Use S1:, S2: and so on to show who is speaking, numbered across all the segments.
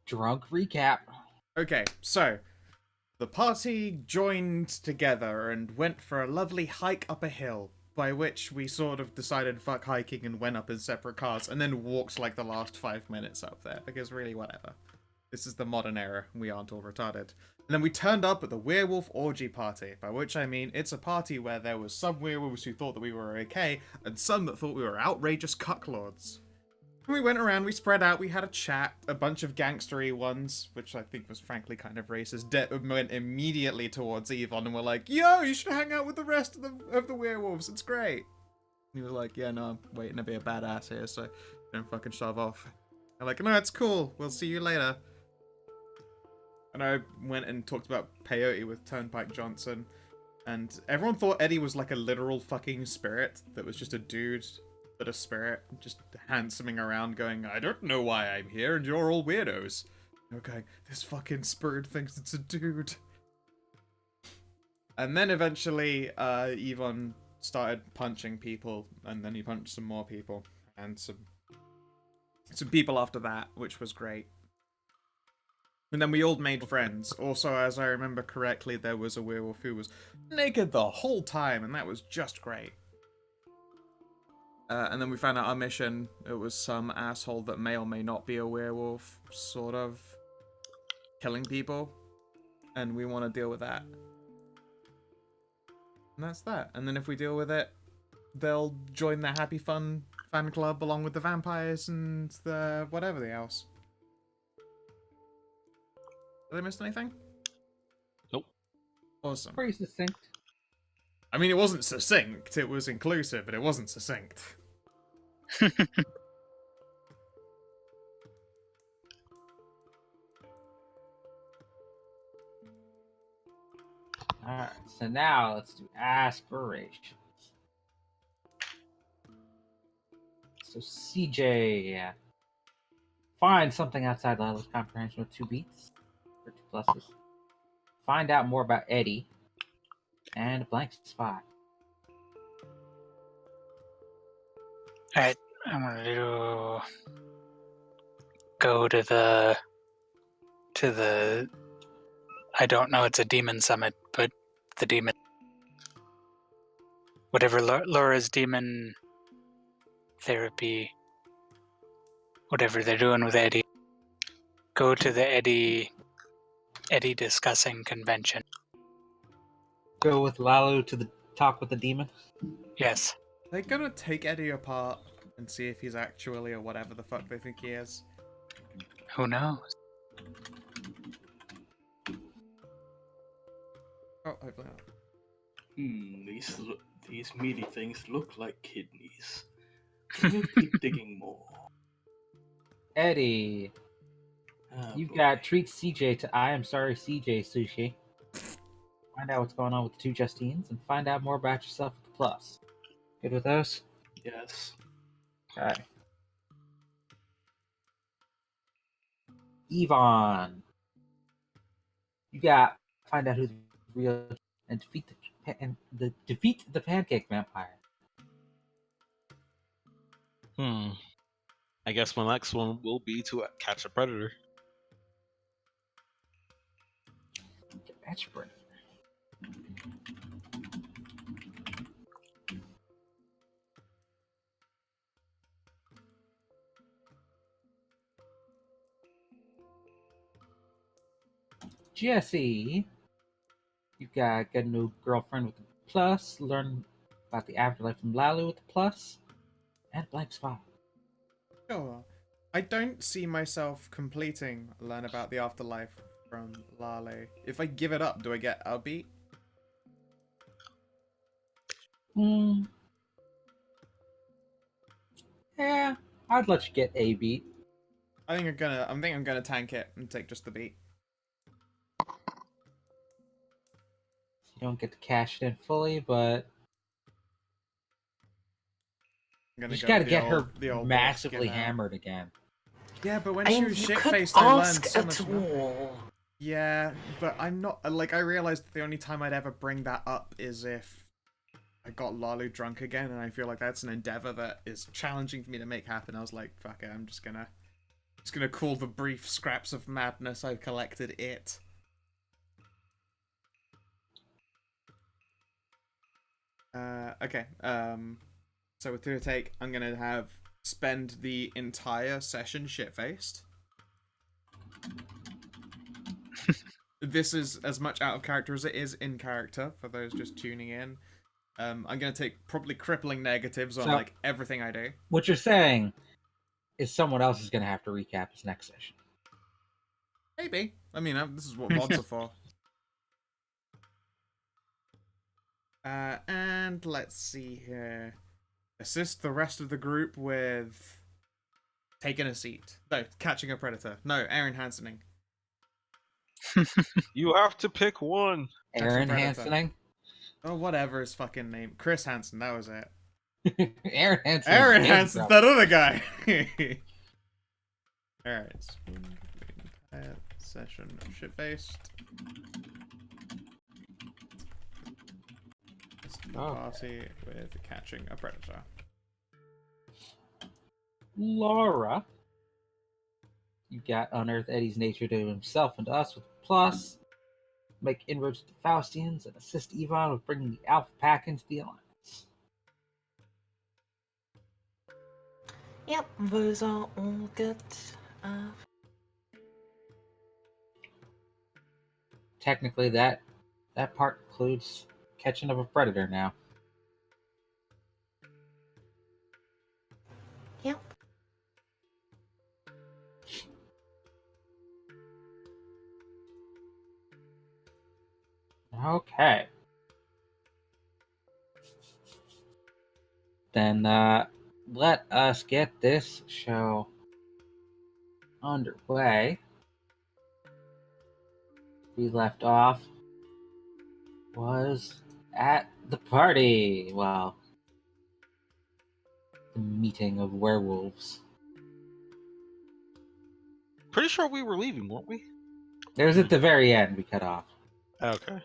S1: Drunk recap.
S2: Okay, so the party joined together and went for a lovely hike up a hill, by which we sort of decided fuck hiking and went up in separate cars, and then walked like the last 5 minutes up there, because really, whatever. This is the modern era, we aren't all retarded. And then we turned up at the werewolf orgy party, by which I mean it's a party where there was some werewolves who thought that we were okay, and some that thought we were outrageous cucklords. We went around, we spread out, we had a chat, a bunch of gangstery ones, which I think was frankly kind of racist, went immediately towards Yvonne and were like, yo, you should hang out with the rest of the werewolves, it's great. And he was like, yeah, no, I'm waiting to be a badass here, so don't fucking shove off. I'm like, no, it's cool, we'll see you later. And I went and talked about peyote with Turnpike Johnson, and everyone thought Eddie was like a literal fucking spirit that was just a dude, but a spirit, just handsoming around going, I don't know why I'm here and you're all weirdos. Okay, this fucking spirit thinks it's a dude. And then eventually, Yvonne started punching people, and then he punched some more people, and some people after that, which was great. And then we all made friends. Also, as I remember correctly, there was a werewolf who was naked the whole time, and that was just great. And then we found out our mission. It was some asshole that may or may not be a werewolf, sort of killing people. And we want to deal with that. And that's that. And then if we deal with it, they'll join the Happy Fun fan club along with the vampires and the whatever else. Did I miss anything?
S3: Nope.
S2: Awesome.
S1: Pretty succinct.
S2: I mean, it wasn't succinct. It was inclusive, but it wasn't succinct.
S1: Alright, so now let's do aspirations. So CJ, find something outside Lila's comprehension with 2 beats, or 2 pluses. Find out more about Eddie, and a blank spot.
S4: Alright, I'm gonna go to the I don't know, it's a demon summit, but the demon, whatever Laura's demon therapy, whatever they're doing with Eddie, go to the Eddie discussing convention.
S1: Go with Lalu to the talk with the demon.
S4: Yes.
S2: They're gonna take Eddie apart and see if he's actually or whatever the fuck they think he is.
S4: Who knows?
S2: Oh, hopefully not.
S5: These meaty things look like kidneys. Can you keep digging more?
S1: Eddie, you've got treat CJ to I am sorry CJ sushi. Find out what's going on with the 2 Justines and find out more about yourself with the plus. Good with those?
S5: Yes.
S1: Okay. Yvonne, you got find out who the real and defeat the pancake vampire.
S3: I guess my next one will be to catch a predator.
S1: Catch a predator. Jesse, you've got get a new girlfriend with a plus, learn about the afterlife from Lalu with a plus, and blank spot.
S2: Sure. I don't see myself completing Learn About the Afterlife from Lale. If I give it up, do I get a beat?
S1: Yeah, I'd let you get a beat.
S2: I think I'm gonna tank it and take just the beat.
S1: You don't get to cash it in fully, but
S2: I'm
S1: you just
S2: go
S1: gotta
S2: the
S1: get
S2: old- the
S1: her
S2: old
S1: massively
S2: Skinner.
S1: hammered again.
S2: Yeah, but when
S6: I
S2: she
S6: mean,
S2: was
S6: you
S2: shit
S6: could
S2: faced, I learned
S6: ask
S2: so
S6: at
S2: much more.
S6: all.
S2: Yeah, but I'm not like I realized the only time I'd ever bring that up is if I got Lalu drunk again, and I feel like that's an endeavor that is challenging for me to make happen. I was like, fuck it, I'm just gonna Just gonna call the brief scraps of madness I've collected it. Okay. So with your take, I'm gonna spend the entire session shit-faced. This is as much out of character as it is in character, for those just tuning in. I'm gonna take probably crippling negatives on,
S1: So-
S2: like, everything I do.
S1: What you're saying is someone else is going to have to recap his next session.
S2: Maybe. I mean, this is what VODs are for. And let's see here. Assist the rest of the group with taking a seat. No, catching a predator. No, air enhancening.
S3: You have to pick one.
S1: Aaron
S2: Predator.
S1: Hansening?
S2: Oh, whatever his fucking name. Chris Hansen, that was it.
S1: Aaron Hansen.
S2: Aaron Hansen's that other guy. Alright. Session shit-faced. Party with catching a predator.
S1: Laura. You got unearth Eddie's nature to himself and to us with a plus. Make inroads to the Faustians and assist Yvonne with bringing the Alpha Pack into the Alliance.
S6: Yep, those are all good.
S1: Technically, that part includes catching of a predator now.
S6: Yep.
S1: Okay. Then let us get this show underway. We left off was at the party. Well, the meeting of werewolves.
S3: Pretty sure we were leaving, weren't we?
S1: It was at the very end we cut off.
S3: Okay.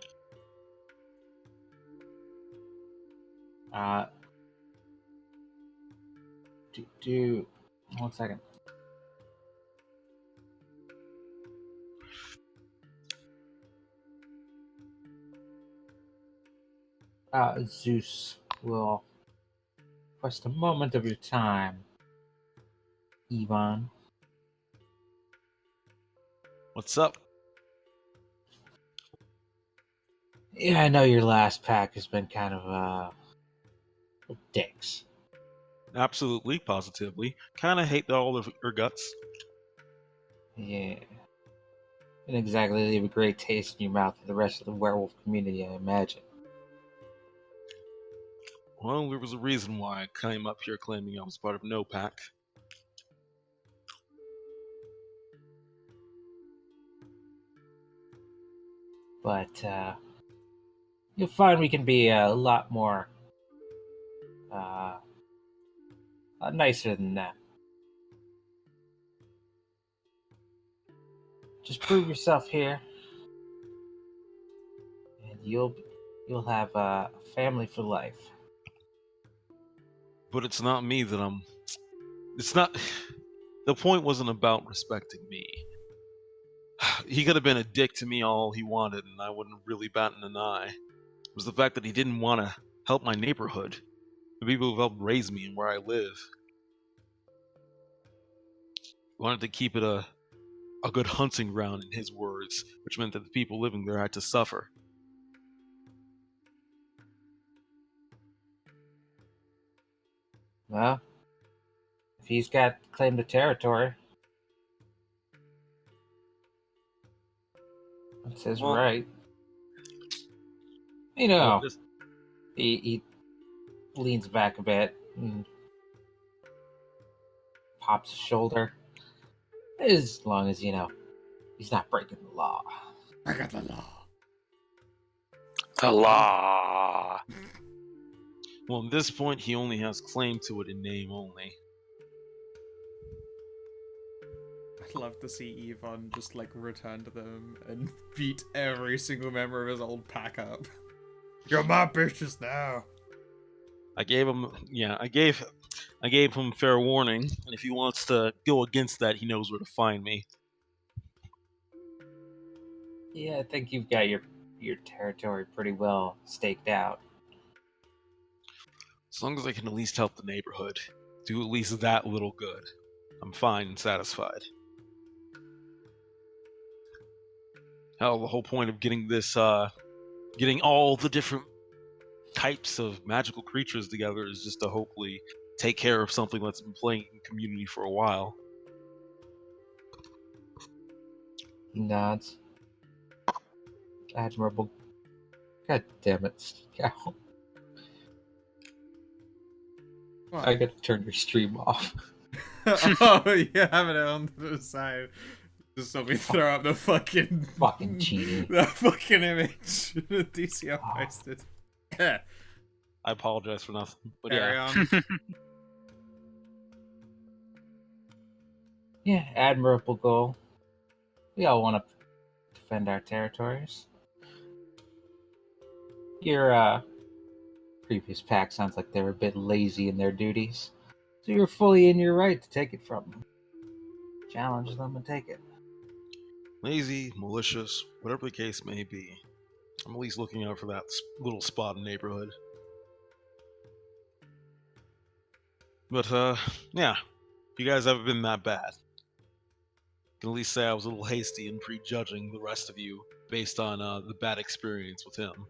S1: One second. Zeus will request a moment of your time, Yvonne.
S3: What's up?
S1: Yeah, I know your last pack has been kind of dicks.
S3: Absolutely, positively. Kind of hate all of her guts.
S1: Yeah. Didn't exactly leave a great taste in your mouth for the rest of the werewolf community, I imagine.
S3: Well, there was a reason why I came up here claiming I was part of no pack.
S1: But you'll find we can be a lot more nicer than that. Just prove yourself here, and you'll have a family for life.
S3: But it's not me that I'm... It's not... The point wasn't about respecting me. He could have been a dick to me all he wanted, and I wouldn't really bat an eye. It was the fact that he didn't want to help my neighborhood, the people who helped raise me and where I live. He wanted to keep it a good hunting ground, in his words, which meant that the people living there had to suffer.
S1: Well, if he's got claim to territory, that's his
S3: Well-
S1: right. You know, he leans back a bit and pops his shoulder. As long as, he's not breaking the law.
S2: I got the law.
S4: The law.
S3: Well, at this point, he only has claim to it in name only.
S2: I'd love to see Yvonne just, like, return to them and beat every single member of his old pack up. You're my bitches now.
S3: I gave I gave him fair warning, and if he wants to go against that, he knows where to find me.
S1: Yeah, I think you've got your territory pretty well staked out.
S3: As long as I can at least help the neighborhood, do at least that little good, I'm fine and satisfied. Hell, the whole point of getting this, getting all the different types of magical creatures together is just to hopefully take care of something that's been playing in community for a while.
S1: He nods. Admirable. God damn it, Scout.
S2: What?
S1: I gotta turn your stream off.
S2: Oh, you have it on to the side. Just so we throw up the fucking
S1: cheating.
S2: the fucking image that DCL posted. Yeah.
S3: I apologize for nothing, but
S2: Carry
S3: yeah.
S2: on.
S1: Yeah, admirable goal. We all want to defend our territories. Your previous pack sounds like they were a bit lazy in their duties, so you're fully in your right to take it from them. Challenge them and take it.
S3: Lazy, malicious, whatever the case may be, I'm at least looking out for that little spot in the neighborhood. But, yeah, you guys haven't been that bad. I can at least say I was a little hasty in prejudging the rest of you based on the bad experience with him.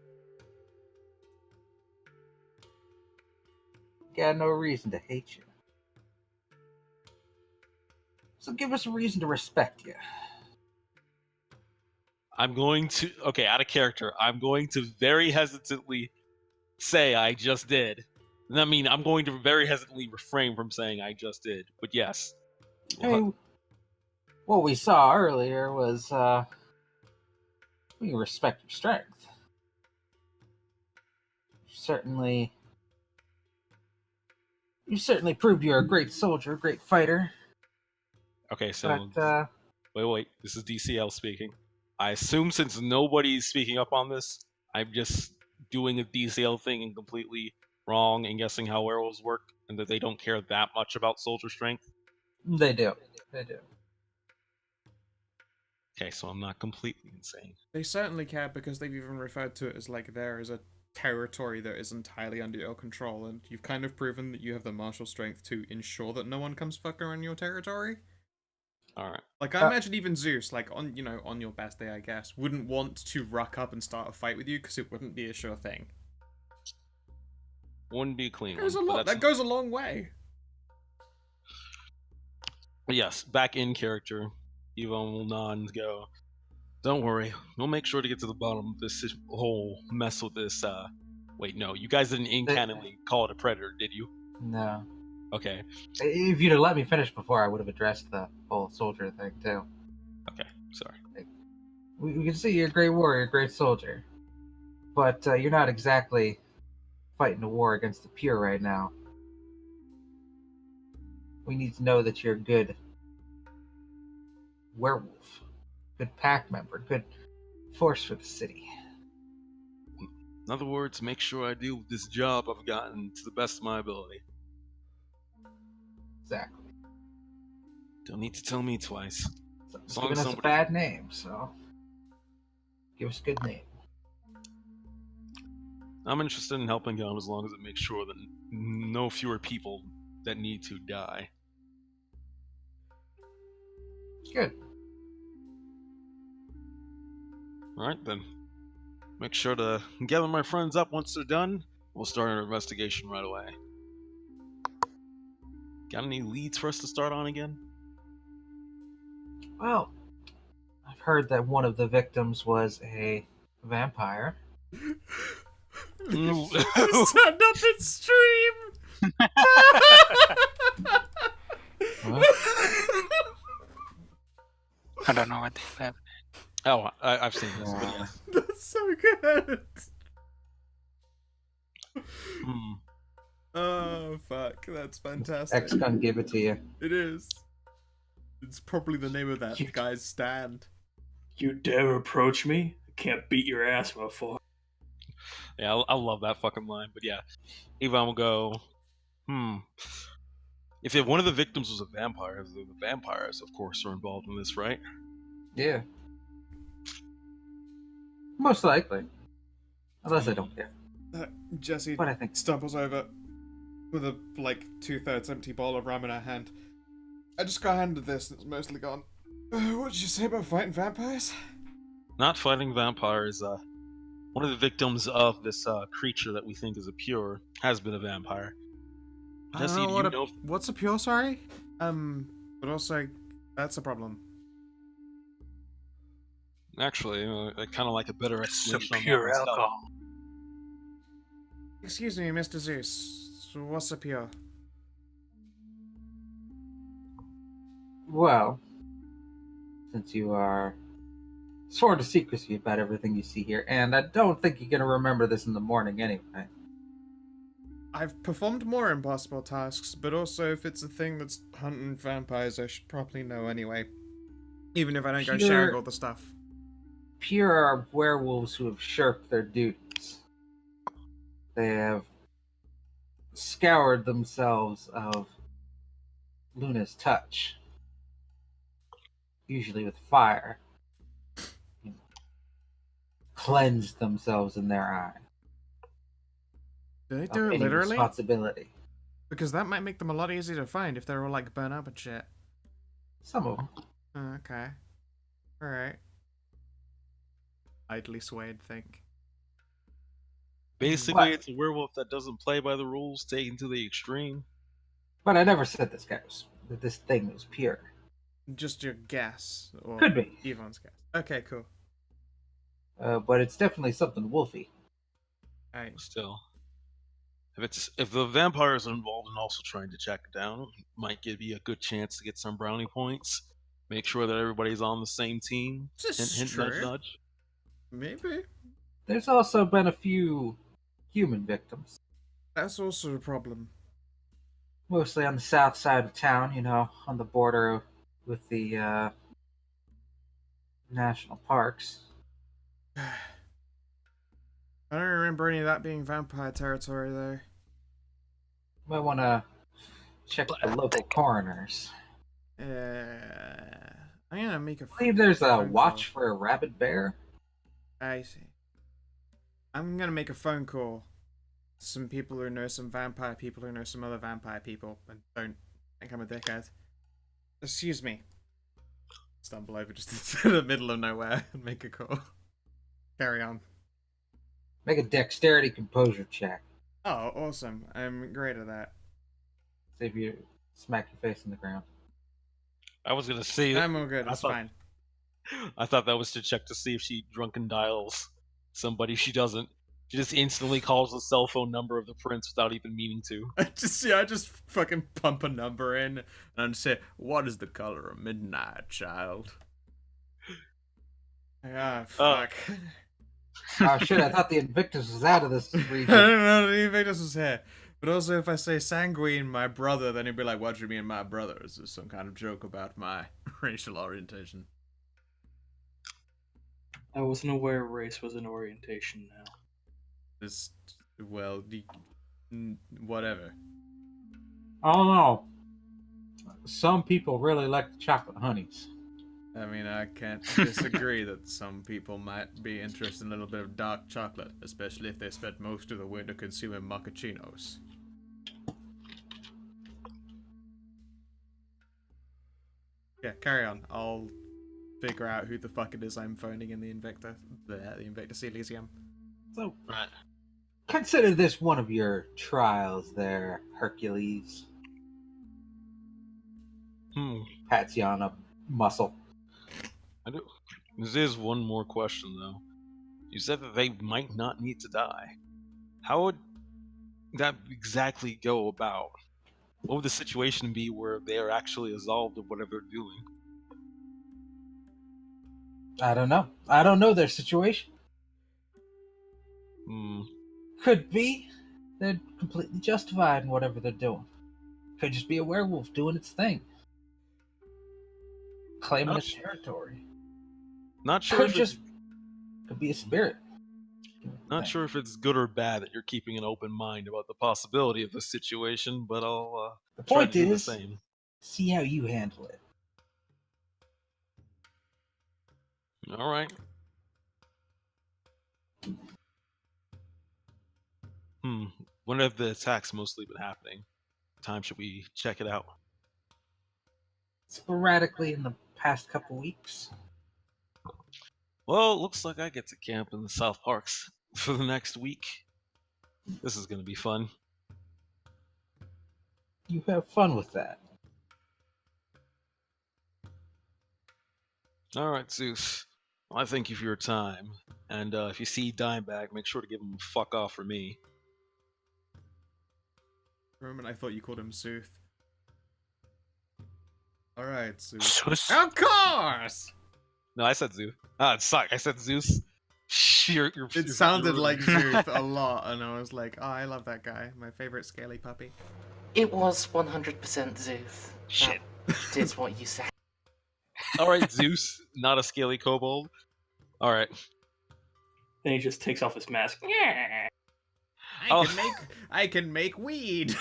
S1: Got no reason to hate you. So give us a reason to respect you.
S3: I'm going to, okay, out of character, I'm going to very hesitantly say I just did. And I mean, I'm going to very hesitantly refrain from saying I just did. But yes.
S1: I mean, what we saw earlier was, we respect your strength. You certainly proved you're a great soldier, a great fighter.
S3: Okay, so
S1: But,
S3: wait, this is DCL speaking. I assume since nobody's speaking up on this, I'm just doing a DCL thing and completely wrong and guessing how werewolves work, and that they don't care that much about soldier strength.
S1: they do. They do.
S3: Okay, so I'm not completely insane.
S2: They certainly care because they've even referred to it as like there is a territory that is entirely under your control, and you've kind of proven that you have the martial strength to ensure that no one comes fucking on your territory.
S3: Alright.
S2: Like, I imagine even Zeus, like, on your best day, I guess, wouldn't want to ruck up and start a fight with you because it wouldn't be a sure thing.
S3: Wouldn't be a clean
S2: Goes a
S3: one.
S2: lot. That goes a long way.
S3: But yes, back in character, Yvonne will nod and go, don't worry, we'll make sure to get to the bottom of this whole mess with this, wait, no, you guys didn't in-canonly call it a predator, did you?
S1: No.
S3: Okay.
S1: If you'd have let me finish before, I would have addressed the whole soldier thing, too.
S3: Okay, sorry.
S1: We can see you're a great warrior, a great soldier. But you're not exactly fighting a war against the pure right now. We need to know that you're a good werewolf, good pack member, good force for the city.
S3: In other words, make sure I do this job I've gotten to the best of my ability.
S1: Exactly.
S3: Don't need to tell me twice.
S1: It's giving us a bad name, so give us a good name.
S3: I'm interested in helping out as long as it makes sure that no fewer people that need to die.
S1: Good.
S3: Alright then. Make sure to gather my friends up once they're done. We'll start our investigation right away. Got any leads for us to start on again?
S1: Well, I've heard that one of the victims was a vampire.
S2: Stand up and stream.
S1: What?
S4: I don't know what they have.
S3: Oh, I've seen this, but yes.
S2: That's so good.
S3: Hmm.
S2: Oh fuck, that's fantastic.
S1: X gonna give it to you.
S2: It is. It's probably the name of that guy's stand.
S5: You dare approach me? I can't beat your ass, motherfucker.
S3: Yeah, I love that fucking line. But yeah, Yvonne will go, If one of the victims was a vampire, the vampires, of course, are involved in this, right?
S1: Yeah. Most likely. Unless I don't care.
S2: Jesse
S1: But I think
S2: stumbles over with a, like, 2/3 empty bowl of rum in her hand. I just got handed this and it's mostly gone. What did you say about fighting vampires?
S3: Not fighting vampires. One of the victims of this creature that we think is a pure has been a vampire.
S2: I
S3: Jesse,
S2: don't
S3: do
S2: know
S3: you
S2: what
S3: know?
S2: what's a pure, sorry? But also, that's a problem.
S3: Actually, I kind of like a better
S4: So
S3: explanation on that
S4: pure
S3: myself.
S4: alcohol.
S2: Excuse me, Mr. Zeus. What's a pure?
S1: Well, since you are sworn to secrecy about everything you see here, and I don't think you're going to remember this in the morning anyway.
S2: I've performed more impossible tasks, but also if it's a thing that's hunting vampires, I should probably know anyway. Even if I don't go
S1: Pure-
S2: sharing all the stuff.
S1: Pure are werewolves who have shirked their duties. They have scoured themselves of Luna's touch, usually with fire, cleansed themselves in their eye.
S2: Do they
S1: of
S2: do it
S1: any
S2: literally?
S1: responsibility.
S2: Because that might make them a lot easier to find if they're all like burnt up and shit.
S1: Some of them.
S2: Oh, okay. Alright. Idly swayed, think.
S3: Basically,
S1: What?
S3: it's a werewolf that doesn't play by the rules, taken to the extreme.
S1: But I never said that this thing was pure.
S2: Just your guess. Or
S1: Could be.
S2: Yvonne's guess. Okay, cool.
S1: But it's definitely something wolfy.
S2: Alright.
S3: Still, if the vampires are involved in also trying to track it down, might give you a good chance to get some brownie points. Make sure that everybody's on the same team.
S2: This is
S3: Hint,
S2: true.
S3: nudge, nudge.
S2: Maybe.
S1: There's also been a few human victims.
S2: That's also a problem.
S1: Mostly on the south side of town, on the border with the national parks.
S2: I don't remember any of that being vampire territory, though.
S1: Might want to check with the local coroners.
S2: I'm gonna make a.
S1: I believe there's a
S2: phone call.
S1: watch for a rabid bear.
S2: I see. I'm gonna make a phone call. Some people who know some vampire people who know some other vampire people and don't think I'm a dickhead. Excuse me. Stumble over just into the middle of nowhere and make a call. Carry on.
S1: Make a dexterity composure check.
S2: Oh, awesome. I'm great at that.
S1: See if you smack your face in the ground.
S3: I was gonna say.
S2: I'm all good.
S3: I
S2: It's
S3: thought-
S2: fine.
S3: I thought that was to check to see if she drunken dials somebody. She doesn't. She just instantly calls the cell phone number of the prince without even meaning to.
S2: I just fucking pump a number in and say, "What is the color of midnight, child?" Ah, fuck.
S1: Oh shit, I thought the Invictus was out of this
S2: I
S1: region.
S2: don't know the Invictus was here. But also, if I say Sanguine, my brother, then he'd be like, "What do you mean, my brother? Is this some kind of joke about my racial orientation?"
S5: I wasn't aware race was an orientation now.
S2: This, well, whatever.
S1: I don't know. Some people really like the chocolate honeys.
S2: I mean, I can't disagree that some people might be interested in a little bit of dark chocolate, especially if they spent most of the winter consuming macchiatos. Yeah, carry on. I'll figure out who the fuck it is I'm phoning in the Invicta Elysium.
S1: So,
S3: Right.
S1: consider this one of your trials there, Hercules. Pats you on a muscle.
S3: I do. There is one more question though. You said that they might not need to die. How would that exactly go about? What would the situation be where they are actually absolved of whatever they're doing?
S1: I don't know. I don't know their situation. Could be they're completely justified in whatever they're doing. Could just be a werewolf doing its thing. Claiming
S3: Not
S1: its
S3: sure.
S1: territory.
S3: Not sure.
S1: Could
S3: If
S1: just could be a spirit.
S3: Not sure if it's good or bad that you're keeping an open mind about the possibility of this situation, but I'll
S1: The
S3: try to
S1: point
S3: do the
S1: is,
S3: same.
S1: see how you handle it.
S3: All right. When have the attacks mostly been happening? What time should we check it out?
S1: Sporadically in the past couple weeks.
S3: Well, it looks like I get to camp in the South Parks for the next week. This is going to be fun.
S1: You have fun with that.
S3: All right, Zeus. Well, I thank you for your time. And if you see Dimebag, make sure to give him a fuck off for me.
S2: For a moment, I thought you called him Sooth. Alright, Sooth.
S4: Zeus?
S2: Of course!
S3: No, I said Zeus. Ah, it sucked. I said Zeus.
S2: It sounded like Sooth a lot, and I was like, oh, I love that guy. My favorite scaly puppy.
S6: It was 100% Zeus.
S3: Shit.
S6: That is what you said.
S3: All right, Zeus, not a scaly kobold. All right.
S5: Then he just takes off his mask. Yeah.
S3: Oh.
S2: I can make weed.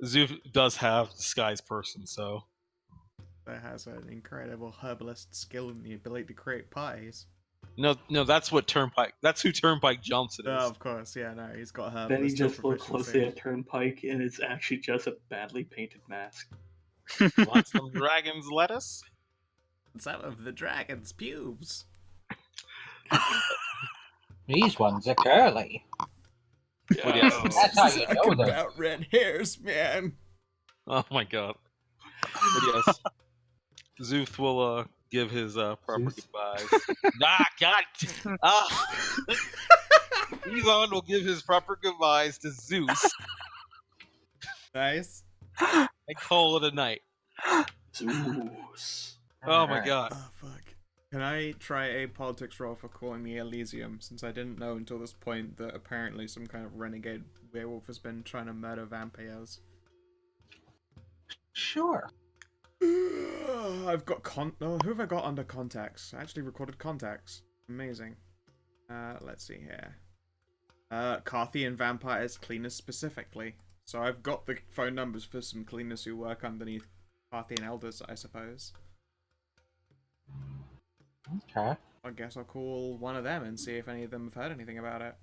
S3: Zeus does have disguise person, so
S2: That has an incredible herbalist skill and the ability to create pies.
S3: no, that's what Turnpike. That's who Turnpike Johnson is.
S2: Oh, of course, yeah, no, he's got herbalist.
S5: Then he just looks
S2: proficiency.
S5: closely at Turnpike, and it's actually just a badly painted mask.
S3: Want some dragon's lettuce?
S2: Some of the dragon's pubes.
S1: These ones are curly.
S3: But yes.
S1: That's how you know them.
S2: about red hairs, man.
S3: Oh my god. But yes, Zeus will give his proper
S1: Zeus?
S3: goodbyes. God. Ezon will give his proper goodbyes to Zeus
S2: Nice.
S3: and call it a night.
S5: Zeus.
S3: Oh my
S1: Alright.
S3: god.
S2: Oh, fuck. Can I try a politics roll for calling me Elysium, since I didn't know until this point that apparently some kind of renegade werewolf has been trying to murder vampires?
S1: Sure.
S2: I've got who have I got under contacts? I actually recorded contacts. Amazing. Let's see here. Carthian vampires, cleaners specifically. So I've got the phone numbers for some cleaners who work underneath Carthian elders, I suppose.
S1: Okay.
S2: I guess I'll call one of them and see if any of them have heard anything about it.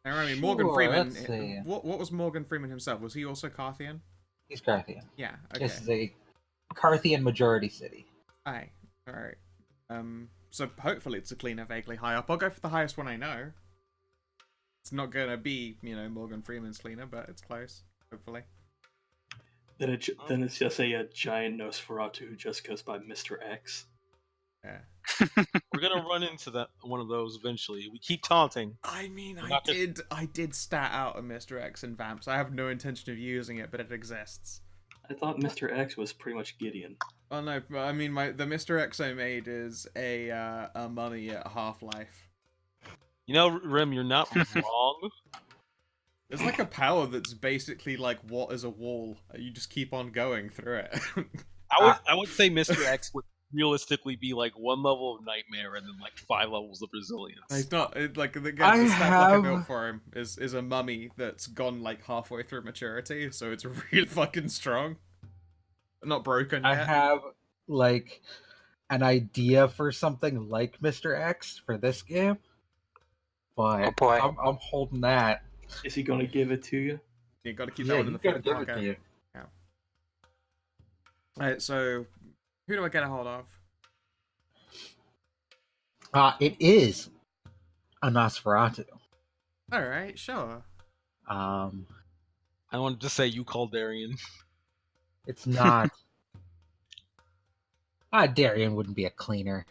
S2: Now, I mean, Morgan
S1: Sure,
S2: Freeman.
S1: let's see.
S2: What was Morgan Freeman himself? Was he also Carthian?
S1: He's Carthian.
S2: Yeah. Okay.
S1: This is a Carthian majority city.
S2: Aye. All right. So hopefully it's a cleaner vaguely high up. I'll go for the highest one I know. It's not gonna be, Morgan Freeman's cleaner, but it's close. Hopefully.
S5: Then it's just a giant Nosferatu who just goes by Mr. X.
S2: Yeah.
S3: We're gonna run into one of those eventually. We keep taunting.
S2: I mean,
S3: We're not
S2: I did stat out a Mr. X in Vamps. I have no intention of using it, but it exists.
S5: I thought Mr. X was pretty much Gideon.
S2: Oh no, but I mean, the Mr. X I made is a mummy at Half-Life.
S3: You know, Rim, you're not wrong.
S2: There's like a power that's basically like, what is a wall? You just keep on going through it.
S3: I would say Mr. X would realistically be like one level of nightmare and then like 5 levels of resilience.
S2: He's not like the
S1: I
S2: stat block I
S1: have-
S2: built for him is a mummy that's gone like halfway through maturity, so it's really fucking strong. Not broken
S1: I
S2: yet.
S1: have like an idea for something like Mr. X for this game, but
S4: Oh, boy.
S1: I'm holding that.
S5: Is he gonna give it to you?
S2: You got to keep
S1: Yeah,
S2: that one
S1: you
S2: in the
S1: gotta give it
S2: front.
S1: to you.
S2: Alright, so who do I get a hold of?
S1: It is a Nosferatu.
S2: Alright, sure.
S3: I wanted to say you call Darian.
S1: It's not. Darian wouldn't be a cleaner,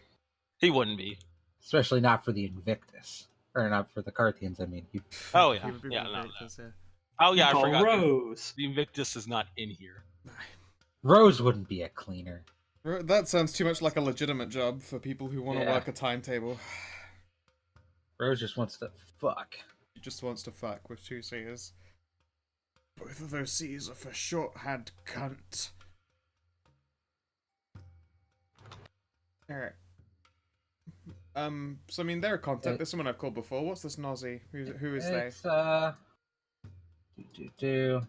S3: He wouldn't be.
S1: especially not for the Invictus, or not for the Carthians. I mean,
S3: Oh, yeah.
S2: He would be
S3: Yeah,
S2: one of
S3: no,
S2: the
S3: no.
S2: characters, yeah.
S3: Oh yeah, I
S5: Call
S3: forgot.
S5: Rose.
S3: The Invictus is not in here.
S1: Rose wouldn't be a cleaner.
S2: That sounds too much like a legitimate job for people who want to
S1: Yeah.
S2: work a timetable.
S1: Rose just wants to fuck.
S2: He just wants to fuck with 2 C's. Both of those C's are for shorthand cunt. Alright. So I mean, they're a contact. There's someone I've called before. What's this Nozzy? Who is they?
S1: It's do.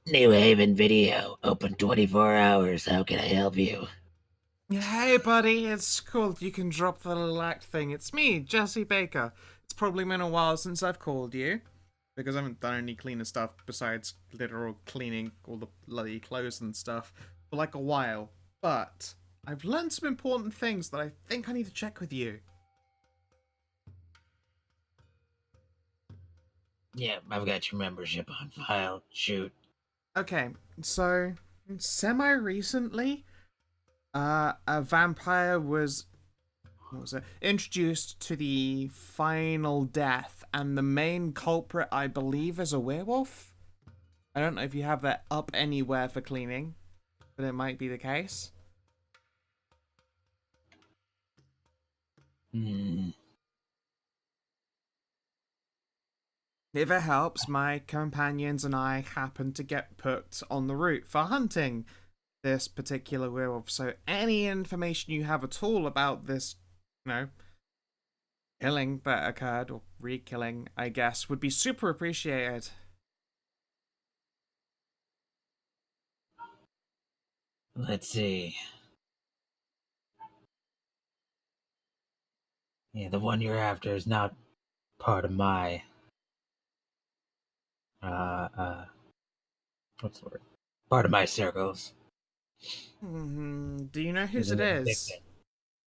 S7: New Haven Video, open 24 hours. How can I help you?
S2: Hey, buddy, it's cool. You can drop the little act thing. It's me, Jesse Baker. It's probably been a while since I've called you, because I haven't done any cleaner stuff besides literal cleaning all the bloody clothes and stuff for like a while. But I've learned some important things that I think I need to check with you.
S7: Yeah, I've got your membership on file. Shoot.
S2: Okay, so semi-recently, a vampire was introduced to the final death, and the main culprit, I believe, is a werewolf. I don't know if you have that up anywhere for cleaning, but it might be the case. If it helps, my companions and I happened to get put on the route for hunting this particular werewolf. So any information you have at all about this, killing that occurred, or re-killing, I guess, would be super appreciated.
S7: Let's see. Yeah, the one you're after is not part of my what's the word? Part of my circles.
S2: Do you know whose
S7: Isn't
S2: it
S7: it
S2: is?
S7: Invictus?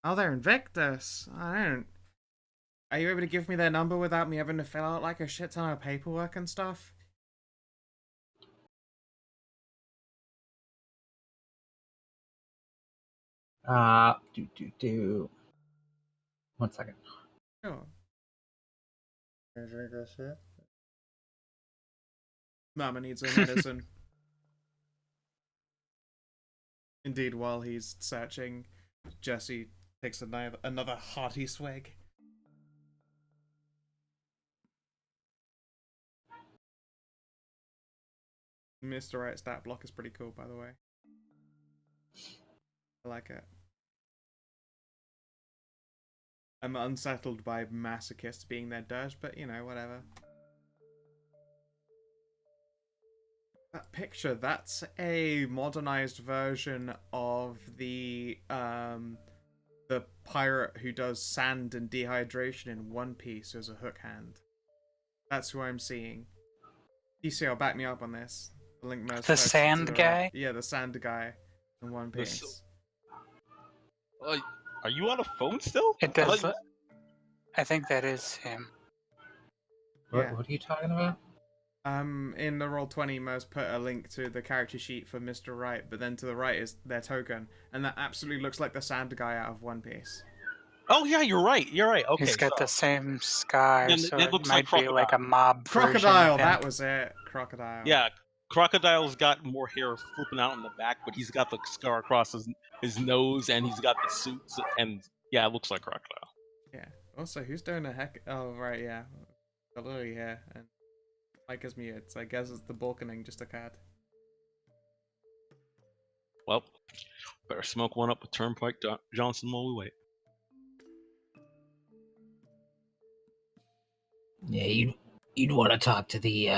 S2: Oh, they're Invictus. I don't. Are you able to give me their number without me having to fill out like a shit ton of paperwork and stuff?
S1: One second.
S2: Sure. Can I drink that shit? Mama needs her medicine. Indeed, while he's searching, Jesse takes another hearty swig. Mr. Right stat block is pretty cool, by the way. I like it. I'm unsettled by masochists being their dirge, but whatever. That picture, that's a modernized version of the pirate who does sand and dehydration in One Piece as a hook hand. That's who I'm seeing. DCL, back me up on this. The link most
S4: The
S2: posted to
S4: sand
S2: the
S4: guy?
S2: right. Yeah, the sand guy in One Piece.
S3: Are you on a phone still?
S4: It does. I think that is him.
S2: Yeah.
S1: What are you talking about?
S2: In the Roll20, Mo's put a link to the character sheet for Mr. Right, but then to the right is their token, and that absolutely looks like the sand guy out of One Piece.
S3: Oh yeah, you're right. Okay,
S4: He's got the same scar,
S3: Then
S4: so
S3: it
S4: it
S3: looks
S4: might
S3: like
S4: be like a
S3: Crocodile.
S4: mob version
S2: Crocodile,
S4: of him.
S2: that was it. Crocodile.
S3: Yeah, Crocodile's got more hair flipping out in the back, but he's got the scar across his nose, and he's got the suits, and yeah, it looks like Crocodile.
S2: Yeah. Also, who's doing a heck? Oh, right, yeah. Got Lily here, and Mike is muted, so I guess it's the balkaning just occurred.
S3: Well, better smoke one up with Turnpike Johnson while we wait.
S7: Yeah, you'd want to talk to the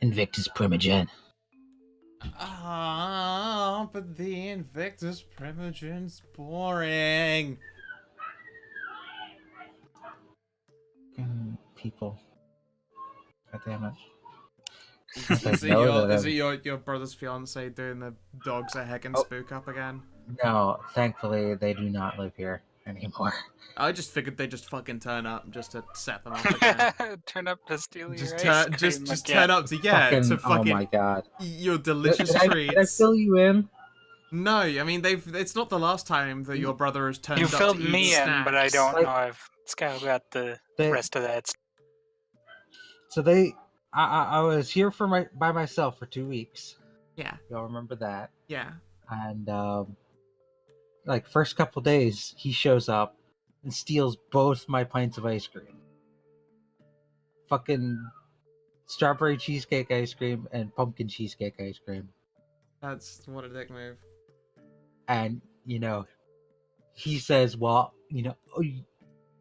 S7: Invictus Primogen.
S2: Ah, but the Invictus Primogen's boring.
S1: People. God damn it.
S2: Is it your brother's fiance doing the dogs a heckin' spook up again?
S1: No, thankfully they do not live here anymore.
S2: I just figured they'd just fucking turn up just to set them off again.
S4: Turn up to steal
S2: just
S4: your ice cream
S2: just
S4: again.
S2: turn up to to fucking
S1: oh my god.
S2: your delicious
S1: Did I
S2: treats.
S1: fill you in?
S2: No, I mean it's not the last time that your brother has turned
S4: You
S2: up
S4: filled
S2: to eat
S4: me in,
S2: snacks.
S4: but I don't
S1: Like-
S4: know if Scout got the
S1: They-
S4: rest of that.
S1: So I was here by myself for 2 weeks.
S2: Yeah,
S1: Y'all remember that?
S2: yeah.
S1: And like first couple days, he shows up and steals both my pints of ice cream. Fucking strawberry cheesecake ice cream and pumpkin cheesecake ice cream.
S2: That's what a dick move.
S1: And you know, he says, well, you know,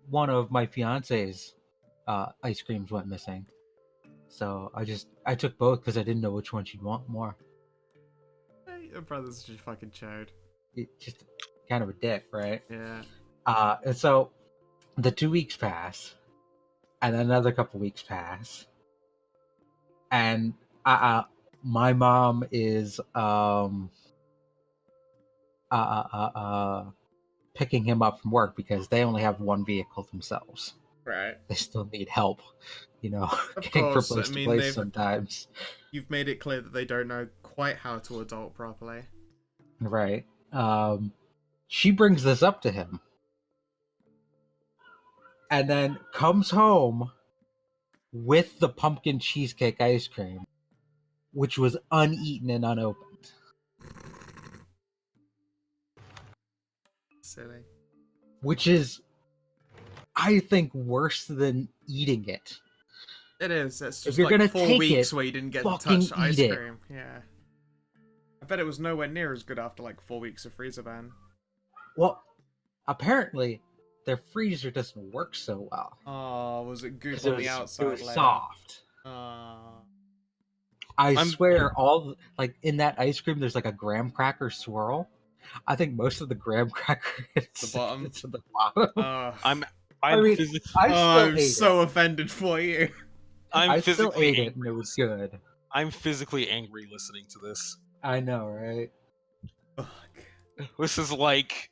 S1: one of my fiance's ice creams went missing. So I took both because I didn't know which one she'd want more.
S2: Hey, your brother's just fucking chode.
S1: Just kind of a dick, right?
S2: Yeah.
S1: And so the 2 weeks pass, and another couple weeks pass, and my mom is picking him up from work because they only have one vehicle themselves.
S2: Right.
S1: They still need help, you know,
S2: Of
S1: getting
S2: course,
S1: from place
S2: I
S1: to
S2: mean,
S1: place
S2: they've-
S1: sometimes.
S2: You've made it clear that they don't know quite how to adult properly.
S1: Right. She brings this up to him. And then comes home with the pumpkin cheesecake ice cream, which was uneaten and unopened.
S2: Silly.
S1: Which is, I think, worse than eating it.
S2: It is. It's
S1: If
S2: just
S1: you're
S2: like
S1: gonna
S2: 4
S1: take
S2: weeks
S1: it,
S2: where you didn't get to
S1: fucking
S2: touch ice
S1: eat it.
S2: cream. Yeah. I bet it was nowhere near as good after like 4 weeks of freezer ban.
S1: Well, apparently, their freezer doesn't work so well.
S2: Oh, was it goop
S1: 'Cause
S2: on the outside?
S1: it was
S2: layer?
S1: soft.
S2: Oh.
S1: I swear, like in that ice cream, there's like a graham cracker swirl. I think most of the graham cracker hits
S2: The bottom?
S1: hits at the bottom.
S3: I'm
S1: I mean,
S3: physically
S1: I still
S2: I'm
S1: ate
S2: so
S1: it.
S2: offended for you.
S1: I still
S3: physically
S1: ate it,
S3: angry.
S1: and it was good.
S3: I'm physically angry listening to this.
S1: I know, right?
S2: Fuck.
S3: This is like,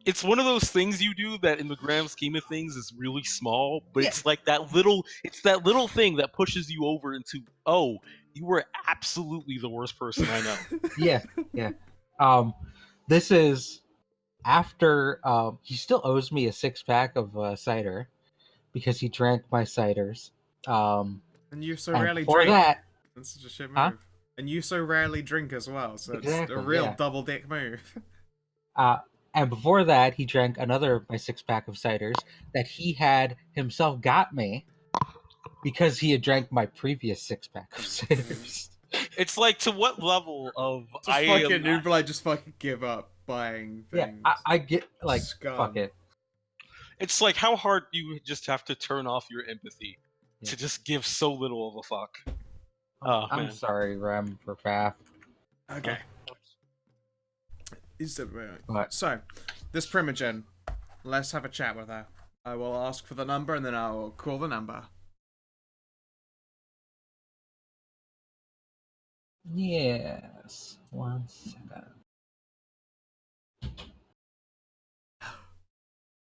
S3: it's one of those things you do that in the grand scheme of things is really small, but it's like that little thing that pushes you over into, oh, you were absolutely the worst person I know.
S1: Yeah. This is after he still owes me a 6-pack of cider because he drank my ciders.
S2: And you so
S1: And
S2: rarely
S1: before
S2: drink.
S1: that,
S2: That's such a shit move.
S1: Huh?
S2: And you so rarely drink as well, so it's
S1: Exactly,
S2: a real
S1: yeah.
S2: double dick move.
S1: and before that, he drank another of my 6-pack of ciders that he had himself got me because he had drank my previous 6-pack of ciders.
S3: It's like, to what level of
S2: Just fucking Uber, like, just fucking give up buying
S1: Yeah,
S2: things.
S1: I get like
S2: Scum.
S1: fuck it.
S3: It's like, how hard do you just have to turn off your empathy
S1: Yeah.
S3: to just give so little of a fuck? Oh,
S1: I'm
S3: man.
S1: sorry, Rem, for Pfaff.
S2: Okay.
S1: What?
S2: So, this Primogen, let's have a chat with her. I will ask for the number and then I will call the number.
S1: Yes. 1 second.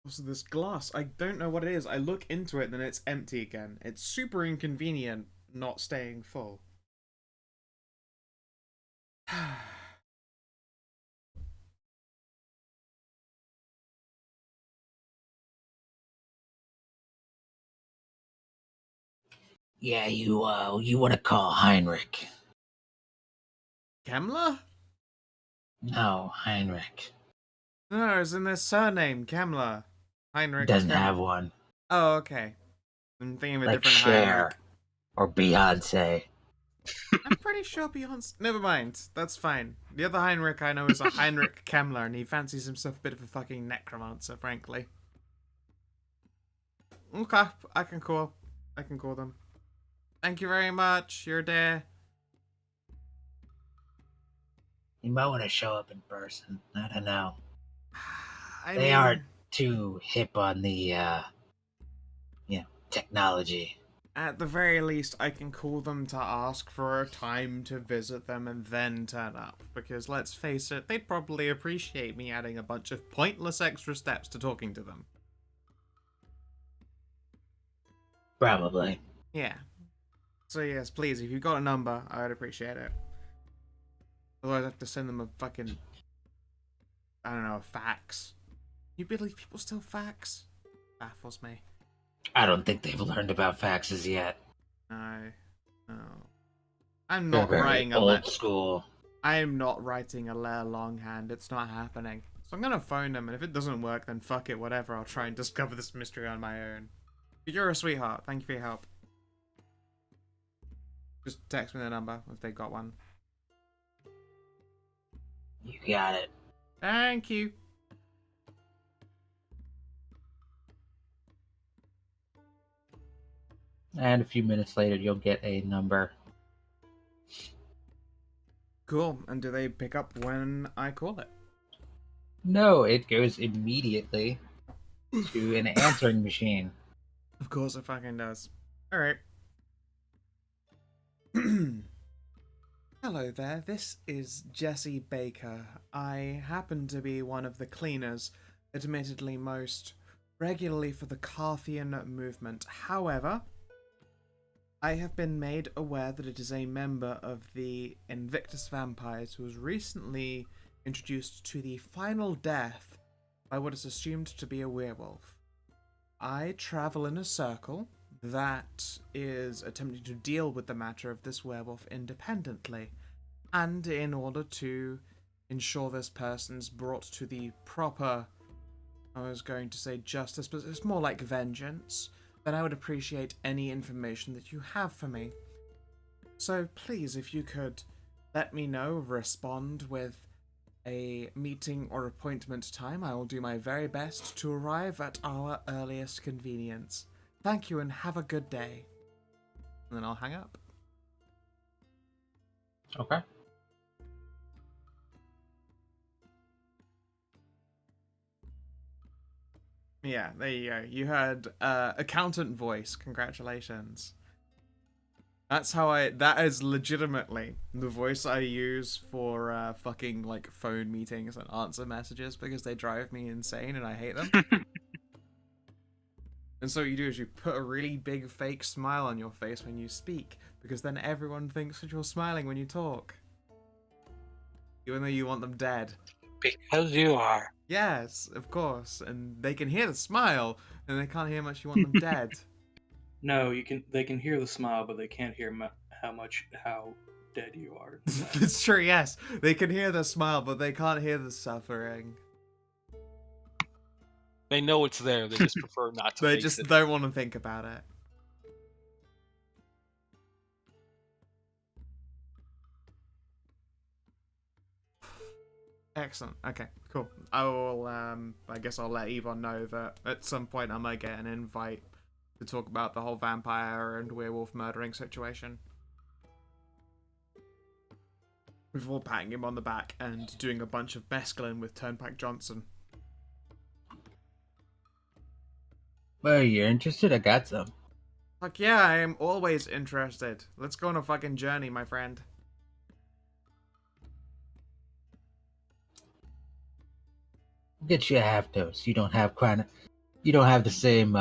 S2: What's this glass? I don't know what it is. I look into it and then it's empty again. It's super inconvenient not staying full.
S7: Yeah, you want to call Heinrich?
S2: Kemler?
S7: No, Heinrich.
S2: No, it's in their surname, Kemler. Heinrich.
S7: Doesn't
S2: Kemler.
S7: have one.
S2: Oh, okay. I'm thinking of a
S7: Like
S2: different
S7: Cher
S2: Heinrich.
S7: or Beyonce.
S2: I'm pretty sure Beyonce. Never mind. That's fine. The other Heinrich I know is a Heinrich Kemmler, and he fancies himself a bit of a fucking necromancer, frankly. Okay, I can call them. Thank you very much. You're there.
S7: You might want to show up in person. I don't know.
S2: I
S7: They
S2: mean,
S7: aren't too hip on the, technology.
S2: at the very least, I can call them to ask for a time to visit them and then turn up. Because let's face it, they'd probably appreciate me adding a bunch of pointless extra steps to talking to them.
S7: Probably.
S2: Yeah. So yes, please, if you've got a number, I would appreciate it. Otherwise I have to send them a fucking, I don't know, a fax. You believe people still fax? Baffles me.
S7: I don't think they've learned about faxes yet.
S2: No. I'm
S7: They're
S2: not
S7: very
S2: writing a
S7: old school.
S2: I am not writing a letter longhand. It's not happening. So I'm gonna phone them, and if it doesn't work, then fuck it, whatever. I'll try and discover this mystery on my own. But you're a sweetheart. Thank you for your help. Just text me their number if they got one.
S7: You got it.
S2: Thank you.
S1: And a few minutes later, you'll get a number.
S2: Cool. And do they pick up when I call it?
S1: No, it goes immediately to an answering machine.
S2: Of course it fucking does. Alright. Hello there, this is Jesse Baker. I happen to be one of the cleaners, admittedly most regularly for the Carthian movement. However, I have been made aware that it is a member of the Invictus Vampires who was recently introduced to the final death by what is assumed to be a werewolf. I travel in a circle that is attempting to deal with the matter of this werewolf independently, and in order to ensure this person's brought to the proper, I was going to say justice, but it's more like vengeance, then I would appreciate any information that you have for me. So please, if you could let me know, respond with a meeting or appointment time, I will do my very best to arrive at our earliest convenience. Thank you and have a good day. And then I'll hang up.
S1: Okay.
S2: Yeah, there you go. You heard accountant voice. Congratulations. That is legitimately the voice I use for fucking like phone meetings and answer messages because they drive me insane and I hate them. And so what you do is you put a really big fake smile on your face when you speak, because then everyone thinks that you're smiling when you talk. Even though you want them dead.
S4: Because you are.
S2: Yes, of course. And they can hear the smile, and they can't hear much you want them dead.
S5: No, they can hear the smile, but they can't hear how dead you are.
S2: It's true, yes. They can hear the smile, but they can't hear the suffering.
S3: They know it's there. They just prefer not to.
S2: They
S3: face
S2: just
S3: it.
S2: don't want to think about it. Excellent. Okay, cool. I will, I guess I'll let Yvonne know that at some point I might get an invite to talk about the whole vampire and werewolf murdering situation. Before patting him on the back and doing a bunch of mescaline with Turnpike Johnson.
S1: Well, you're interested? I got some.
S2: Fuck yeah, I am always interested. Let's go on a fucking journey, my friend.
S1: Get you a half dose. You don't have the same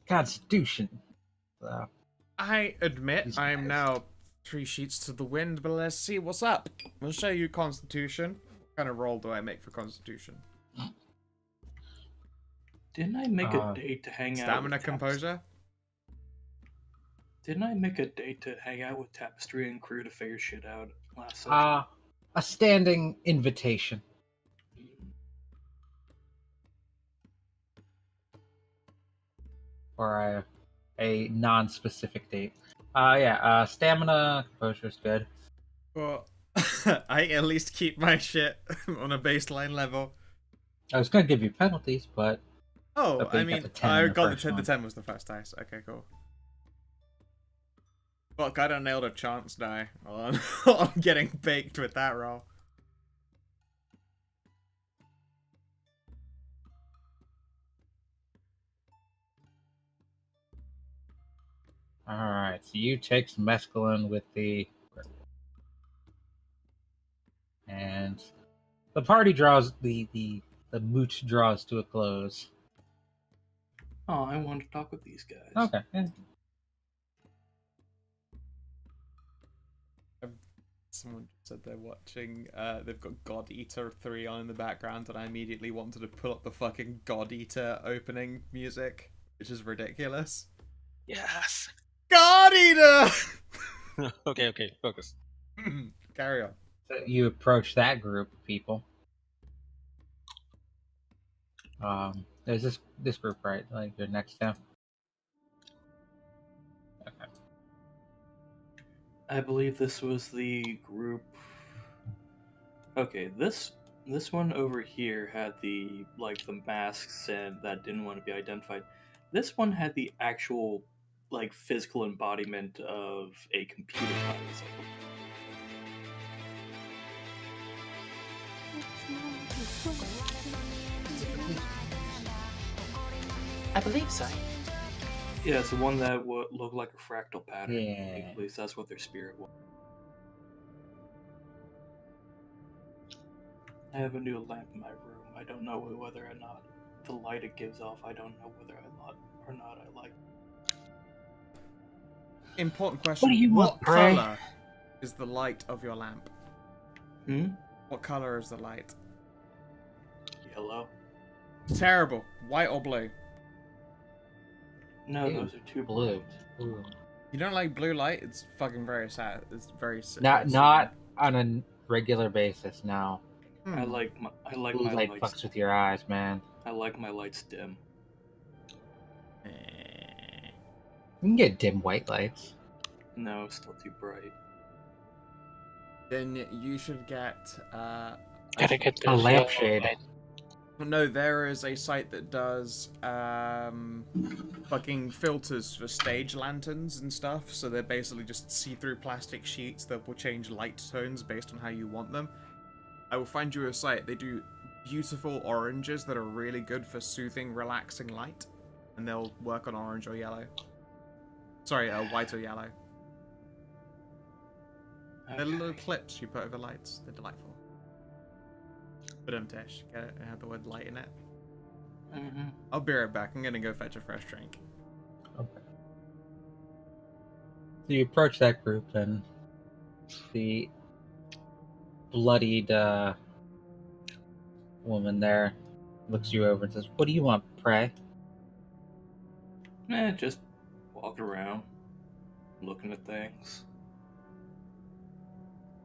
S1: constitution. So,
S2: I admit
S1: These
S2: I am
S1: guys.
S2: now 3 sheets to the wind, but let's see what's up. We'll show you Constitution. What kind of roll do I make for Constitution?
S5: Didn't I make a date to hang out
S2: Stamina
S5: with
S2: Composure?
S5: Didn't I make a date to hang out with Tapestry and crew to figure shit out last session?
S1: a standing invitation. Or a non-specific date. Stamina, composure is good.
S2: Well, I at least keep my shit on a baseline level.
S1: I was gonna give you penalties, but
S2: Oh,
S1: Okay,
S2: I
S1: you got
S2: mean,
S1: the 10
S2: I
S1: on the
S2: got the
S1: first
S2: 10. The
S1: one.
S2: 10 was the first dice. Okay, cool. Fuck, I done nailed a chance die on, on getting baked with that roll.
S1: alright, so you take some mescaline with the and the party draws the moot draws to a close.
S5: Oh, I wanted to talk with these guys.
S1: Okay. Yeah.
S2: Someone said they're watching, they've got God Eater 3 on in the background, and I immediately wanted to pull up the fucking God Eater opening music, which is ridiculous.
S3: Yes.
S2: God Eater!
S3: Okay, focus.
S2: Carry on.
S1: So you approach that group of people. There's this group, right? Like you're next to. Okay.
S5: I believe this was the group Okay, this one over here had the masks and that didn't want to be identified. This one had the actual physical embodiment of a computer motorcycle.
S6: I believe so.
S5: Yeah, it's the one that would look like a fractal pattern.
S1: Yeah.
S5: At least that's what their spirit was. I have a new lamp in my room. I don't know whether or not the light it gives off, I don't know whether I like.
S2: Important question.
S1: What do you want,
S2: What
S1: Prey?
S2: color is the light of your lamp? What color is the light?
S5: Yellow?
S2: Terrible. White or blue?
S5: No,
S1: Ew,
S5: those are two
S1: Blue.
S5: blinds.
S1: Ooh.
S2: You don't like blue light? It's fucking very sad. It's very sad.
S1: Not on a regular basis. No.
S5: I like my
S1: Blue light
S5: lights.
S1: fucks with your eyes, man.
S5: I like my lights dim.
S1: You can get dim white lights.
S5: No, it's still too bright.
S2: Then you should get.
S4: Gotta get
S1: A
S4: those
S1: lampshade.
S4: yellow
S2: No, there is a site that does fucking filters for stage lanterns and stuff. So they're basically just see-through plastic sheets that will change light tones based on how you want them. I will find you a site. They do beautiful oranges that are really good for soothing, relaxing light, and they'll work on orange or yellow. Sorry, white or yellow. They're little clips you put over lights. They're delightful. But Tish, get it? It had the word light in it.
S5: Mm-hmm.
S2: I'll be right back. I'm gonna go fetch a fresh drink.
S1: Okay. So you approach that group, and the bloodied woman there looks you over and says, "What do you want, Prey?"
S5: Just walking around, looking at things,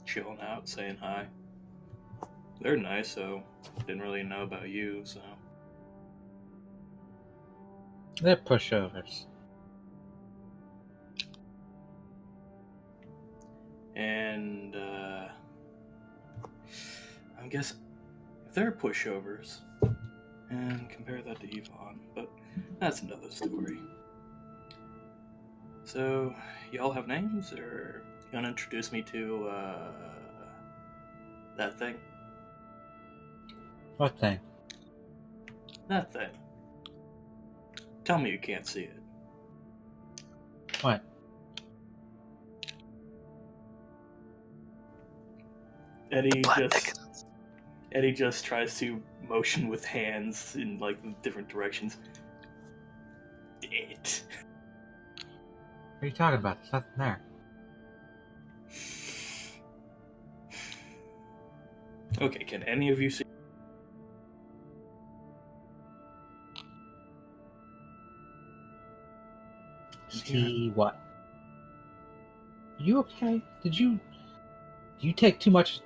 S5: chilling out, saying hi. They're nice, so didn't really know about you, so.
S1: They're pushovers.
S5: And, I guess if they're pushovers, and compare that to Yvonne, but that's another story. So, y'all have names, or you gonna introduce me to, that thing?
S1: What thing?
S5: That thing. Tell me you can't see it.
S1: What?
S5: Eddie just tries to motion with hands in different directions. It.
S1: What are you talking about? There's nothing there.
S5: Okay, can any of you see?
S1: See what? Are you okay? Do you take too much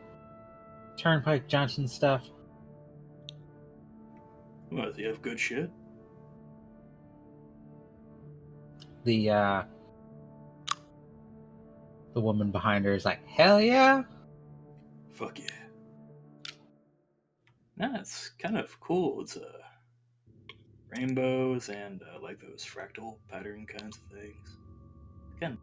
S1: Turnpike Johnson stuff?
S5: What, does he have good shit?
S1: The woman behind her is like, hell yeah!
S5: Fuck yeah. Nah, it's kind of cool. It's rainbows and those fractal pattern kinds of things. Again.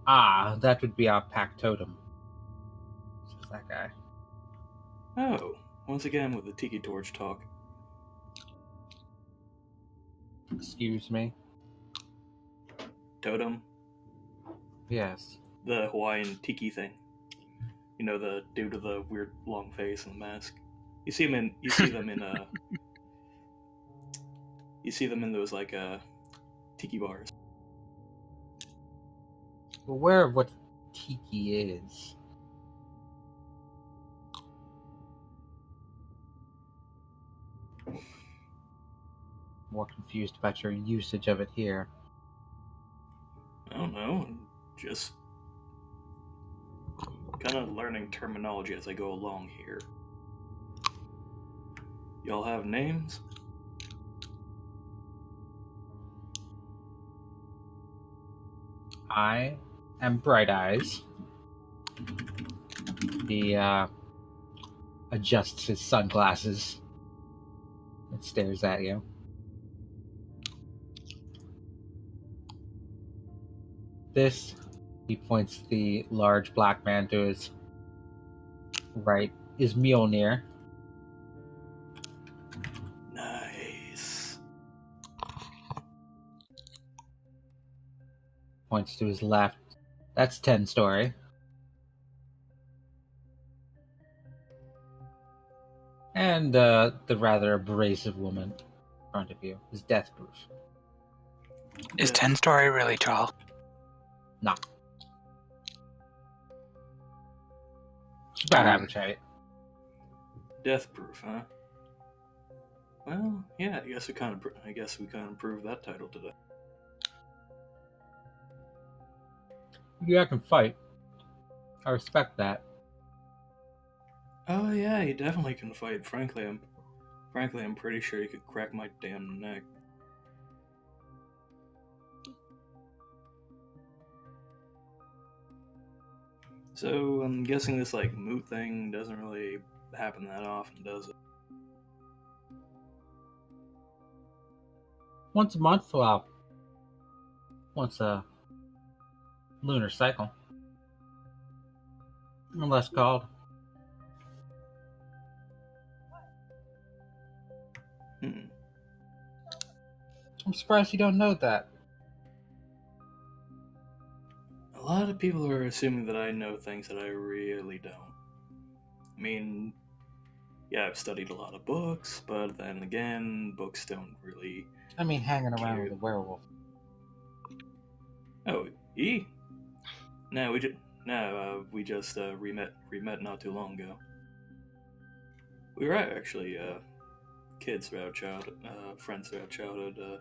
S1: Ah, that would be our pack totem. Says that guy.
S5: Oh, once again with the tiki torch talk.
S1: Excuse me?
S5: Totem,
S1: Yes.
S5: the Hawaiian tiki thing. You know, the dude with the weird long face and the mask. You see them in you see them in those tiki bars.
S1: We're aware of what tiki is. More confused about your usage of it here.
S5: I don't know, just kind of learning terminology as I go along here. Y'all have names?
S1: I am Bright Eyes. He adjusts his sunglasses and stares at you. This, he points the large black man to his right, is Mjolnir.
S5: Nice.
S1: Points to his left. That's 10-story. And the rather abrasive woman in front of you is deathproof.
S4: Is
S5: Yeah.
S4: 10-story really tall?
S1: Nah. She's about
S4: Um,
S1: average height.
S5: Death proof, huh? Well, yeah. I guess we kind of proved that title today.
S1: Yeah, I can fight. I respect that.
S5: Oh yeah, he definitely can fight. Frankly, I'm pretty sure he could crack my damn neck. So I'm guessing this like moot thing doesn't really happen that often, does it?
S1: Once a month, well, once a lunar cycle. Unless called.
S5: Hmm.
S1: I'm surprised you don't know that.
S5: A lot of people are assuming that I know things that I really don't. I mean, yeah, I've studied a lot of books, but then again, books don't really.
S1: I mean, hanging around
S5: Care.
S1: with a werewolf.
S5: Oh, E? No, we just re-met not too long ago. We were actually kids throughout childhood, friends throughout childhood.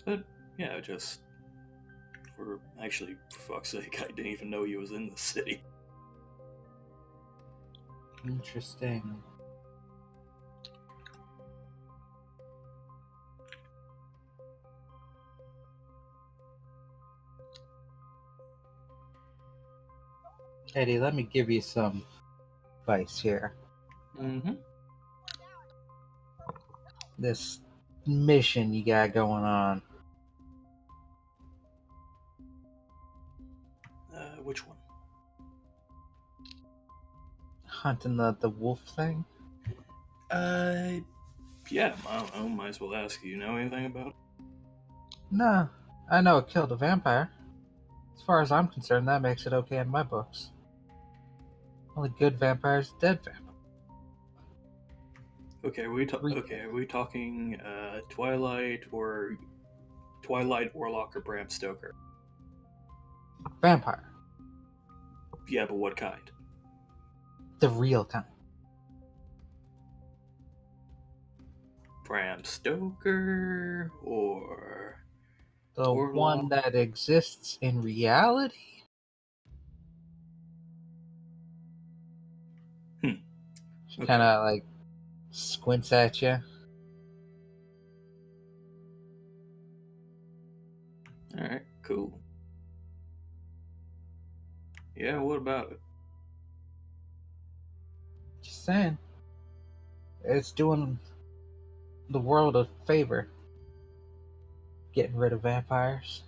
S5: But yeah, just for actually, for fuck's sake, I didn't even know he was in the city.
S1: Interesting. Eddie, let me give you some advice here.
S5: Mm-hmm.
S1: This mission you got going on.
S5: Which one?
S1: Hunting the wolf thing?
S5: Yeah, I might as well ask you. Know anything about it?
S1: Nah, I know it killed a vampire. As far as I'm concerned, that makes it okay in my books. Only good vampires, dead vampires.
S5: Okay, are we talking Twilight Warlock or Bram Stoker?
S1: Vampire.
S5: Yeah, but what kind?
S1: The real kind.
S5: Bram Stoker or
S1: The
S5: Warlock?
S1: one that exists in reality? She
S5: Okay.
S1: kind of like squints at you.
S5: Alright, cool. Yeah, what about it?
S1: Just saying. It's doing the world a favor. Getting rid of vampires.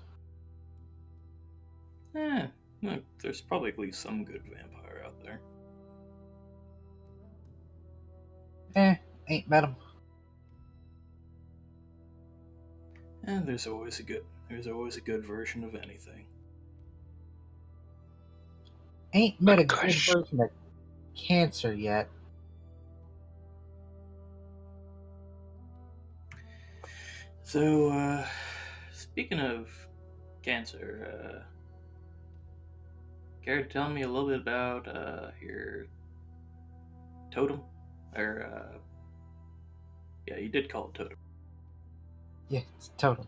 S5: Look, there's probably at least some good vampire out there.
S1: Ain't met him.
S5: And there's always a good version of anything.
S1: Ain't met a good
S4: Gosh.
S1: version of cancer yet.
S5: So, speaking of cancer, care to tell me a little bit about your totem? Or, yeah, you did call it totem.
S1: Yeah, it's totem.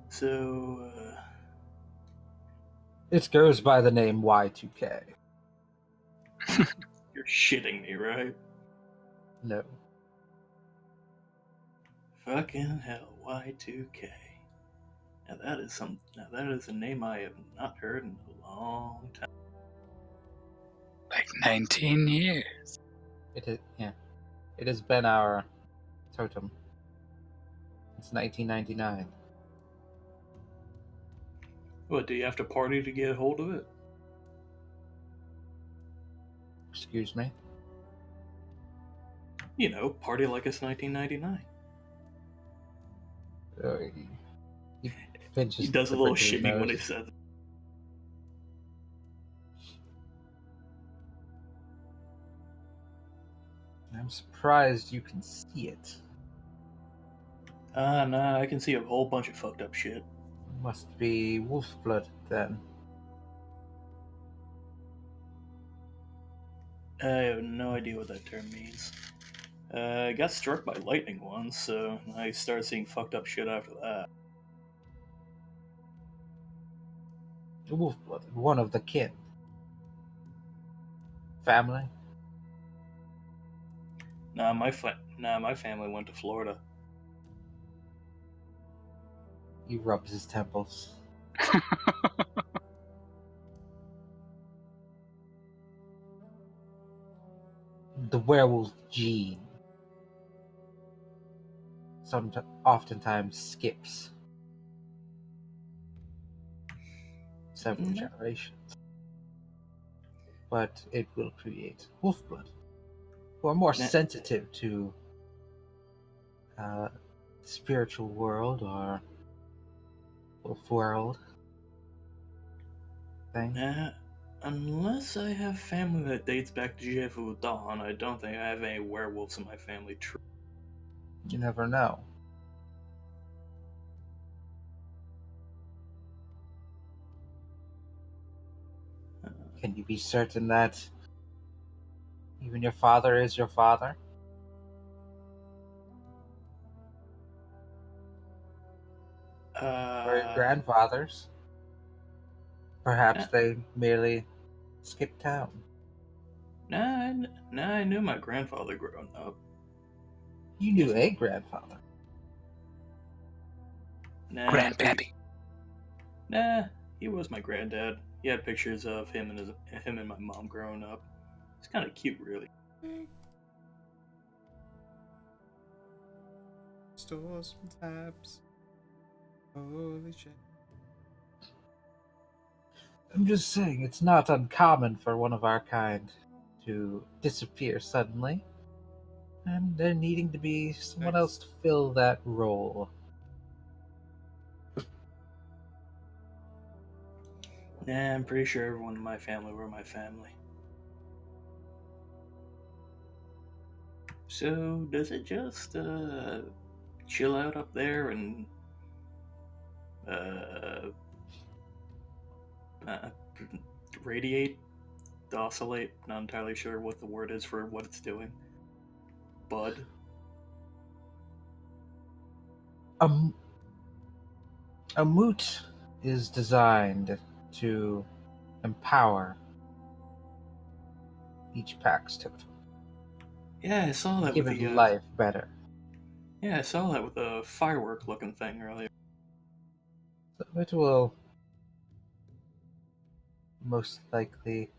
S5: So,
S1: It goes by the name Y2K.
S5: you're shitting me, right?
S1: No.
S5: Fucking hell, Y2K. Now that is a name I have not heard in a long time.
S4: Like 19 years.
S1: It is, yeah. It has been our totem since 1999.
S5: What, do you have to party to get a hold of it?
S1: Excuse me.
S5: You know, party like it's 1999.
S1: He pinches
S5: He does a
S1: the
S5: little
S1: bridge of his
S5: shimmy when he
S1: nose.
S5: says it.
S1: I'm surprised you can see it.
S5: Nah, I can see a whole bunch of fucked up shit.
S1: Must be wolf blood then.
S5: I have no idea what that term means. I got struck by lightning once, so I started seeing fucked up shit after that.
S1: Wolf blood, one of the kin. Family.
S5: Nah, my family went to Florida.
S1: He rubs his temples. The werewolf gene oftentimes skips several
S5: Mhm.
S1: generations, but it will create wolf blood, who are more
S5: Nah.
S1: sensitive to spiritual world or wolf world thing.
S5: Nah, unless I have family that dates back to Jefu Dawn, I don't think I have any werewolves in my family tree.
S1: You never know. Can you be certain that even your father is your father? Or your grandfathers? Perhaps they merely skipped town.
S5: Nah, I knew my grandfather growing up.
S1: You knew a grandfather.
S5: Nah,
S4: Grandpappy.
S5: Nah, he was my granddad. He had pictures of him and my mom growing up. It's kind of cute, really.
S2: Stores and tabs. Holy shit.
S1: I'm just saying, it's not uncommon for one of our kind to disappear suddenly, and there needing to be someone else to fill that role.
S5: Nah, I'm pretty sure everyone in my family were my family. So, does it just, chill out up there and, radiate? Oscillate? Not entirely sure what the word is for what it's doing. Bud?
S1: A moot is designed to empower each pack's totem.
S5: Yeah, I saw that
S1: Give
S5: with
S1: it
S5: the,
S1: life better.
S5: Yeah, I saw that with the firework looking thing earlier.
S1: So it will most likely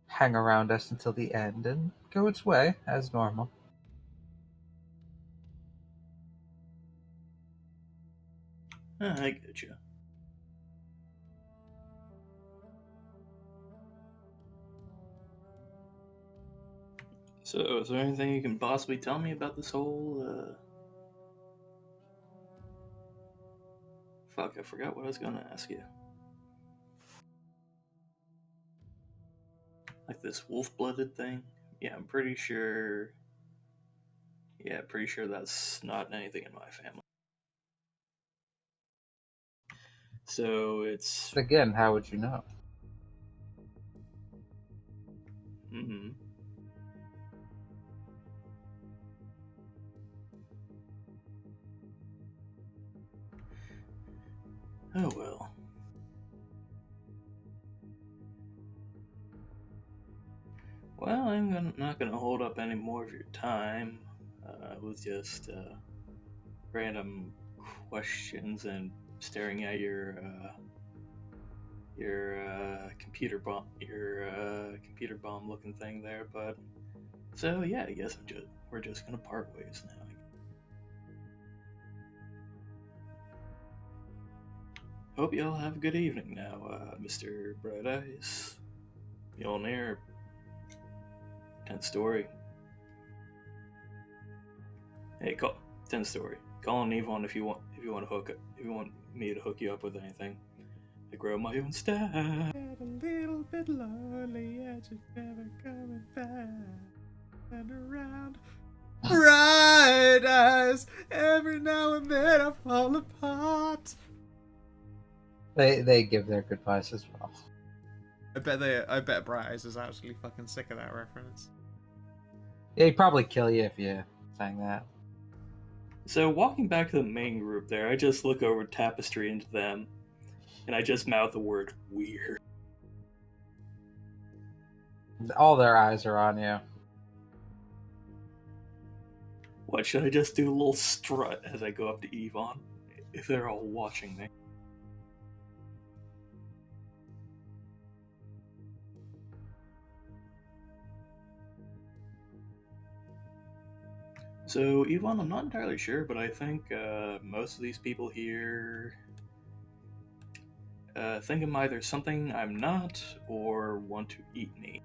S1: hang around us until the end and go its way as normal.
S5: I get you. So, is there anything you can possibly tell me about this whole, Fuck, I forgot what I was gonna ask you. Like this wolf-blooded thing? Yeah, I'm pretty sure... Yeah, pretty sure that's not anything in my family. So, it's...
S1: But again, how would you know?
S5: Mm-hmm. Oh well. Well, not gonna hold up any more of your time with just random questions and staring at your computer bomb looking thing there. But so yeah, I guess we're just gonna part ways now. Hope you all have a good evening now, Mr. Bright Eyes, Mjolnir, 10th story. Hey, 10th story. Call on Yvonne if you want me to hook you up with anything. I grow my own staff.
S2: Get a little bit lonely and you're never coming back. And around bright eyes, every now and then I fall apart.
S1: They give their goodbyes as well.
S2: I bet Bright Eyes is absolutely fucking sick of that reference.
S1: Yeah, he'd probably kill you if you sang that.
S5: So walking back to the main group there, I just look over Tapestry into them, and I just mouth the word weird.
S1: All their eyes are on you.
S5: What, should I just do a little strut as I go up to Yvonne? If they're all watching me. So, Yvonne, I'm not entirely sure, but I think most of these people here think I'm either something I'm not or want to eat me.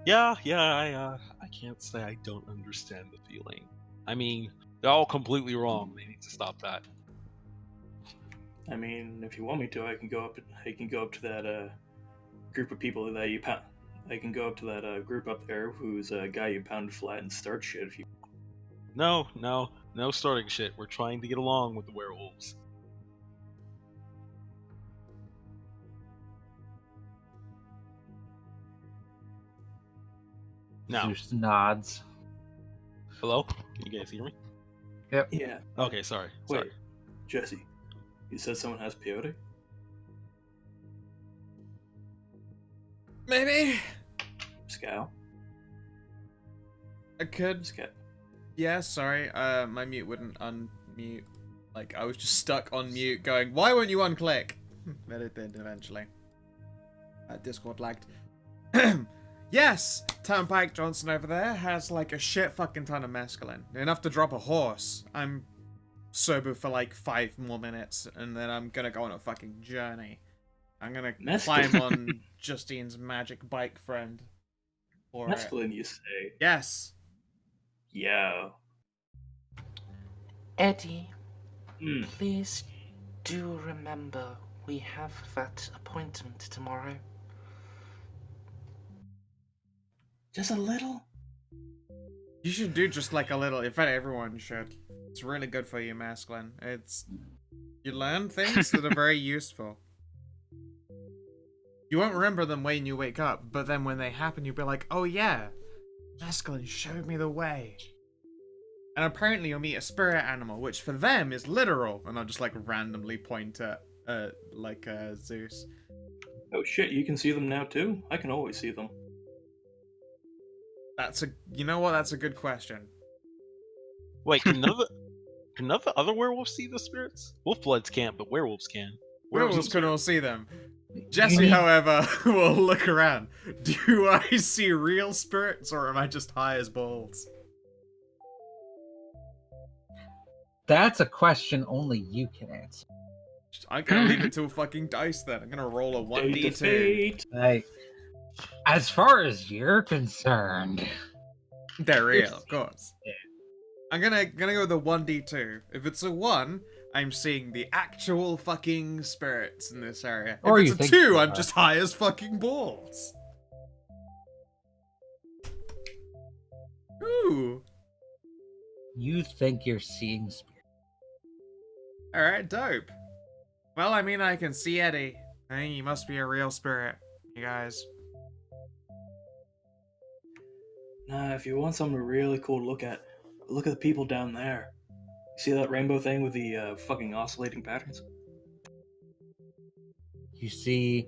S3: Yeah, I can't say I don't understand the feeling. I mean, they're all completely wrong. They need to stop that.
S5: I mean, if you want me to, I can go up to that group of people that you pound. I can go up to that group up there who's a guy you pounded flat and start shit if you.
S3: No starting shit. We're trying to get along with the werewolves. Now,
S1: Zeus nods.
S3: hello? Can you guys hear me?
S5: Yeah.
S3: Okay, sorry.
S5: Wait, Jesse, you said someone has peyote?
S2: Maybe
S5: Scow?
S2: I could.
S5: Scow.
S2: Yeah, sorry. My mute wouldn't unmute. Like I was just stuck on mute, going, "Why won't you unclick?" But it did eventually. Discord lagged. Yes, Turnpike Johnson over there has like a shit fucking ton of mescaline, enough to drop a horse. I'm sober for like 5 more minutes, and then I'm gonna go on a fucking journey. I'm gonna climb on Justine's magic bike friend. For it.
S5: Mescaline, you say?
S2: Yes.
S5: Yeah.
S6: Eddie,
S5: Mm.
S6: please do remember we have that appointment tomorrow.
S5: Just a little?
S2: You should do just like a little. In fact, everyone should. It's really good for you, masculine. You learn things that are very useful. You won't remember them when you wake up, but then when they happen, you'll be like, "Oh yeah, masculine showed me the way." And apparently, you'll meet a spirit animal, which for them is literal. And I'll just like randomly point at Zeus.
S5: Oh shit, you can see them now too? I can always see them.
S2: You know what? That's a good question.
S3: Wait, can none of the other werewolves see the spirits? Wolfbloods can't, but werewolves can.
S2: Werewolves can all see them. Jesse,
S1: need-
S2: however, will look around. Do I see real spirits, or am I just high as balls?
S1: That's a question only you can answer.
S2: I'm gonna leave it to a fucking dice then. I'm gonna roll a 1d2.
S5: Fate.
S1: Like, as far as you're concerned,
S2: They're real, of course. I'm gonna go with a 1d2. If it's a 1, I'm seeing the actual fucking spirits in this area.
S1: Or
S2: If
S1: you
S2: it's a
S1: think
S2: 2,
S1: you
S2: I'm
S1: are.
S2: just high as fucking balls. Ooh.
S1: you think you're seeing spirits.
S2: Alright, dope. Well, I mean, I can see Eddie. I think he must be a real spirit, you guys.
S5: Nah, if you want something really cool to look at the people down there. See that rainbow thing with the fucking oscillating patterns?
S1: You see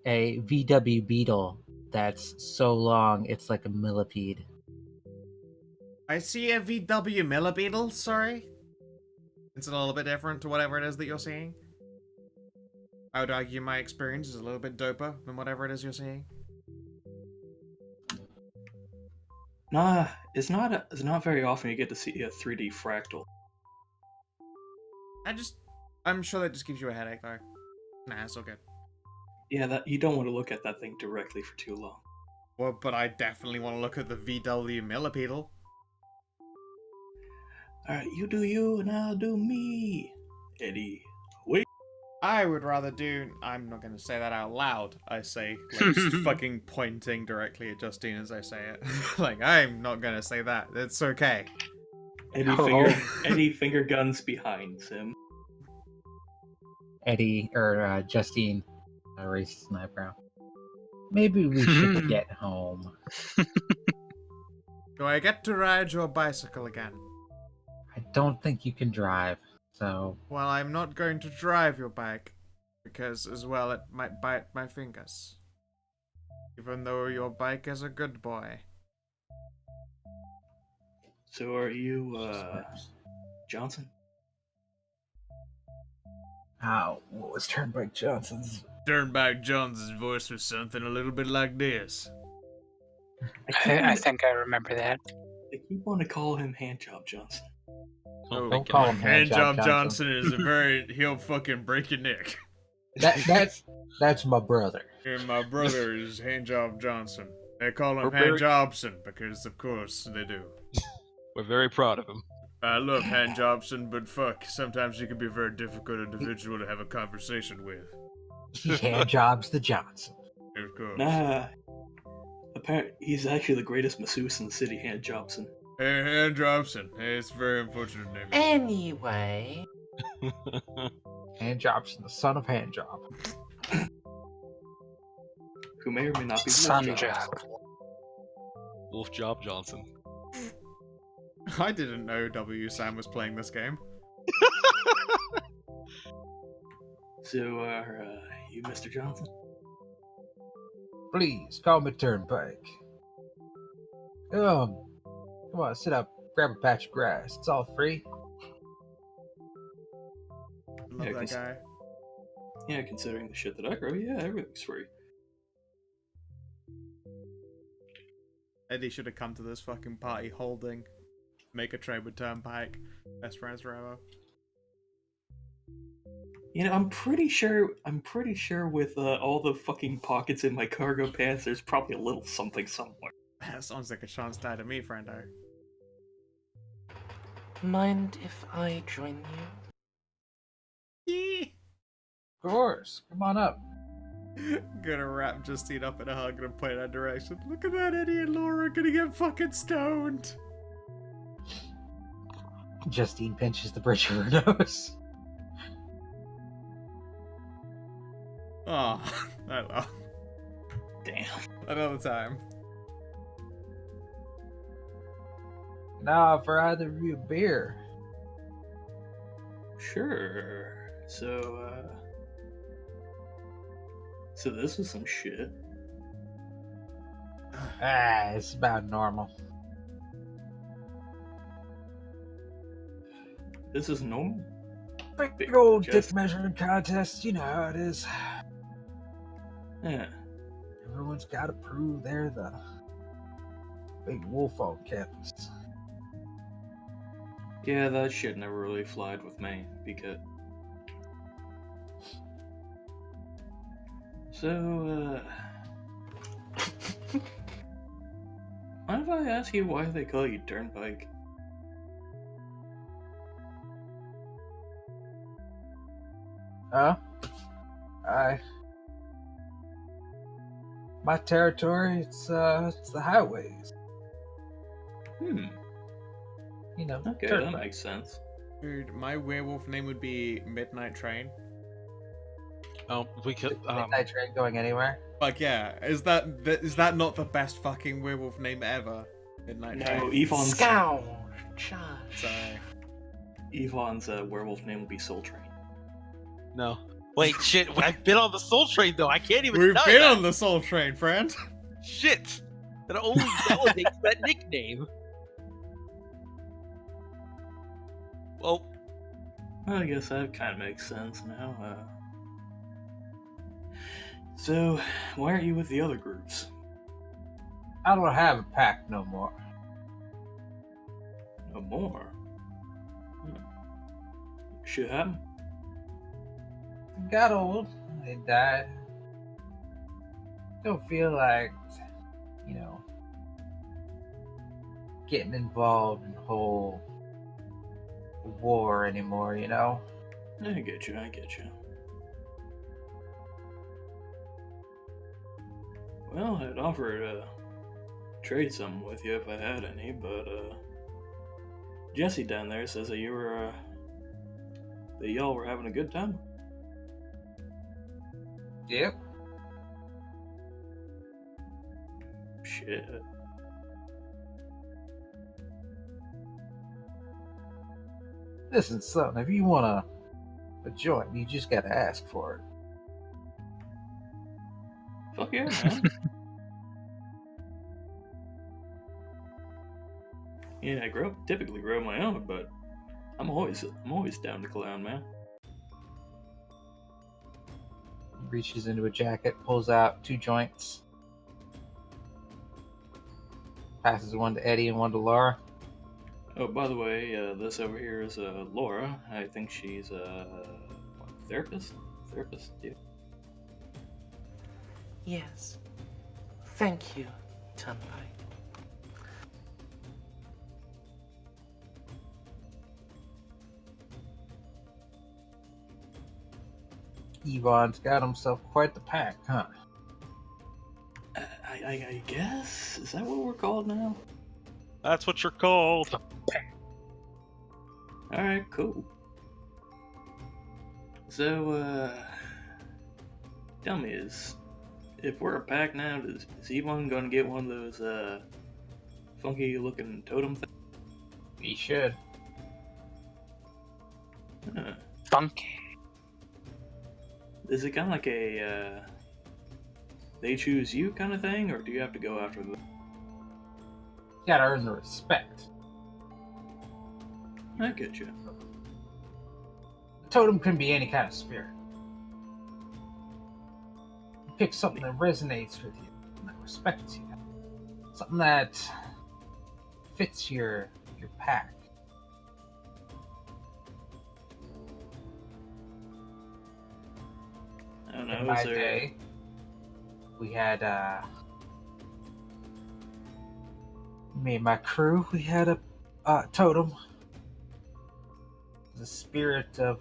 S1: a VW Beetle that's so long it's like a millipede.
S2: I see a VW Millibeetle, sorry? It's a little bit different to whatever it is that you're seeing. I would argue my experience is a little bit doper than whatever it is you're seeing.
S5: Nah, it's not very often you get to see a 3D fractal.
S2: I'm sure that just gives you a headache though. Nah, it's all good.
S5: Yeah, that you don't want to look at that thing directly for too long.
S2: Well, but I definitely want to look at the VW millipede.
S5: Alright, you do you and I'll do me. Eddie, wait.
S2: I would rather do. I'm not going to say that out loud. I say, like, just fucking pointing directly at Justine as I say it. Like, I'm not going to say that. It's okay.
S5: Eddie finger guns behind Sim.
S1: Eddie or Justine raises an eyebrow. Maybe we should get home.
S2: Do I get to ride your bicycle again?
S1: I don't think you can drive, so
S2: Well, I'm not going to drive your bike, because as well it might bite my fingers. Even though your bike is a good boy.
S5: So are you, Johnson?
S1: what was Turnpike Johnson's?
S2: Turnback Johnson's voice was something a little bit like this.
S4: I think I remember that.
S5: I keep wanting to call him Handjob Johnson.
S3: Oh,
S1: Don't call him
S2: Handjob
S1: Handjob
S2: Johnson is a very... he'll fucking break your neck.
S1: That's my brother.
S2: And my brother is Handjob Johnson. They call him
S3: We're very-
S2: Handjobson because, of course, they do.
S3: We're very proud of him.
S2: I love Handjobson, but fuck, sometimes he can be a very difficult individual to have a conversation with.
S1: He handjobs the Johnson.
S2: Of course.
S5: Nah. Apparently, he's actually the greatest masseuse in the city, Handjobson.
S2: Hey, Handjobson. Hey, it's a very unfortunate name.
S6: Anyway,
S1: Handjobson, the son of Handjob.
S5: Who may or may not be
S4: Sun
S5: Wolf
S4: job.
S3: Wolf Job Johnson.
S2: I didn't know W. Sam was playing this game.
S5: So, you Mr. Johnson?
S1: Please call me Turnpike. Come on, sit up, grab a patch of grass. It's all free.
S2: I love
S5: Yeah,
S2: that
S5: 'cause-
S2: guy.
S5: Yeah, considering the shit that I grow, yeah, everything's free.
S2: Eddie should have come to this fucking party holding. Make a trade with Turnpike. Best friends forever.
S5: You know, I'm pretty sure with all the fucking pockets in my cargo pants, there's probably a little something somewhere.
S2: That sounds like a chance die to me, friendo.
S6: mind if I join you?
S1: Of course, come on up.
S2: Gonna wrap Justine up in a hug and point that direction. Look at that, Eddie and Laura gonna get fucking stoned.
S1: Justine pinches the bridge of her nose.
S2: Oh, I love.
S5: Damn.
S2: Another time.
S1: Nah, for either of you a beer.
S5: Sure. So this is some shit.
S1: It's about normal.
S5: This is normal.
S1: Big old dick
S5: Just-
S1: measuring contest, you know how it is.
S5: Yeah.
S1: Everyone's got to prove they're the big wolf on campus.
S5: Yeah, that shit never really flied with me because. So, mind if I ask you why they call you Turnpike?
S1: Huh? My territory, it's the highways. You know,
S5: Okay,
S1: turnpike.
S5: that makes sense.
S2: Dude, my werewolf name would be Midnight Train.
S3: Oh, we could.
S1: Midnight train going anywhere?
S2: Like, yeah, is that not the best fucking werewolf name ever? Midnight
S5: No,
S2: Train.
S5: Yvonne's
S6: Scourge, Josh.
S2: Sorry.
S5: Yvonne's werewolf name will be Soul Train.
S3: No. Wait, shit. I've been on the Soul Train though. I can't even.
S2: We've
S3: tell
S2: been
S3: you that.
S2: on the Soul Train, friend.
S3: Shit. That only validates that nickname. Well,
S5: Well, I guess that kind of makes sense now. So, why aren't you with the other groups?
S1: I don't have a pack no more.
S5: No more. Shit happened.
S1: Got old. They died. Don't feel like, you know, getting involved in the whole war anymore, you know?
S5: I get you. Well, I'd offer to trade something with you if I had any, but Jesse down there says that that y'all were having a good time.
S1: Yep.
S5: Shit.
S1: Listen, son, if you want a joint, you just gotta ask for it.
S5: Fuck yeah, man. Yeah, I typically grow my own, but I'm always down to clown, man.
S1: He reaches into a jacket, pulls out 2 joints, passes one to Eddie and one to Laura.
S5: Oh, by the way, this over here is Laura. I think she's a therapist. Therapist, yeah.
S6: Yes. Thank you, Tenpai.
S1: Yvonne's got himself quite the pack, huh?
S5: I guess? Is that what we're called now?
S3: That's what you're called.
S5: Alright, cool. So, tell me, if we're a pack now, is Yvonne gonna get one of those, funky looking totem things?
S1: He should.
S4: Funky.
S5: Is it kind of like a, they choose you kind of thing, or do you have to go after them?
S1: You gotta earn the respect.
S5: I get you.
S1: A totem can be any kind of spirit. You pick something that resonates with you, that respects you, something that fits your pack.
S5: I don't know,
S1: In my
S5: is there...
S1: day, we had me and my crew. We had a totem, the spirit of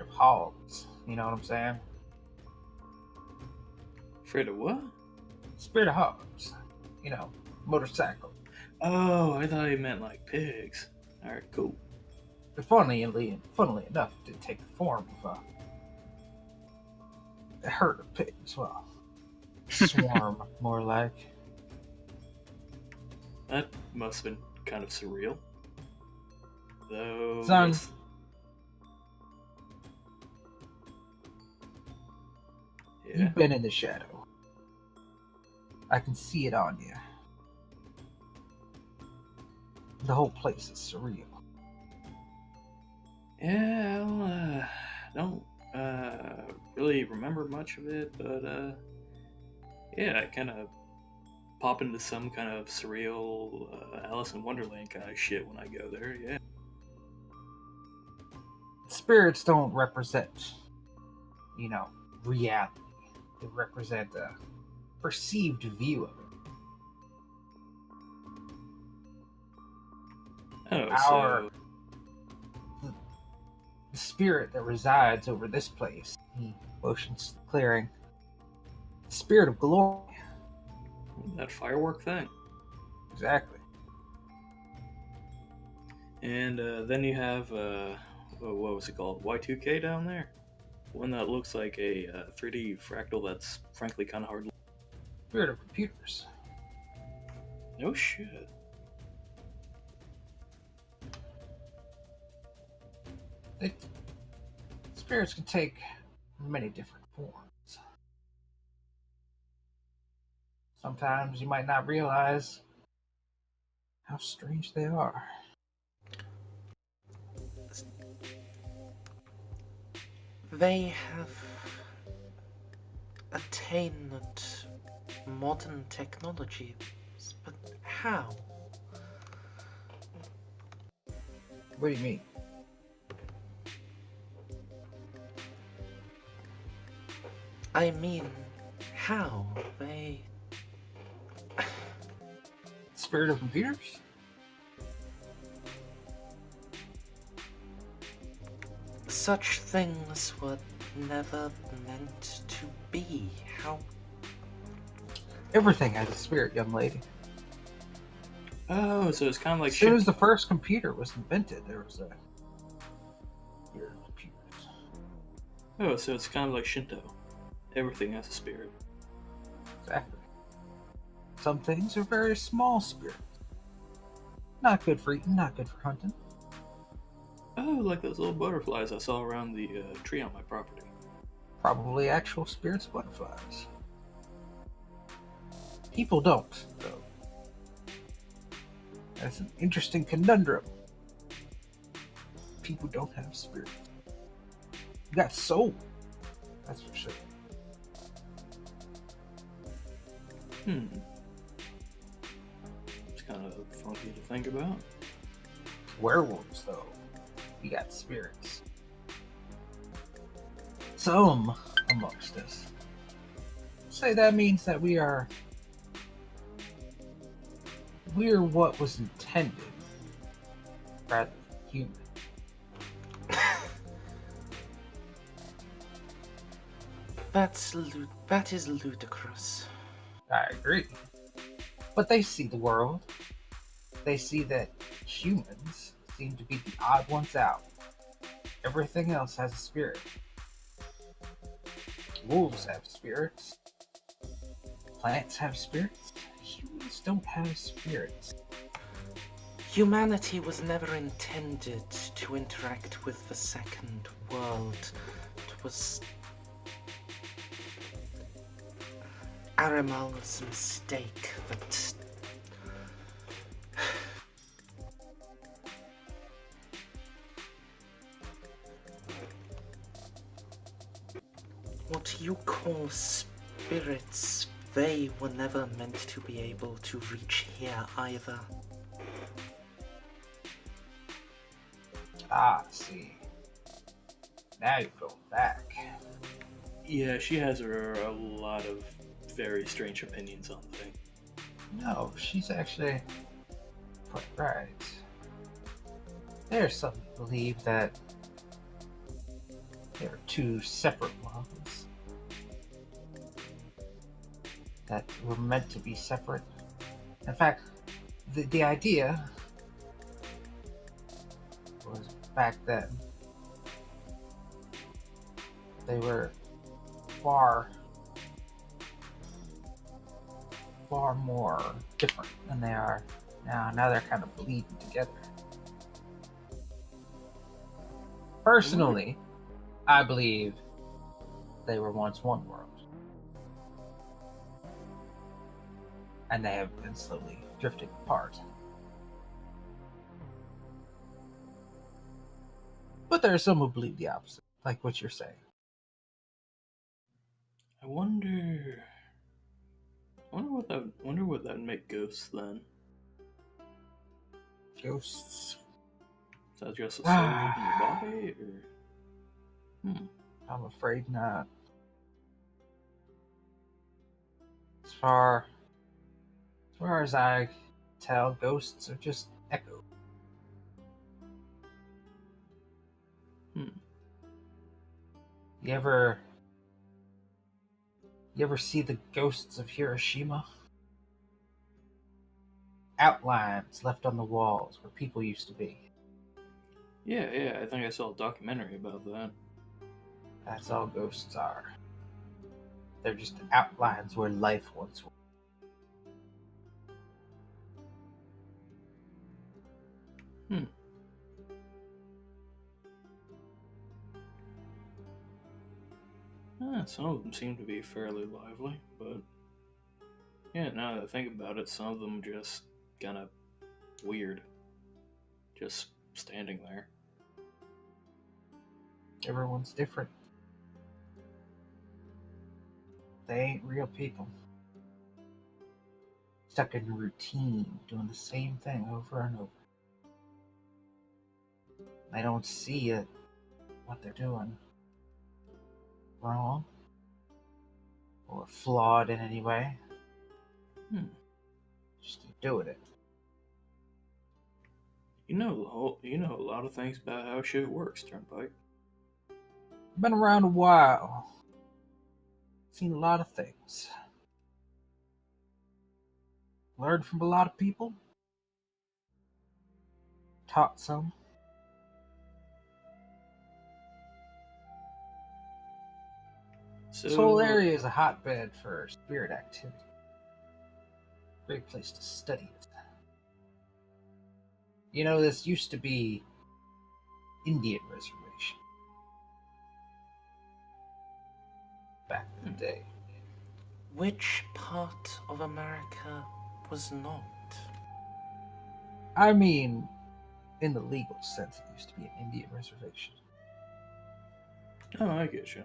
S1: hogs. You know what I'm saying?
S5: Afraid of what?
S1: Spirit of hogs. You know, motorcycle.
S5: Oh, I thought you meant like pigs. Alright, cool.
S1: But funnily enough, it did take the form of a herd of pigs. Well, swarm, more like.
S5: That must have been kind of surreal. Though...
S1: Son.
S5: Yeah.
S1: You've been in the shadow. I can see it on you. The whole place is surreal.
S5: Yeah, well, don't really remember much of it, but yeah, I kind of pop into some kind of surreal Alice in Wonderland kind of shit when I go there. Yeah.
S1: Spirits don't represent, reality. They represent a perceived view of it.
S5: Oh,
S1: The spirit that resides over this place, he motions to the clearing, the spirit of glory.
S5: that firework thing.
S1: Exactly.
S5: And then you have, what was it called? Y2K down there? One that looks like a 3D fractal that's frankly kind of hard.
S1: Spirit of computers.
S5: No shit.
S1: Spirits can take many different forms. Sometimes you might not realize how strange they are.
S6: They have attained modern technology, but how?
S1: What do you mean?
S6: I mean, how? They...
S1: Spirit of computers?
S6: Such things were never meant to be. How?
S1: Everything has a spirit, young lady.
S5: Oh, so it's kind of like
S1: As soon as
S5: Shinto.
S1: the first computer was invented, there was a spirit of computers.
S5: Oh, so it's kind of like Shinto. Everything has a spirit.
S1: Exactly. Some things are very small spirits. Not good for eating, not good for hunting.
S5: Oh, like those little butterflies I saw around the tree on my property.
S1: Probably actual spirits of butterflies. People don't, though. That's an interesting conundrum. People don't have spirits. You got soul. That's for sure.
S5: It's kind of funky to think about.
S1: Werewolves, though. You got spirits. Some amongst us say that means that we're what was intended rather than human.
S6: That is ludicrous.
S1: I agree. But they see the world. They see that humans seem to be the odd ones out. Everything else has a spirit. Wolves have spirits. Plants have spirits. Humans don't have spirits.
S6: Humanity was never intended to interact with the second world. It was Arimel's mistake that... What you call spirits, they were never meant to be able to reach here either.
S1: Ah, see. Now you're going back.
S5: Yeah, she has a lot of very strange opinions on things.
S1: No, she's actually quite right. There's some who believe that there are two separate worlds that were meant to be separate. In fact, the idea was back then they were far more different than they are now. Now they're kind of bleeding together. Personally, I believe they were once one world. And they have been slowly drifting apart. But there are some who believe the opposite, like what you're saying.
S5: I wonder what that would make ghosts then.
S1: Ghosts.
S5: Is that just a soul leaving your body, or?
S1: I'm afraid not. As far as I tell, ghosts are just echoes. You ever see the ghosts of Hiroshima? Outlines left on the walls where people used to be.
S5: Yeah, I think I saw a documentary about that.
S1: That's all ghosts are. They're just outlines where life once was.
S5: Some of them seem to be fairly lively, but yeah, now that I think about it, some of them just kind of weird. Just standing there.
S1: Everyone's different. They ain't real people. Stuck in routine, doing the same thing over and over. They don't see it, what they're doing wrong or flawed in any way. Just keep doing it.
S5: You know a lot of things about how shit works, Turnpike.
S1: Been around a while. Seen a lot of things. Learned from a lot of people. Taught some.
S5: So,
S1: This whole area is a hotbed for spirit activity. Great place to study it. You know, this used to be Indian reservation. Back in the day.
S6: Which part of America was not?
S1: I mean, in the legal sense, it used to be an Indian reservation.
S5: Oh, I get you.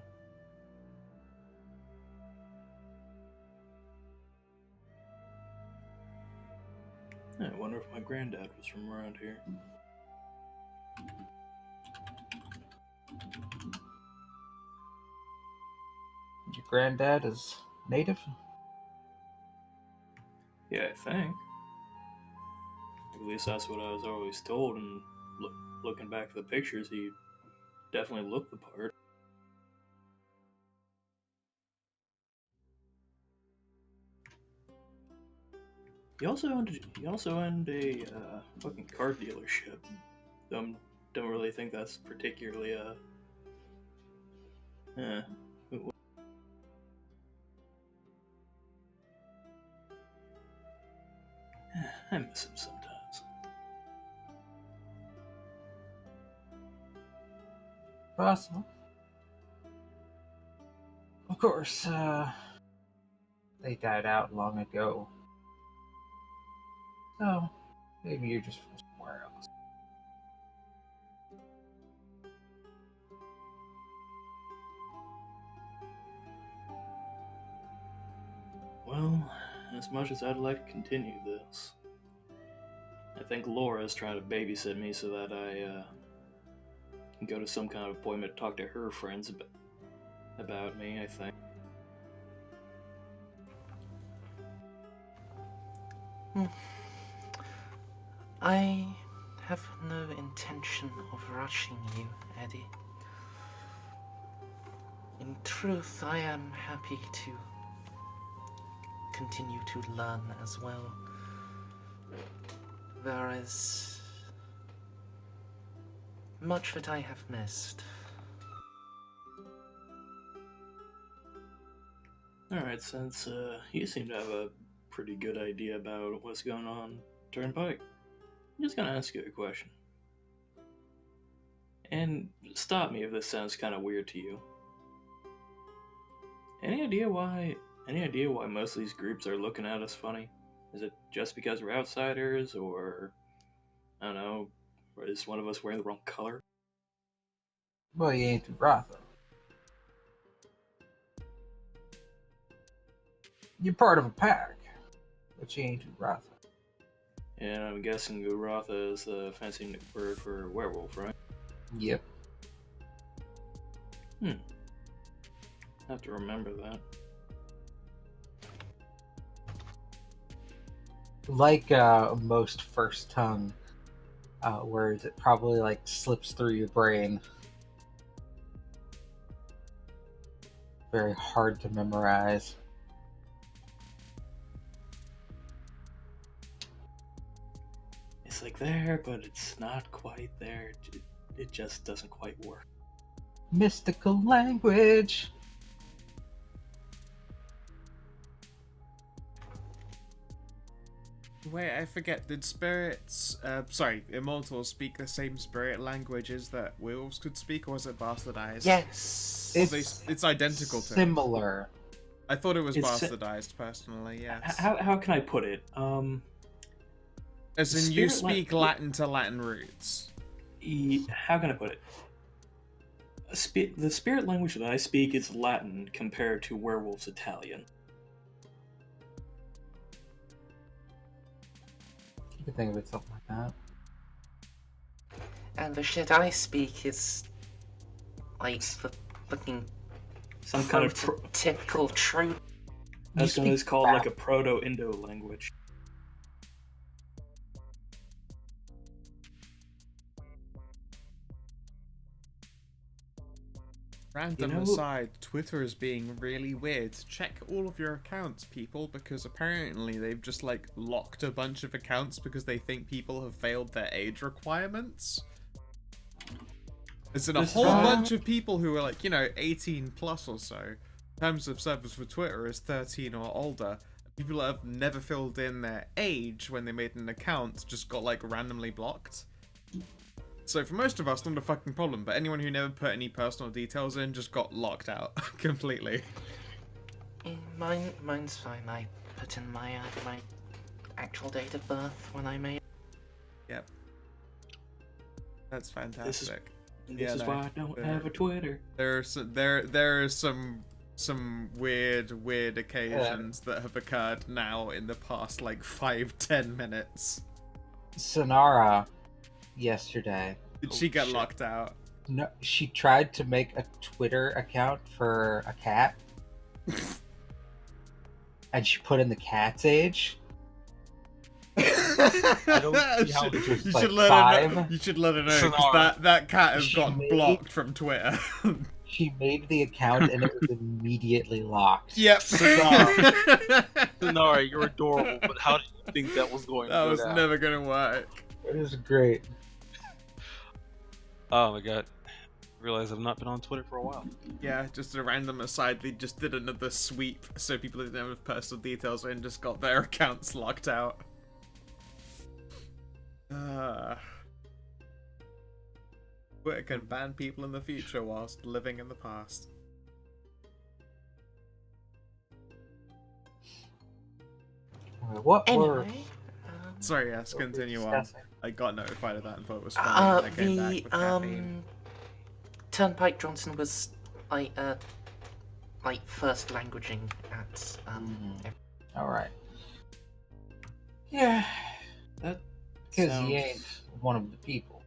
S5: I wonder if my granddad was from around here.
S1: Your granddad is native?
S5: Yeah, I think. At least that's what I was always told, and looking back at the pictures, he definitely looked the part. He also owned a fucking car dealership. Don't really think that's particularly I miss him sometimes.
S1: Possible. Of course, they died out long ago. So, maybe you're just from somewhere else.
S5: Well, as much as I'd like to continue this, I think Laura's trying to babysit me so that I can go to some kind of appointment to talk to her friends about me, I think.
S6: I have no intention of rushing you, Eddie. In truth, I am happy to continue to learn as well. There is much that I have missed.
S5: Alright, since you seem to have a pretty good idea about what's going on, Turnpike, I'm just gonna ask you a question. And stop me if this sounds kind of weird to you. Any idea why most of these groups are looking at us funny? Is it just because we're outsiders, or I don't know, or is one of us wearing the wrong color?
S1: Well, you ain't through Rotha. You're part of a pack, but you ain't through Rotha.
S5: And I'm guessing Urratha is the fancy word for werewolf, right?
S1: Yep.
S5: Have to remember that.
S1: Like most first tongue words, it probably like slips through your brain. Very hard to memorize.
S5: It's like there, but it's not quite there. It just doesn't quite work.
S1: Mystical language.
S2: Wait, I forget. Did immortals speak the same spirit languages that werewolves could speak, or was it bastardized?
S6: Yes.
S2: It's identical to
S1: similar.
S2: I thought it was
S5: It's
S2: bastardized, personally, yes.
S5: How can I put it?
S2: As in, you
S5: spirit
S2: speak Latin to Latin roots.
S5: How can I put it? The spirit language that I speak is Latin compared to werewolves Italian.
S1: You could think of it something like that.
S6: And the shit I speak is like the fucking
S5: Some kind of
S6: typical true.
S5: that's what is called like a Proto-Indo language.
S2: Random
S5: You know-
S2: aside, Twitter is being really weird. Check all of your accounts, people, because apparently they've just like locked a bunch of accounts because they think people have failed their age requirements. There's been a
S5: This-
S2: whole bunch of people who are like, 18 plus or so. Terms of service for Twitter is 13 or older. People that have never filled in their age when they made an account just got like randomly blocked. So for most of us, not a fucking problem, but anyone who never put any personal details in just got locked out completely.
S6: Mine's fine. I put in my actual date of birth when I made.
S2: Yep. That's fantastic.
S5: This
S2: Yeah,
S5: is
S2: no,
S5: why I don't
S2: there-
S5: have a Twitter.
S2: There are some weird occasions that have occurred now in the past like 5-10 minutes.
S1: Sonara yesterday.
S2: Did
S3: Oh,
S2: she get
S3: shit.
S2: locked out?
S1: No, she tried to make a Twitter account for a cat, and she put in the cat's age.
S3: I don't see how
S1: it was
S2: you
S1: like
S2: should let her know.
S1: 5.
S2: You should let her know 'cause
S3: Sonara.
S2: that cat has
S1: She
S2: gotten
S1: made-
S2: blocked from Twitter.
S1: She made the account and it was immediately locked.
S2: Yep.
S3: Sonara, you're adorable, but how did you think that was going to
S2: That
S3: go
S2: was
S3: down?
S2: never gonna work.
S1: It was great.
S3: Oh my god. Realize I've not been on Twitter for a while.
S2: Yeah, just a random aside, they just did another sweep so people who didn't have personal details and just got their accounts locked out. Twitter can ban people in the future whilst living in the past.
S1: What were
S6: Anyway,
S2: Sorry, yes,
S1: what were we
S2: continue on.
S1: discussing?
S2: I got notified of that and thought it was funny. and I came back
S6: the
S2: with caffeine.
S6: Turnpike Johnson was like first languaging at
S1: Mhm. All right. Yeah,
S5: That
S1: because
S5: sounds...
S1: he ain't one of the people.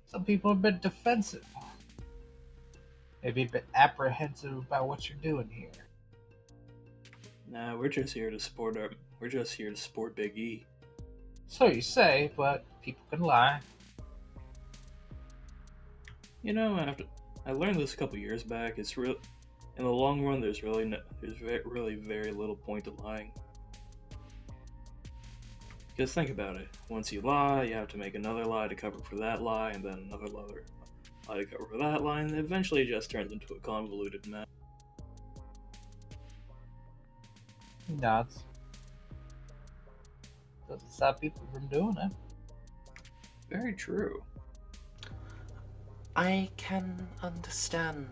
S1: Some people are a bit defensive, maybe a bit apprehensive about what you're doing here.
S5: Nah, we're just here to support Big E.
S1: So you say, but people can lie.
S5: You know, I learned this a couple years back. It's real. In the long run, there's really very little point to lying. Because think about it. Once you lie, you have to make another lie to cover for that lie, and then another lie to cover for that lie, and eventually it just turns into a convoluted mess.
S1: He nods. Doesn't stop people from doing it.
S5: Very true.
S6: I can understand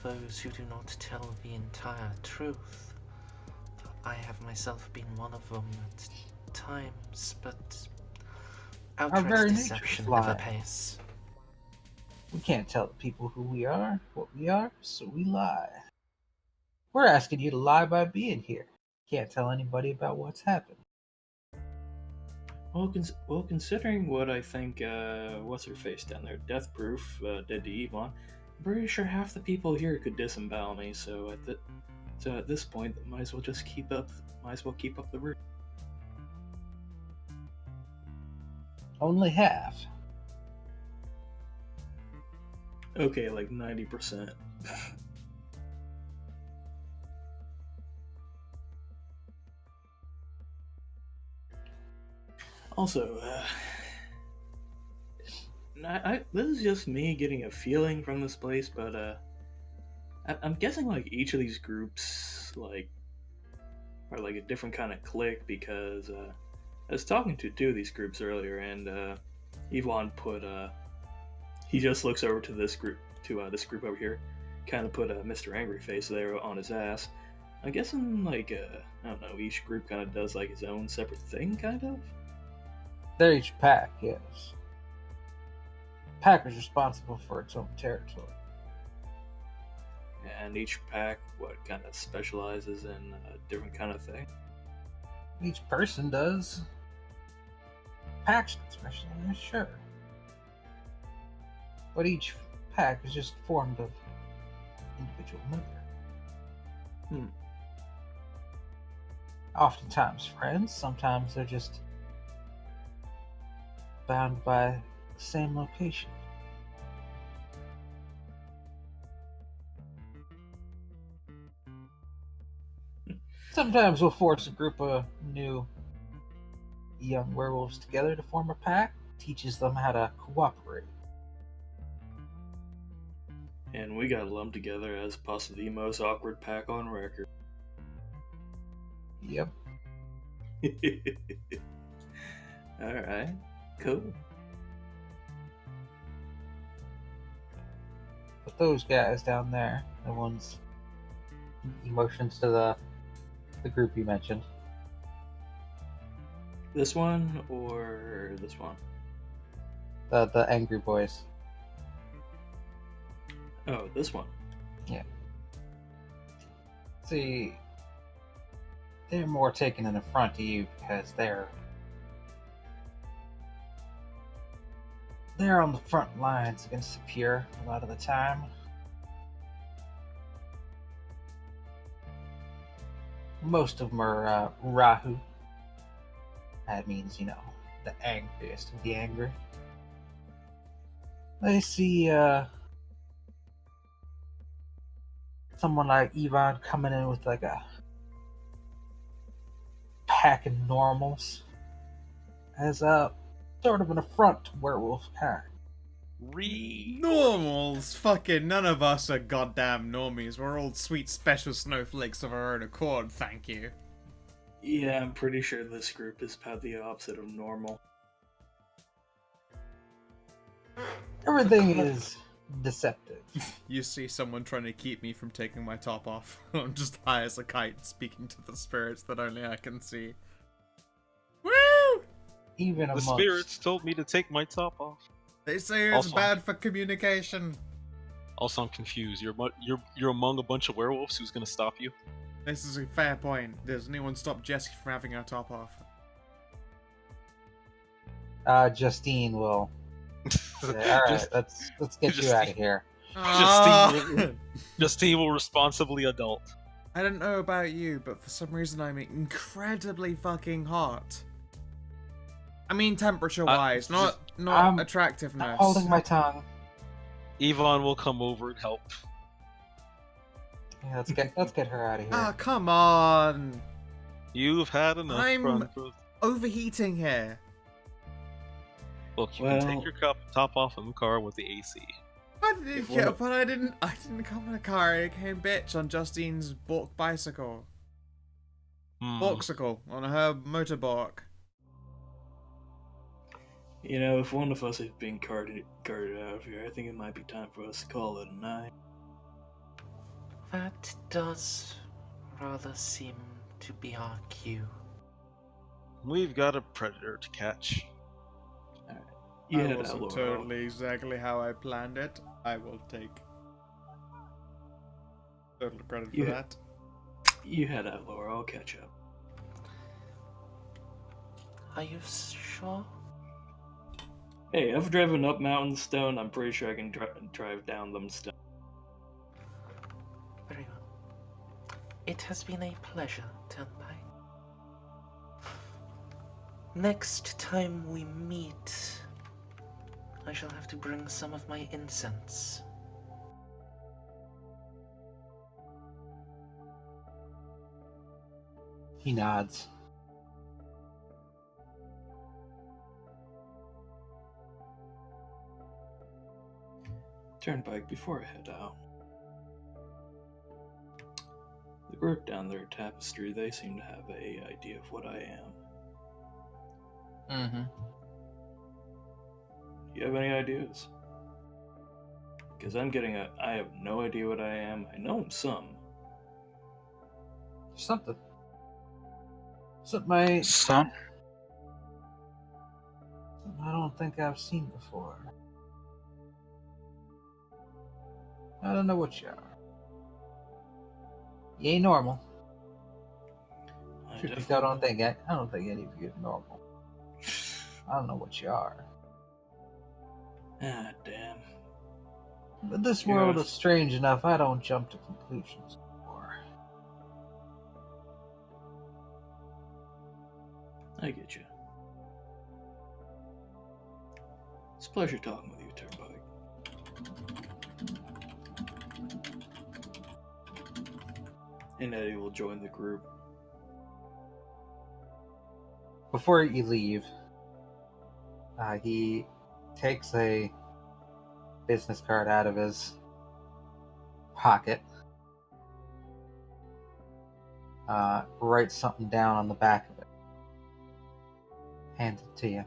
S6: those who do not tell the entire truth. I have myself been one of them at times, but outright
S1: very nature
S6: deception
S1: is
S6: never
S1: lying.
S6: pays.
S1: We can't tell the people who we are, what we are, so we lie. We're asking you to lie by being here. Can't tell anybody about what's happened.
S5: Well, considering what I think, what's her face down there, Death Proof, did to Yvonne, I'm pretty sure half the people here could disembowel me. So at this point, might as well keep up the route.
S1: Only half.
S5: Okay, like 90%. Also, this is just me getting a feeling from this place, but I'm guessing like each of these groups are like a different kind of clique because I was talking to two of these groups earlier, and Yvonne put he just looks over to this group over here, kind of put a Mr. Angry Face there on his ass. I'm guessing like I don't know, each group kind of does like its own separate thing, kind of.
S1: They're each pack, yes. pack is responsible for its own territory.
S5: And each pack, what kind of specializes in a different kind of thing?
S1: Each person does. Packs not specialized, sure. But each pack is just formed of individual member. Oftentimes friends, sometimes they're just bound by the same location. Sometimes we'll force a group of new young werewolves together to form a pack, teaches them how to cooperate.
S5: And we got lumped together as possibly the most awkward pack on record.
S1: Yep.
S5: Alright, cool.
S1: But those guys down there, the ones, emotions to the group you mentioned.
S5: This one or this one?
S1: The angry boys.
S5: Oh, this one.
S1: See, they're more taken an affront to you because they're on the front lines against the pure a lot of the time. Most of them are Rahu. That means, the angriest of the angry. They see someone like Ivan coming in with like a pack of normals as a sort of an affront to werewolf pack.
S2: Normals? Fucking none of us are goddamn normies. We're all sweet special snowflakes of our own accord, thank you.
S5: Yeah, I'm pretty sure this group is about the opposite of normal.
S1: Everything is deceptive.
S2: You see someone trying to keep me from taking my top off. I'm just high as a kite speaking to the spirits that only I can see. Woo!
S1: Even
S3: The
S1: amongst
S3: spirits told me to take my top off.
S2: They say it's
S3: Also-
S2: bad for communication.
S3: Also, I'm confused. You're among a bunch of werewolves. Who's gonna stop you?
S2: This is a fair point. Does anyone stop Jessie from having her top off?
S1: Justine will say, all right, let's get you out of here.
S3: Justine will responsibly adult.
S2: I don't know about you, but for some reason I'm incredibly fucking hot. I mean temperature-wise, not
S1: I'm
S2: attractiveness.
S1: Holding my tongue.
S3: Yvonne will come over and help.
S1: Yeah, let's get her out of here.
S2: Ah, come on!
S3: You've had enough.
S2: I'm-
S3: Chronicles.
S2: Overheating here.
S3: Look, you can
S5: Well-
S3: take your top off in the car with the AC.
S2: But I didn't come in a car. I came bitch on Justine's bicycle. Boxicle on her motorbork.
S5: You know, if one of us is being carted out of here, I think it might be time for us to call it a night.
S6: That does rather seem to be our cue.
S3: We've got a predator to catch.
S5: You
S2: That
S5: head
S2: wasn't
S5: out, Laura.
S2: totally exactly how I planned it. I will take total credit for
S5: Yeah.
S2: that.
S5: You head out, Laura. I'll catch up.
S6: Are you sure?
S5: Hey, I've driven up Mountain Stone. I'm pretty sure I can drive down them stone.
S6: Very well. It has been a pleasure, Tenpai. Next time we meet, I shall have to bring some of my incense.
S1: He nods.
S5: Turnpike, before I head out. The group down there at Tapestry, they seem to have a idea of what I am.
S1: Mm-hmm.
S5: Do you have any ideas? Because I have no idea what I am. I know some.
S1: Something
S4: Son?
S1: I don't think I've seen before. I don't know what you are. You ain't normal.
S5: I
S1: Truth be
S5: definitely-
S1: told, I don't think any of you are normal. I don't know what you are.
S5: Ah, damn.
S1: But this world
S5: Yes.
S1: is strange enough, I don't jump to conclusions anymore.
S5: I get you. It's a pleasure talking with you, Turnpike. And Eddie will join the group.
S1: Before you leave, he takes a business card out of his pocket, writes something down on the back of it, hands it to you.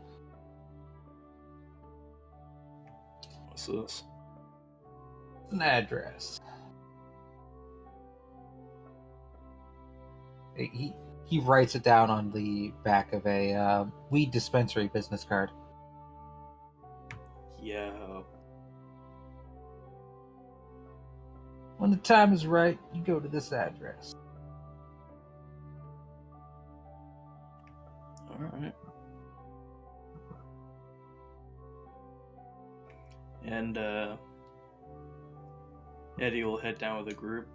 S5: What's this?
S1: It's an address. He writes it down on the back of a weed dispensary business card.
S5: Yeah.
S1: When the time is right, you go to this address.
S5: Alright. And Eddie will head down with the group.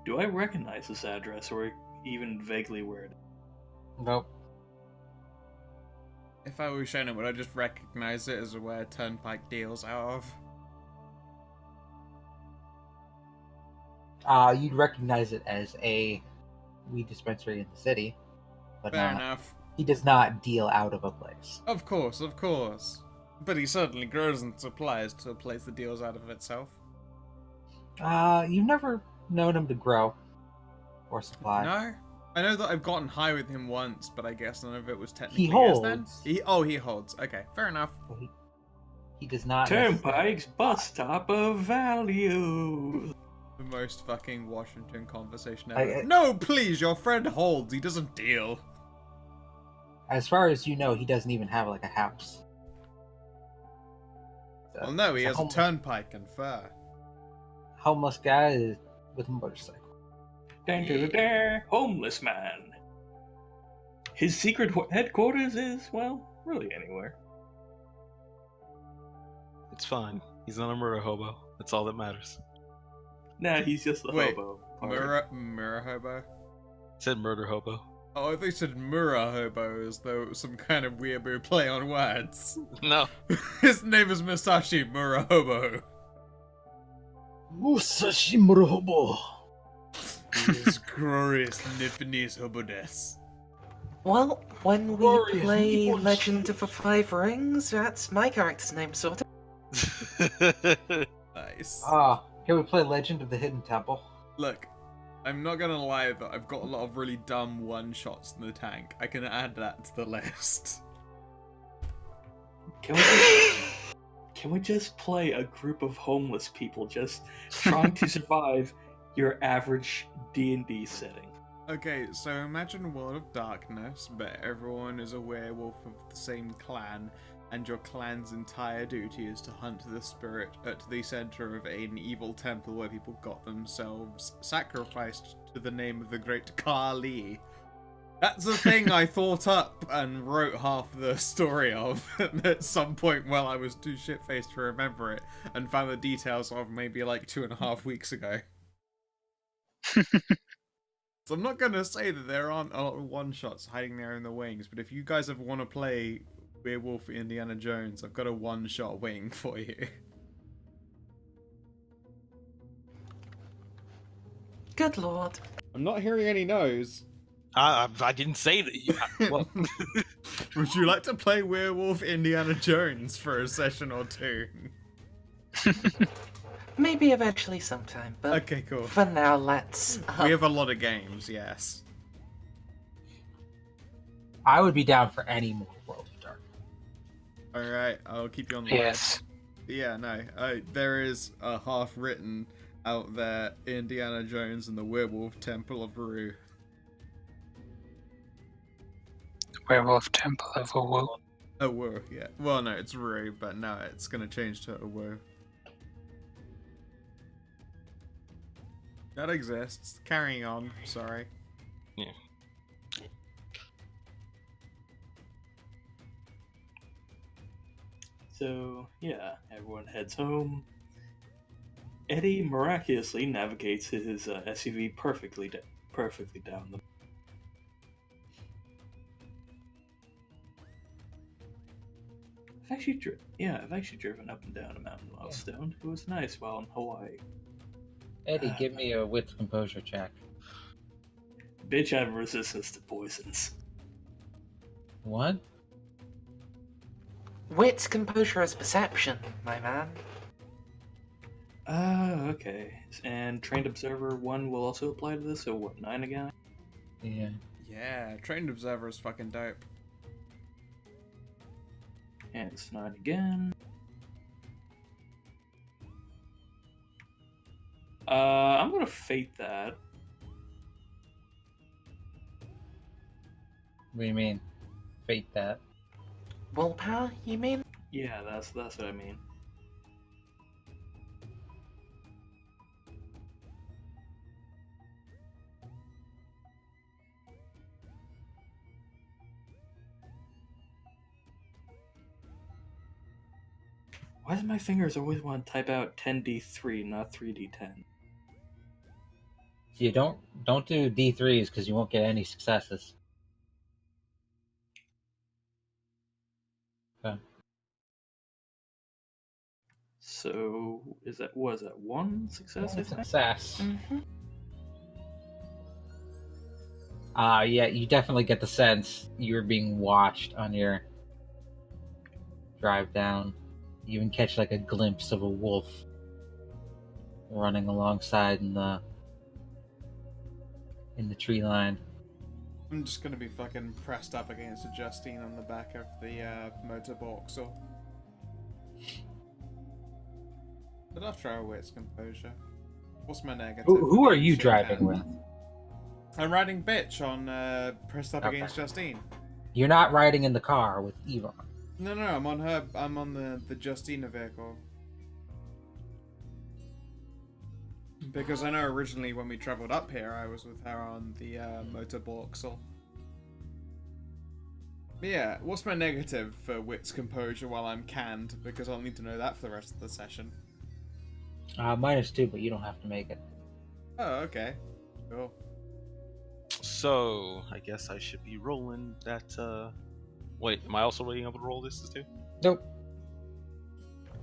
S5: Do I recognize this address or even vaguely where it is?
S1: Nope.
S2: If I was shown it, would I just recognize it as where Turnpike deals out of?
S1: You'd recognize it as a weed dispensary in the city, but
S2: Fair
S1: not,
S2: enough.
S1: he does not deal out of a place.
S2: Of course, of course. But he certainly grows and supplies to a place that deals out of itself.
S1: You've never known him to grow or supply.
S2: No? I know that I've gotten high with him once, but I guess none of it was technically
S1: He
S2: his then.
S1: holds.
S2: He holds. Okay, fair enough.
S1: He does not.
S5: Turnpike's bus stop of value.
S2: The most fucking Washington conversation ever.
S1: I-
S2: No, please, your friend holds. He doesn't deal.
S1: As far as you know, he doesn't even have like a house.
S2: Well, no, he
S1: It's
S2: has a turnpike and fur.
S1: homeless guy with a motorcycle.
S5: Homeless man. His secret headquarters is, well, really anywhere.
S3: It's fine. He's not a murder hobo. That's all that matters.
S5: Nah, he's just a
S2: Wait,
S5: hobo. Alright.
S2: Mirror hobo?
S3: Said murder hobo.
S2: Oh, I thought you said Mura hobo as though it was some kind of weirdo play on words.
S3: No.
S2: His name is Musashi Mura hobo.
S1: Musashi Murohobo.
S2: He is glorious Nipponese hobo desu.
S6: Well, when we
S1: Glorious
S6: play
S1: Nipponese.
S6: Legend of the Five Rings, that's my character's name, sort of.
S2: Nice.
S1: Can we play Legend of the Hidden Temple?
S2: Look, I'm not gonna lie that I've got a lot of really dumb one-shots in the tank. I can add that to the list.
S5: Can we just play a group of homeless people just trying to survive your average D&D setting?
S2: Okay, so imagine World of Darkness, but everyone is a werewolf of the same clan, and your clan's entire duty is to hunt the spirit at the center of an evil temple where people got themselves sacrificed to the name of the great Kali. That's the thing I thought up and wrote half the story of at some point while I was too shit-faced to remember it, and found the details of maybe like 2.5 weeks ago. So I'm not gonna say that there aren't a lot of one-shots hiding there in the wings, but if you guys ever want to play Werewolf Indiana Jones, I've got a one-shot wing for you.
S6: Good lord.
S2: I'm not hearing any no's.
S3: I didn't say that. Well,
S2: Would you like to play Werewolf Indiana Jones for a session or two?
S6: Maybe eventually sometime, but
S2: Okay, cool.
S6: for now, let's...
S2: We have a lot of games, yes.
S1: I would be down for any more World of Darkness.
S2: Alright, I'll keep you on the
S4: Yes.
S2: Yeah, no. There is a half-written out there, Indiana Jones and the Werewolf Temple of Rue.
S4: Werewolf Temple of Owo.
S2: Oh, whoa, yeah. Well, no, it's Rue, but now it's gonna change to a whoa. That exists. Carrying on. Sorry.
S5: So, yeah, everyone heads home. Eddie miraculously navigates his SUV perfectly down the. I've actually driven up and down a mountain while stoned. It was nice while in Hawaii.
S1: Eddie, give me a wits composure check.
S5: Bitch, I have resistance to poisons.
S1: What?
S6: Wits, composure is perception, my man.
S5: Okay. And Trained Observer 1 will also apply to this, so what, 9 again?
S1: Yeah.
S2: Yeah, Trained Observer is fucking dope.
S5: And it's 9 again. I'm gonna fate that.
S1: What do you mean? Fate that.
S6: Willpower, you mean?
S5: Yeah, that's what I mean. Why does my fingers always want to type out 10d3, not 3d10?
S1: You don't do D3s because you won't get any successes. Okay.
S5: So, was that one success, I think?
S1: Success.
S6: Mm-hmm.
S1: Yeah, you definitely get the sense you're being watched on your drive down. You even catch like a glimpse of a wolf running alongside in the tree line.
S2: I'm just gonna be fucking pressed up against a Justine on the back of the motor Vauxhall. But I'll try a wits composure. What's my negative?
S1: Who are you
S2: Shit
S1: driving
S2: can.
S1: with?
S2: I'm riding bitch on pressed up
S1: Okay.
S2: against Justine.
S1: You're not riding in the car with Yvonne.
S2: No, I'm on her. I'm on the Justina vehicle. Because I know originally when we travelled up here, I was with her on the motor Vauxhall. But yeah, what's my negative for wits composure while I'm canned? Because I'll need to know that for the rest of the session.
S1: -2, but you don't have to make it.
S2: Oh, okay. Cool.
S3: So I guess I should be rolling that. Wait, am I also waiting able to roll this too?
S1: Nope.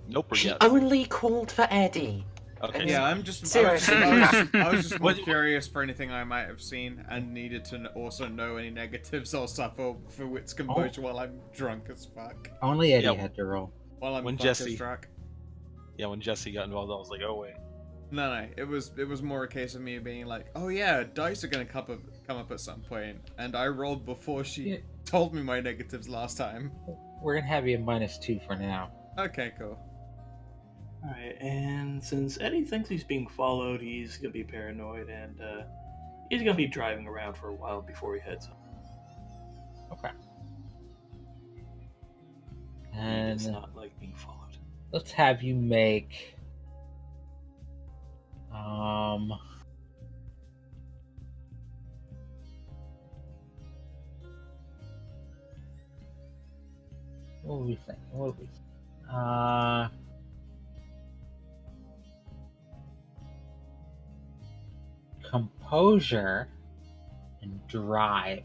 S3: Nope. Or
S6: She
S3: yes.
S6: only called for Eddie.
S3: Okay.
S2: Yeah, I was just
S6: Seriously.
S2: more
S3: What-
S2: curious for anything I might have seen and needed to also know any negatives I'll suffer for wits composure while I'm drunk as fuck.
S1: Only Eddie
S3: Yeah.
S1: had to roll.
S2: While I'm
S3: When
S2: fuck as
S3: Jesse-
S2: drunk.
S3: Yeah, when Jesse got involved, I was like, oh wait.
S2: No, it was more a case of me being like, oh yeah, dice are gonna come up at some point, and I rolled before she
S1: Yeah.
S2: told me my negatives last time.
S1: We're gonna have you at -2 for now.
S2: Okay, cool.
S5: Alright, and since Eddie thinks he's being followed, he's gonna be paranoid, and he's gonna be driving around for a while before he heads home.
S1: Okay.
S5: He
S1: And
S5: does not like being followed.
S1: let's have you make what do we think? Composure and drive.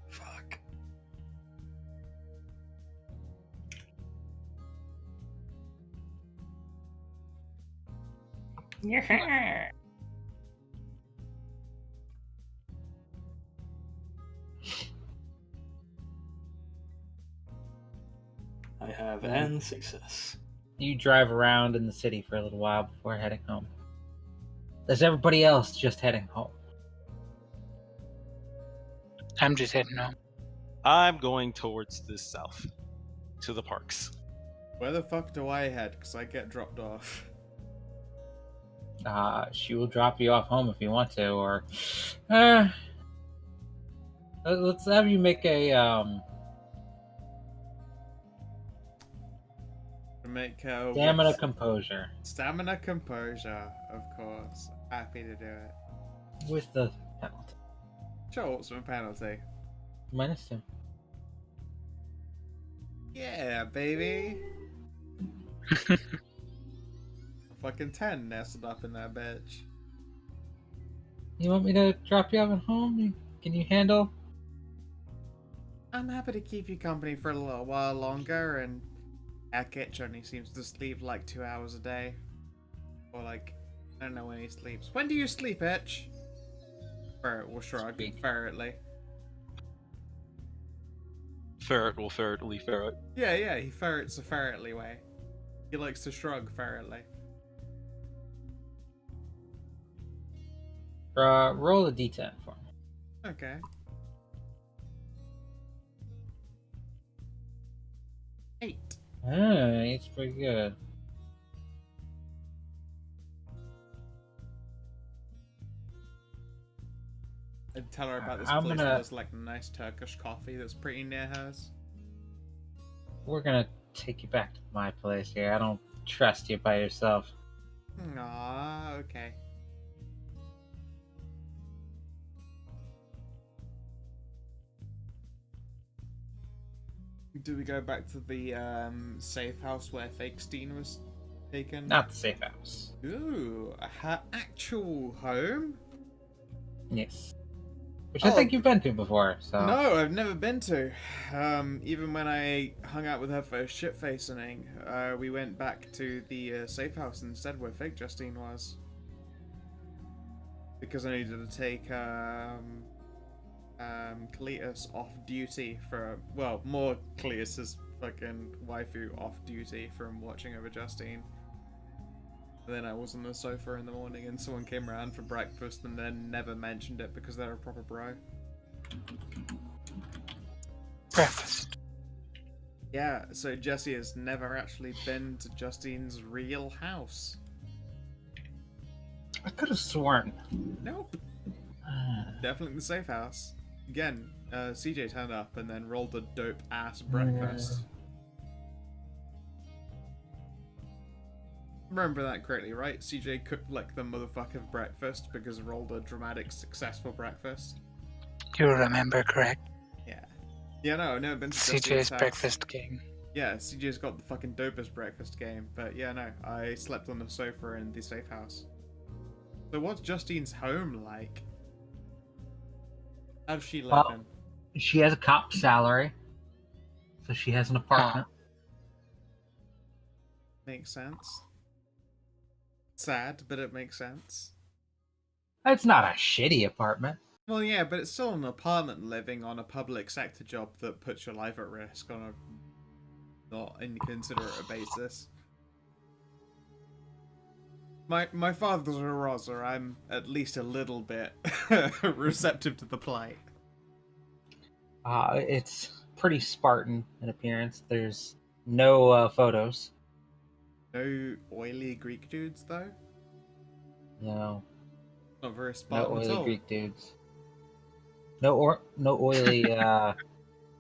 S5: Fuck. I have an success.
S1: You drive around in the city for a little while before heading home. There's everybody else just heading home.
S4: I'm just heading home.
S3: I'm going towards the south, to the parks.
S2: Where the fuck do I head? Because I get dropped off.
S1: She will drop you off home if you want to, or let's have you make a
S2: make her
S1: Stamina
S2: with
S1: composure.
S2: stamina composure, of course. Happy to do it.
S1: With the penalty.
S2: Sure, what's my penalty?
S1: -2.
S2: Yeah, baby. Fucking 10 nestled up in that bitch.
S1: You want me to drop you off at home? Can you handle?
S2: I'm happy to keep you company for a little while longer, and Akich only seems to sleep like 2 hours a day. Or like, I don't know when he sleeps. When do you sleep, Itch? Ferret will shrug ferretly.
S3: Ferret will ferretly ferret.
S2: Yeah, he ferrets a ferretly way. He likes to shrug ferretly.
S1: Roll a d10 for me.
S2: Okay. 8.
S1: It's pretty good.
S2: I'd tell her about this
S1: I'm
S2: place
S1: gonna-
S2: that has like nice Turkish coffee that's pretty near hers.
S1: We're gonna take you back to my place here. I don't trust you by yourself.
S2: Aww, okay. Do we go back to the safe house where Fake Steen was taken?
S1: Not the safe house.
S2: Ooh, her actual home?
S1: Yes. Which I
S2: Oh.
S1: think you've been to before, so.
S2: No, I've never been to. Even when I hung out with her for shit facing, we went back to the safe house instead where Fake Justine was. Because I needed to take Cletus off duty for, well, more Cletus's fucking waifu off duty from watching over Justine. And then I was on the sofa in the morning and someone came around for breakfast and then never mentioned it because they're a proper bro.
S4: Breakfast.
S2: Yeah, so Jesse has never actually been to Justine's real house.
S1: I could have sworn.
S2: Nope. Definitely the safe house. Again, CJ turned up and then rolled a dope ass breakfast. Remember that correctly, right? CJ cooked like the motherfucking breakfast because rolled a dramatic, successful breakfast.
S4: You remember correct.
S2: Yeah. Yeah, no, I've never been to Justine's
S4: CJ's
S2: house.
S4: breakfast king.
S2: Yeah, CJ's got the fucking dopest breakfast game. But yeah, no, I slept on the sofa in the safe house. So what's Justine's home like? How's she living?
S1: Well, she has a cop salary, so she has an apartment.
S2: Makes sense. Sad, but it makes sense.
S1: It's not a shitty apartment.
S2: Well, yeah, but it's still an apartment living on a public sector job that puts your life at risk on a not inconsiderate basis. My father's a Rosa. I'm at least a little bit receptive to the plight.
S1: It's pretty Spartan in appearance. There's no photos.
S2: No oily Greek dudes, though?
S1: No,
S2: Not very
S1: no
S2: Spartan at
S1: oily
S2: all.
S1: Greek dudes. No oily.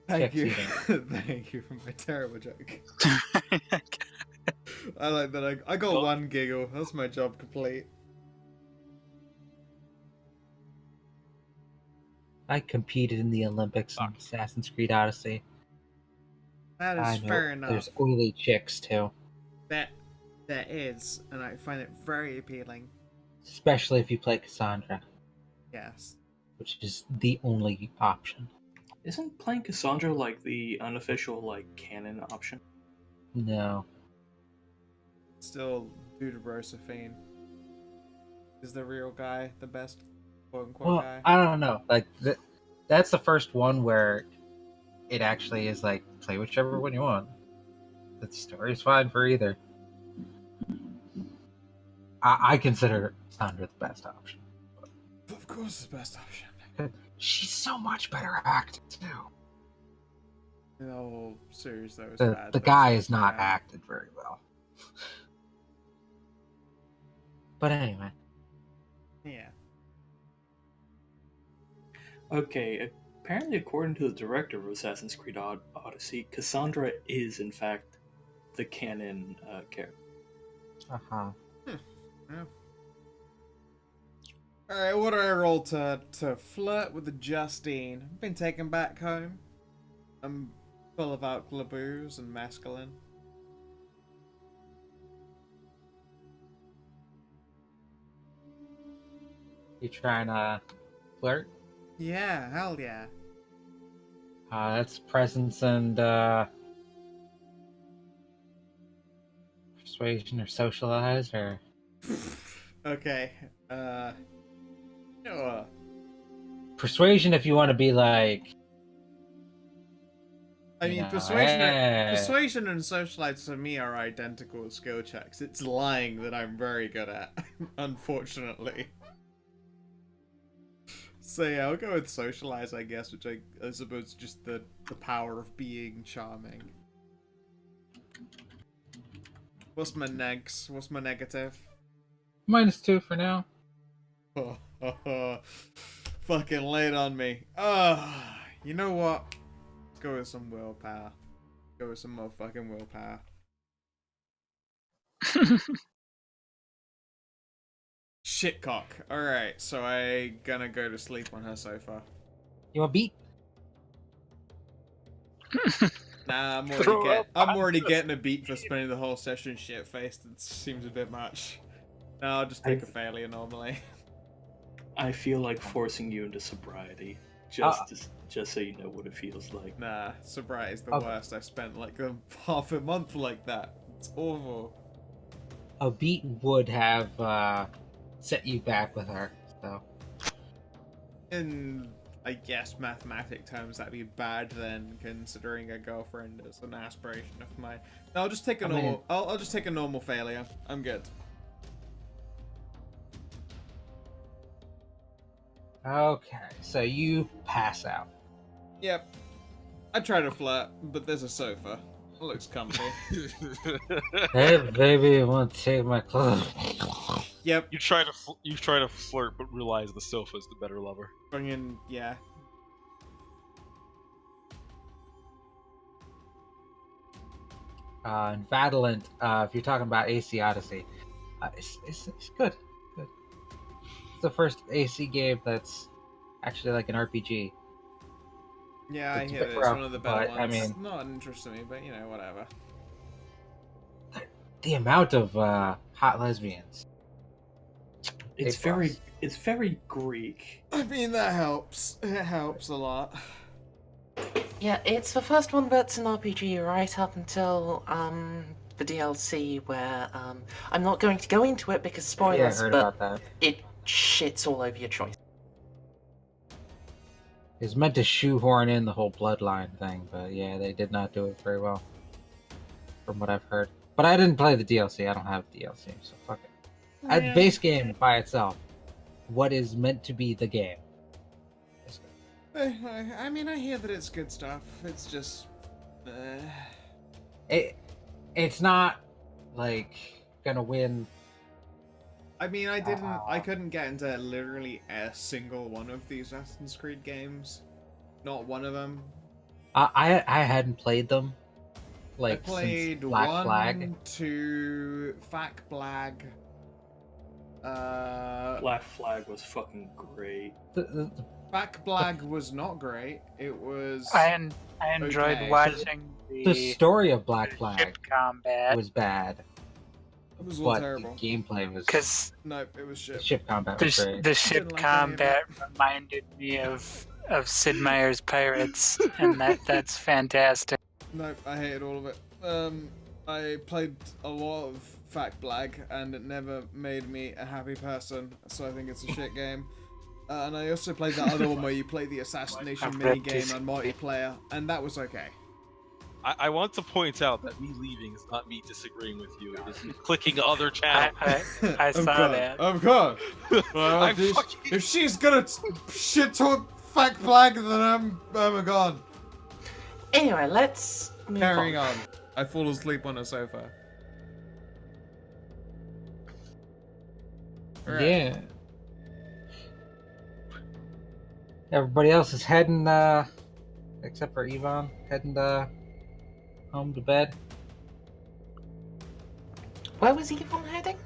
S2: Thank
S1: chicks
S2: you.
S1: either.
S2: Thank you for my terrible joke. I like that. I got one giggle. That's my job complete.
S1: I competed in the Olympics in Assassin's Creed Odyssey.
S2: That
S1: I
S2: is
S1: know
S2: fair enough.
S1: there's oily chicks too,
S2: There is, and I find it very appealing.
S1: especially if you play Cassandra,
S2: Yes.
S1: which is the only option.
S5: Isn't playing Cassandra like the unofficial like canon option?
S1: No,
S2: Still, Dude Josephine is the real guy, the best quote unquote
S1: well,
S2: guy.
S1: I don't know. Like that's the first one where it actually is like play whichever one you want. The story's fine for either. I consider Cassandra the best option.
S2: Of course, the best option.
S1: She's so much better acted too.
S2: The whole series, though, is
S1: The
S2: bad. but
S1: guy
S2: it's
S1: is not
S2: bad.
S1: acted very well. But anyway,
S2: Yeah.
S5: Okay, apparently according to the director of Assassin's Creed Odyssey, Cassandra is in fact the canon character.
S1: Uh-huh.
S2: Yeah. Alright, what do I roll to flirt with the Justine? I've been taken back home. I'm full of alcohol booze and masculine.
S1: You trying to flirt?
S2: Yeah, hell yeah.
S1: That's presence and persuasion or socialize or
S2: Okay, sure.
S1: persuasion if you want to be like.
S2: I mean,
S1: Yeah,
S2: persuasion and socialize to me are identical skill checks. It's lying that I'm very good at, unfortunately. So yeah, I'll go with socialize, I guess, which I suppose is just the power of being charming. What's my negs? What's my negative?
S1: -2 for now.
S2: Fucking laid on me. You know what? Let's go with some willpower. Go with some motherfucking willpower. Shitcock. Alright, so I gonna go to sleep on her sofa.
S1: You want beat?
S2: Nah,
S4: Throw up
S2: I'm already getting a beat for spending the whole session shit-faced. It seems a bit much. No, I'll just take a failure normally.
S5: I feel like forcing you into sobriety, just so you know what it feels like.
S2: Nah, sobriety's the
S1: Okay.
S2: worst. I spent like half a month like that. It's awful.
S1: A beat would have set you back with her. So
S2: In, I guess, mathematic terms, that'd be bad then, considering a girlfriend is an aspiration of mine. No, I'll just take a normal. I'll just take a normal failure. I'm good.
S1: okay, so you pass out.
S2: Yep. I try to flirt, but there's a sofa. It looks comfy.
S1: Hey baby, want to take my clothes?
S2: Yep.
S3: You try to flirt, but realize the sofa's the better lover.
S2: Bringing, yeah.
S1: And Vadalent, if you're talking about AC Odyssey, it's good. Good. It's the first AC game that's actually like an RPG.
S2: Yeah, I
S1: It's a
S2: hear
S1: bit
S2: that it's
S1: rough,
S2: one of the better
S1: but,
S2: ones.
S1: I mean-
S2: Not an interest to me, but you know, whatever.
S1: The amount of hot lesbians.
S5: It's very Greek.
S2: I mean, that helps. It helps a lot.
S6: Yeah, it's the first one that's an RPG right up until the DLC where I'm not going to go into it because
S1: Yeah, I
S6: spoilers,
S1: heard
S6: but
S1: about that.
S6: it shits all over your choice.
S1: It's meant to shoehorn in the whole bloodline thing, but yeah, they did not do it very well, from what I've heard. But I didn't play the DLC. I don't have DLC, so fuck it.
S2: Yeah.
S1: Base game by itself, what is meant to be the game. It's good.
S2: I mean, I hear that it's good stuff. It's just,
S1: It's not like gonna win.
S2: I mean, I couldn't get into literally a single one of these Assassin's Creed games. Not one of them.
S1: I hadn't played them. Like
S2: I played
S1: since Black
S2: 1,
S1: Flag.
S2: 2, Fac Blag.
S5: Black Flag was fucking great.
S1: The
S2: Fac Blag was not great. It was.
S4: I enjoyed
S2: Okay.
S4: watching
S1: the story of Black
S4: ship
S1: Flag
S4: combat
S1: was bad,
S2: It was all
S1: but
S2: terrible.
S1: the gameplay was.
S4: because
S2: No, it was shit.
S1: Ship combat was great.
S4: the ship
S2: Didn't like any of
S4: combat reminded me of Sid Meier's Pirates, and that's fantastic.
S2: No, I hated all of it. I played a lot of Fac Blag, and it never made me a happy person, so I think it's a shit game. And I also played that other one where you play the assassination
S4: I've read
S2: minigame
S4: this.
S2: on multiplayer, and that was okay.
S3: I want to point out that me leaving is not me disagreeing with you. It is me clicking other channels.
S4: I
S2: Of
S4: saw
S2: course,
S4: that.
S2: Of course. Well,
S3: I
S2: if,
S3: fucking-
S2: if she's gonna shit talk Fac Blag, then I'm gone.
S6: Anyway, let's move
S2: Carrying
S6: on.
S2: on. I fall asleep on a sofa. Alright.
S1: Yeah. Everybody else is heading, except for Yvonne, heading home to bed.
S6: Where was Yvonne heading?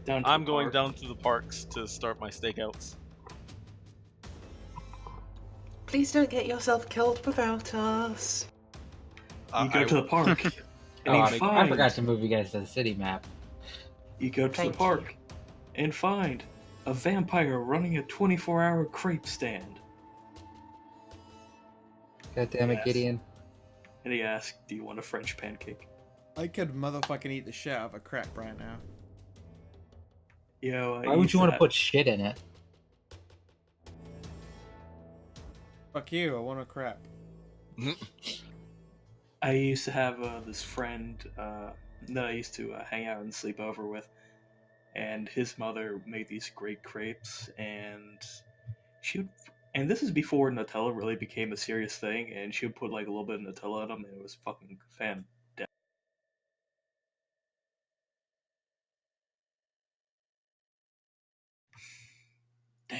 S5: Down to
S3: I'm
S5: the
S3: going
S5: park.
S3: down to the parks to start my stakeouts.
S6: Please don't get yourself killed without us.
S5: You go to the park, and
S1: Oh,
S5: you
S1: I
S5: find.
S1: forgot to move you guys to the city map.
S5: You go to
S6: Thank
S5: the park, and find a vampire running a 24-hour crepe stand.
S1: God damn it,
S5: Yes.
S1: Gideon.
S5: And he asks, "Do you want a French pancake?"
S2: I could motherfucking eat the shit out of a crepe right now.
S5: Yo,
S1: Why would you want to put shit in it?
S2: Fuck you, I want a crepe.
S5: I used to have this friend that I used to hang out and sleep over with, and his mother made these great crepes, and she would, and this is before Nutella really became a serious thing, and she would put like a little bit of Nutella in them, and it was fucking fantastic. Damn.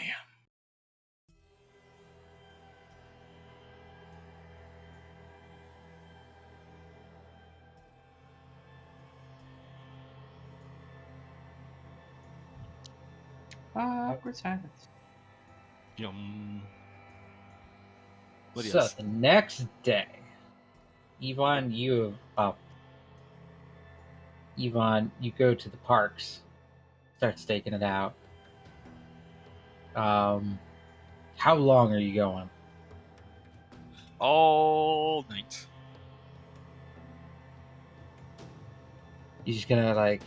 S5: Awkward silence.
S3: Yum. But
S1: So
S3: yes.
S1: the next day, Yvonne, you go to the parks, start staking it out. How long are you going?
S3: All night.
S1: You just gonna like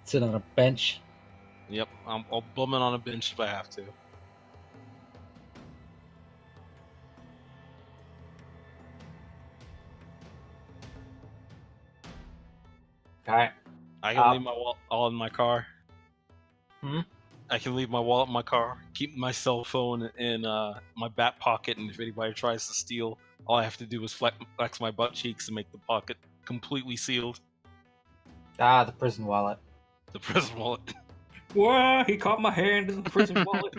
S1: sit on a bench?
S3: Yep, I'll bum it on a bench if I have to.
S1: Okay.
S3: I can leave my wallet all in my car.
S1: Hmm?
S3: I can leave my wallet in my car, keep my cell phone in my back pocket, and if anybody tries to steal, all I have to do is flex my butt cheeks and make the pocket completely sealed.
S1: The prison wallet.
S3: The prison wallet.
S5: Whoa, he caught my hand in the prison wallet.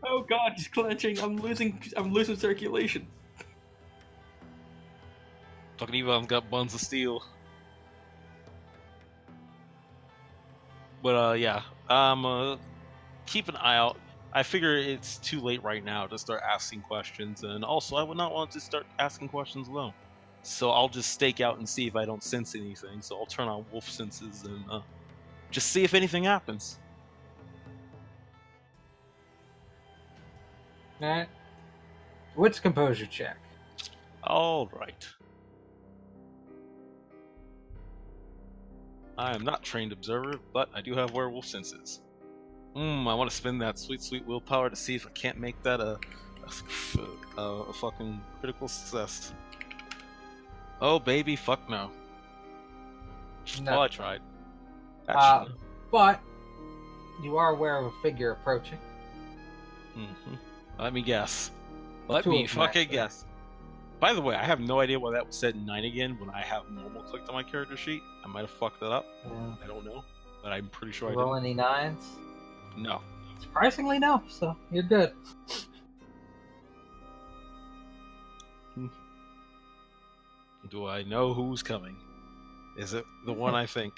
S5: Oh god, he's clenching. I'm losing circulation.
S3: Fucking Yvonne's got buns of steel. But yeah, keep an eye out. I figure it's too late right now to start asking questions, and also I would not want to start asking questions alone. So I'll just stake out and see if I don't sense anything. So I'll turn on wolf senses and just see if anything happens.
S1: Alright. What's composure check?
S3: All right. I am not trained observer, but I do have werewolf senses. I want to spend that sweet, sweet willpower to see if I can't make that a fucking critical success. Oh baby, fuck no.
S1: No.
S3: Well, I tried. Actually,
S1: But you are aware of a figure approaching.
S3: Let me guess. Let
S1: Two
S3: me
S1: of them,
S3: fucking
S1: actually.
S3: guess. By the way, I have no idea why that was set in 9 again when I have normal clicked on my character sheet. I might have fucked that up.
S1: Yeah.
S3: I don't know, but I'm pretty sure I
S1: Roll
S3: did.
S1: any nines?
S3: No.
S1: Surprisingly, no. So you're good.
S3: Do I know who's coming? Is it the one I think?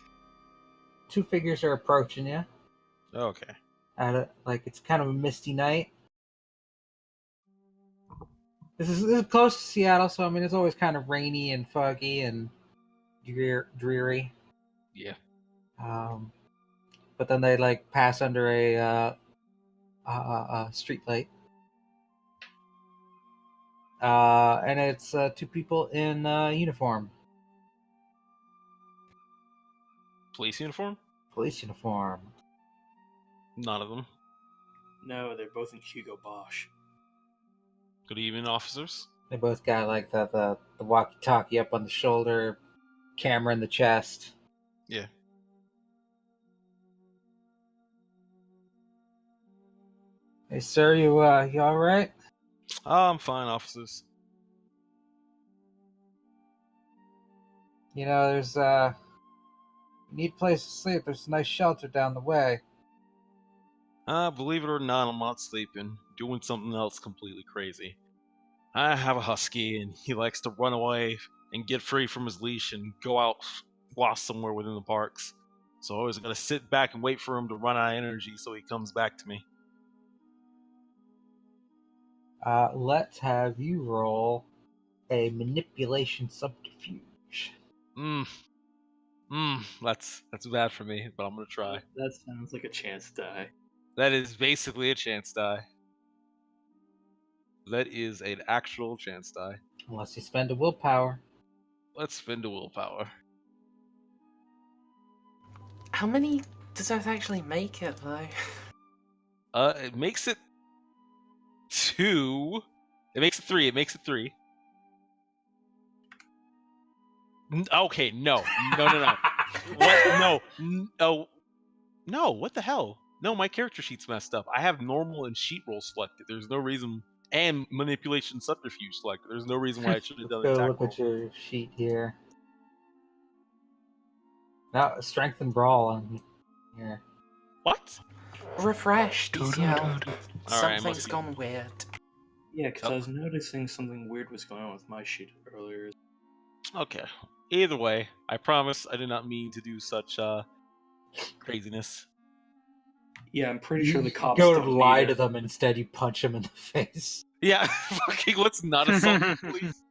S1: Two figures are approaching you.
S3: Okay.
S1: It's kind of a misty night. This is close to Seattle, so I mean it's always kind of rainy and foggy and dreary.
S3: Yeah.
S1: But then they like pass under a street light. And it's two people in uniform,
S3: Police uniform?
S1: police uniform.
S3: None of them.
S5: No, they're both in Hugo Bosch.
S3: Good evening, officers.
S1: They both got like the walkie-talkie up on the shoulder, camera in the chest.
S3: Yeah.
S1: Hey, sir, you all right?
S3: I'm fine, officers.
S1: You know, there's you need a place to sleep. There's a nice shelter down the way.
S3: Believe it or not, I'm not sleeping. Doing something else completely crazy. I have a husky, and he likes to run away and get free from his leash and go out lost somewhere within the parks. So I always gotta sit back and wait for him to run out of energy so he comes back to me.
S1: Let's have you roll a manipulation subterfuge.
S3: That's bad for me, but I'm gonna try.
S5: That sounds like a chance die.
S3: That is basically a chance die. That is an actual chance die.
S1: Unless you spend a willpower.
S3: Let's spend a willpower.
S6: How many does that actually make it, though?
S3: It makes it 2. It makes it 3. It makes it 3. Okay, no. What? No. Oh, no. What the hell? No, my character sheet's messed up. I have normal and sheet roll selected. There's no reason, and manipulation subterfuge selected. There's no reason why I should have done
S1: Go
S3: attack
S1: look
S3: roll.
S1: at your sheet here. Now, strength and brawl on here.
S3: What?
S6: Refresh, DCL.
S3: All right,
S6: Something's
S3: must be-
S6: gone weird.
S5: Yeah, because I was noticing something weird was going on with my sheet earlier.
S3: Okay. Either way, I promise I did not mean to do such craziness.
S5: Yeah, I'm pretty sure the cops
S1: go to
S5: don't
S1: lie
S5: need
S1: to
S5: it.
S1: them, instead you punch them in the face.
S3: Yeah, fucking let's not assault the police.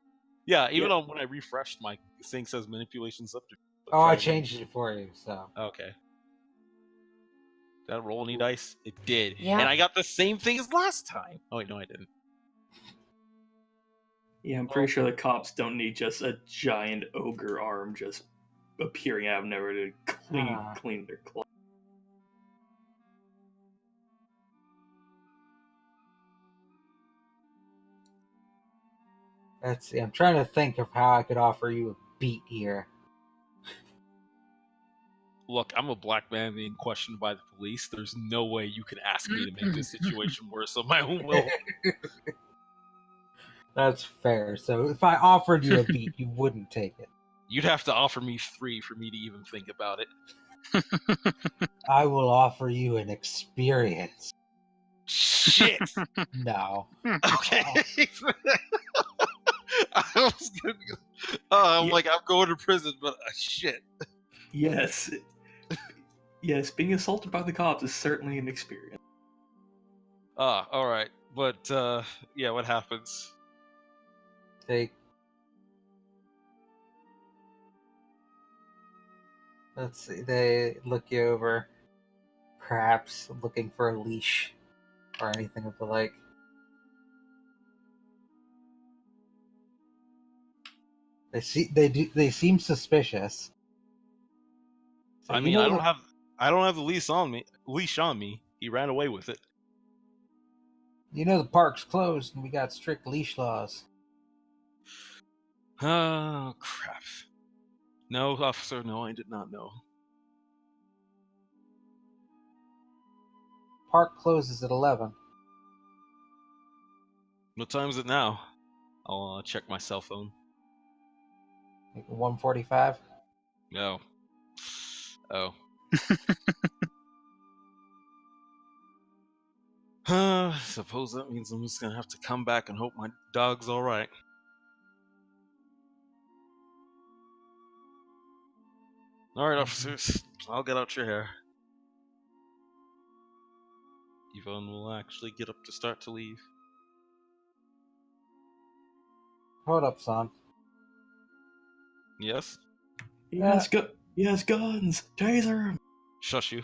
S3: Yeah, even
S5: Yeah.
S3: on when I refreshed, my thing says manipulation subterfuge.
S1: Oh, I changed it for you, so.
S3: Okay. Did I roll any dice? It did.
S6: Yeah.
S3: And I got the same thing as last time. Oh wait, no, I didn't.
S5: Yeah, I'm pretty sure the cops don't need just a giant ogre arm just appearing out of nowhere to clean their clothes.
S1: Let's see, I'm trying to think of how I could offer you a beat here.
S3: Look, I'm a black man being questioned by the police. There's no way you can ask me to make this situation worse on my own will.
S1: That's fair. So if I offered you a beat, you wouldn't take it.
S3: You'd have to offer me 3 for me to even think about it.
S1: I will offer you an experience.
S3: Shit.
S1: No.
S3: Okay. I was gonna be, I'm
S5: Yeah.
S3: like, I'm going to prison, but shit.
S5: Yes. Yes, being assaulted by the cops is certainly an experience.
S3: All right. But yeah, what happens?
S1: Let's see, they look you over, perhaps looking for a leash or anything of the like. They seem suspicious. So
S3: I
S1: you
S3: mean,
S1: know
S3: I don't have the leash on me. He ran away with it.
S1: You know the park's closed and we got strict leash laws.
S3: Oh, crap. No, officer, no, I did not know.
S1: Park closes at 11.
S3: What time is it now? I'll check my cell phone.
S1: Like 1:45.
S3: No. Oh. Suppose that means I'm just gonna have to come back and hope my dog's alright. Alright, officers. I'll get out your hair. Yvonne will actually get up to start to leave.
S1: Hold up, son.
S3: Yes?
S5: He has guns! Taser him!
S3: Shush you.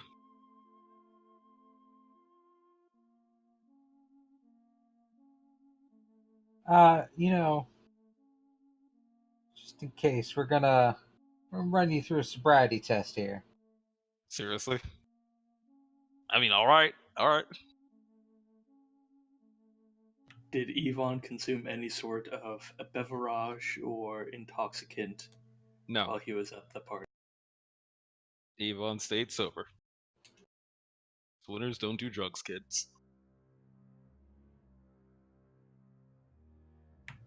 S1: Just in case, we're gonna run you through a sobriety test here.
S3: Seriously? I mean, alright.
S5: Did Yvonne consume any sort of a beverage or intoxicant
S3: No.
S5: while he was at the party?
S3: Yvonne stayed sober. Winners don't do drugs, kids.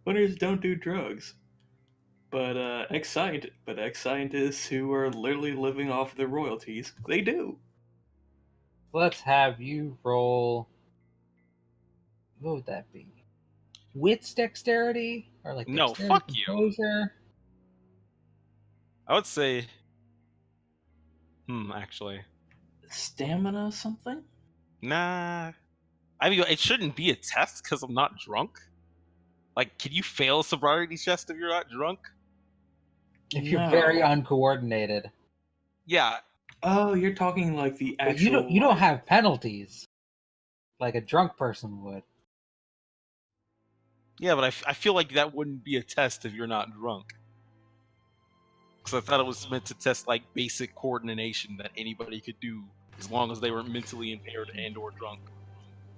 S5: Winners don't do drugs. But ex-scientists who are literally living off their royalties, they do.
S1: Let's have you roll. What would that be? Wits dexterity? Or like
S3: No,
S1: dexterity
S3: fuck you.
S1: composure?
S3: I would say Actually.
S5: Stamina something?
S3: Nah. I mean, it shouldn't be a test because I'm not drunk. Like, can you fail a sobriety test if you're not drunk?
S1: If you're very
S5: No.
S1: uncoordinated.
S3: Yeah.
S5: Oh, you're talking like the
S1: But
S5: actual.
S1: you don't have penalties like a drunk person would.
S3: Yeah, but I feel like that wouldn't be a test if you're not drunk. Because I thought it was meant to test like basic coordination that anybody could do as long as they were mentally impaired and or drunk.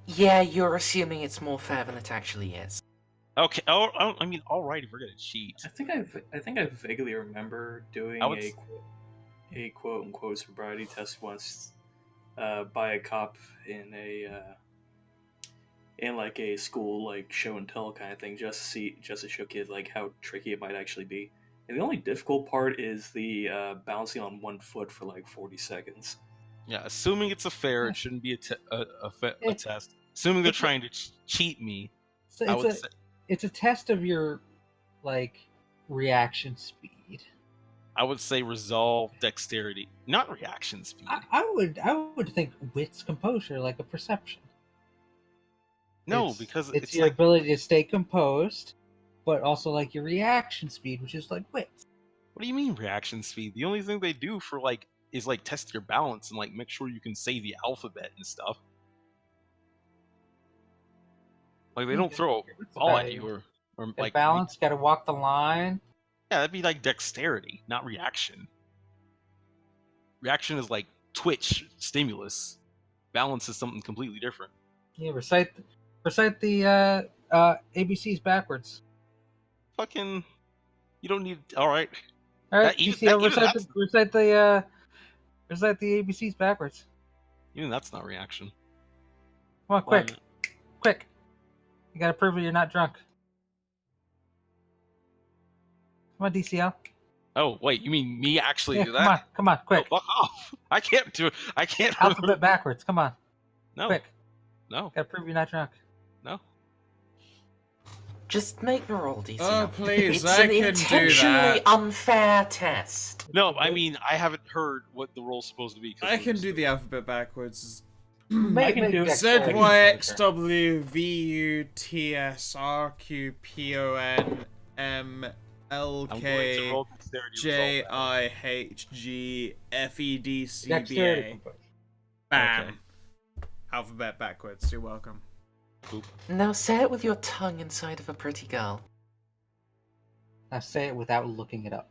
S6: Yeah, you're assuming it's more fair than it actually is.
S3: Okay. Oh, I mean, all right, if we're gonna cheat.
S5: I think I vaguely remember doing
S3: I would
S5: a quote unquote sobriety test once by a cop in like a school like show and tell kind of thing, just to show kids like how tricky it might actually be. And the only difficult part is the balancing on one foot for like 40 seconds.
S3: Yeah, assuming it's a fair, it shouldn't be a test. Assuming they're trying to cheat me,
S1: So
S3: I would say.
S1: it's a test of your like reaction speed.
S3: I would say resolve, dexterity, not reaction speed.
S1: I would think wits, composure, like a perception.
S3: No, because
S1: it's
S3: it's
S1: your
S3: like,
S1: ability to stay composed, but also like your reaction speed, which is like wits.
S3: what do you mean reaction speed? The only thing they do for like is like test your balance and like make sure you can say the alphabet and stuff. Like they don't throw a ball at you or like
S1: balance. Got to walk the line.
S3: Yeah, that'd be like dexterity, not reaction. Reaction is like twitch, stimulus. Balance is something completely different.
S1: Yeah, recite the ABCs backwards.
S3: Fucking, you don't need. All right.
S1: All right,
S3: Even
S1: recite the ABCs backwards.
S3: Even that's not reaction.
S1: Come on, quick! You gotta prove that you're not drunk. Come on, DCL.
S3: Oh wait, you mean me actually do
S1: Come
S3: that?
S1: Come on, quick!
S3: Oh, fuck off! I can't do it. I can't.
S1: Alphabet backwards. Come on.
S3: No.
S1: Quick.
S3: No.
S1: Gotta prove you're not drunk.
S3: No.
S6: Just make the roll, DCL.
S2: Oh, please,
S6: it's
S2: I
S6: an
S2: can do
S6: intentionally
S2: that.
S6: unfair test.
S3: No, I mean I haven't heard what the role's supposed to be.
S2: I can do the alphabet backwards.
S5: I can do
S2: Z Y X W V U T S R Q P O N M L K J I H G F E D C B A. Bam.
S3: Okay.
S2: Alphabet backwards. You're welcome.
S3: Boop.
S6: Now say it with your tongue inside of a pretty girl.
S1: Now say it without looking it up.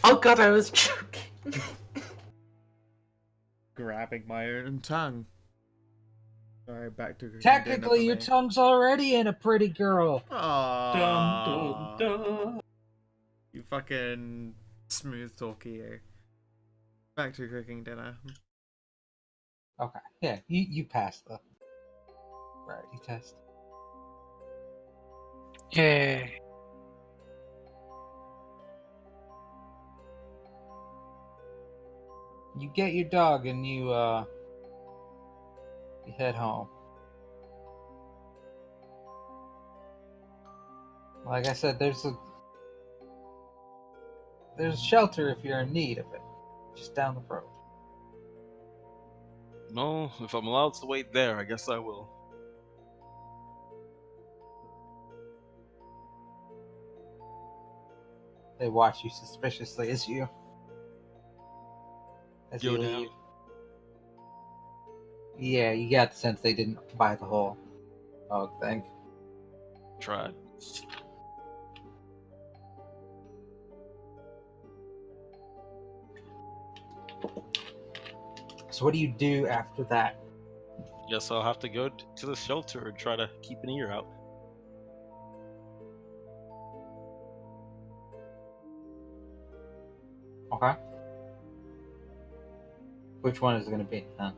S6: Oh god, I was joking.
S2: Grabbing my own tongue. Sorry, back to
S1: Technically, your tongue's already in a pretty girl.
S2: Aww.
S5: Dun, dun, dun.
S2: You fucking smooth talky, you. Back to cooking dinner.
S1: Okay, yeah, you passed the variety test.
S4: Yay.
S1: You get your dog and you head home. Like I said, there's a shelter if you're in need of it, just down the road.
S3: No, if I'm allowed to wait there, I guess I will.
S1: They watch you suspiciously as you
S3: Go down.
S1: leave. Yeah, you got the sense they didn't buy the whole dog thing.
S3: Tried.
S1: So what do you do after that?
S3: Guess I'll have to go to the shelter and try to keep an ear out.
S1: Okay. Which one is it going to be then?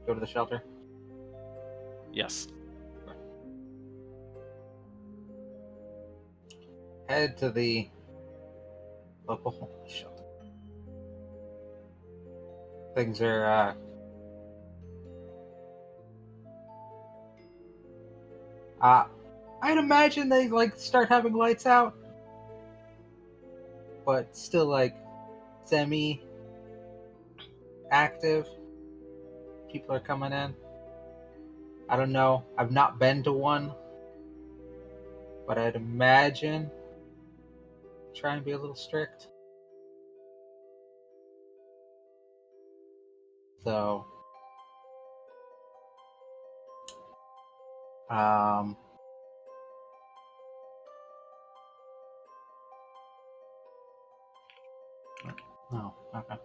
S1: Go to the shelter?
S3: Yes.
S1: Head to the local shelter. Things are, I'd imagine they, like, start having lights out. But still, like, semi-active. People are coming in. I don't know. I've not been to one, but I'd imagine try and be a little strict. So, um, no, okay.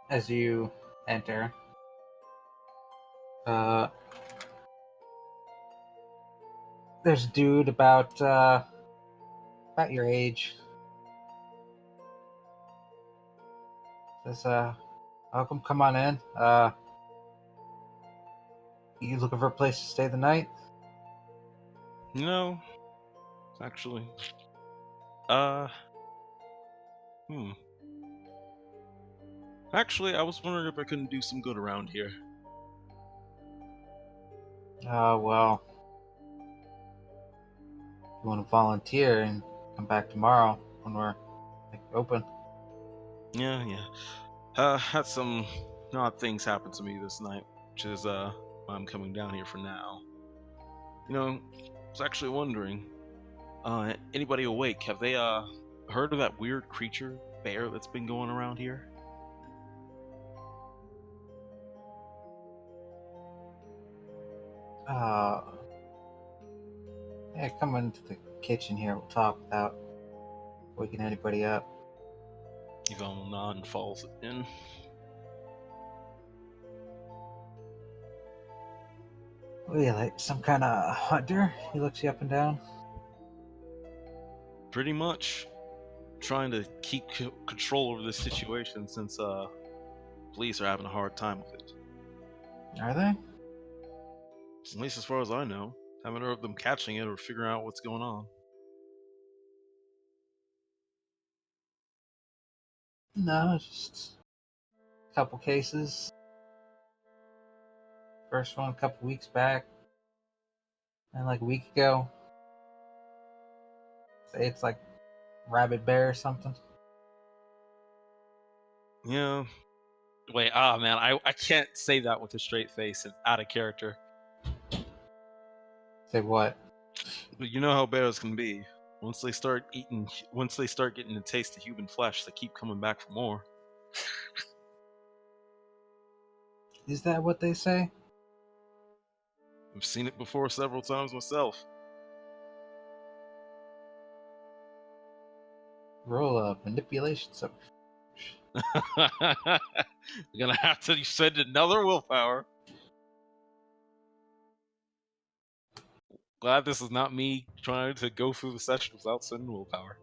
S1: As you enter, there's a dude about your age. Says, welcome, come on in. You looking for a place to stay the night?
S3: No, actually. Hmm. Actually, I was wondering if I couldn't do some good around here.
S1: Well, if you want to volunteer and come back tomorrow when we're open.
S3: Yeah. Had some odd things happen to me this night, which is why I'm coming down here for now. You know, I was actually wondering, anybody awake? Have they heard of that weird creature bear that's been going around here?
S1: Yeah, come into the kitchen here. We'll talk without waking anybody up.
S3: Yvonne will nod and falls in.
S1: What are you, like some kind of hunter? He looks you up and down.
S3: Pretty much. Trying to keep control over this situation since police are having a hard time with it.
S1: Are they?
S3: At least as far as I know. Haven't heard of them catching it or figuring out what's going on.
S1: No, just a couple cases. First one a couple weeks back, and like a week ago. Say it's like rabid bear or something.
S3: Yeah. Wait, man, I can't say that with a straight face and out of character.
S1: Say what?
S3: But you know how bears can be. Once they start getting a taste of human flesh, they keep coming back for more.
S1: Is that what they say?
S3: I've seen it before several times myself.
S1: Roll up manipulation. So
S3: We're gonna have to send another willpower. Glad this is not me trying to go through the session without sending willpower.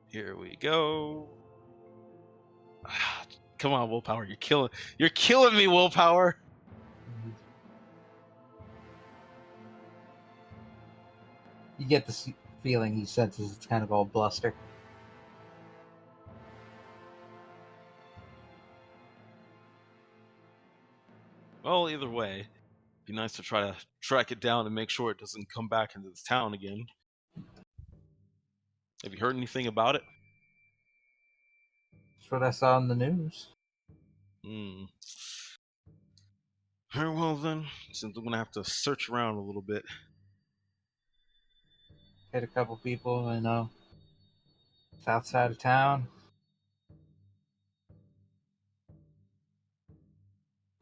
S3: Here we go. Come on, willpower. You're killing me, willpower.
S1: you get this feeling he senses it's kind of all bluster.
S3: Well, either way, it'd be nice to try to track it down and make sure it doesn't come back into this town again. Have you heard anything about it?
S1: That's what I saw in the news.
S3: Very well then, since I'm gonna have to search around a little bit.
S1: Hit a couple people, south side of town.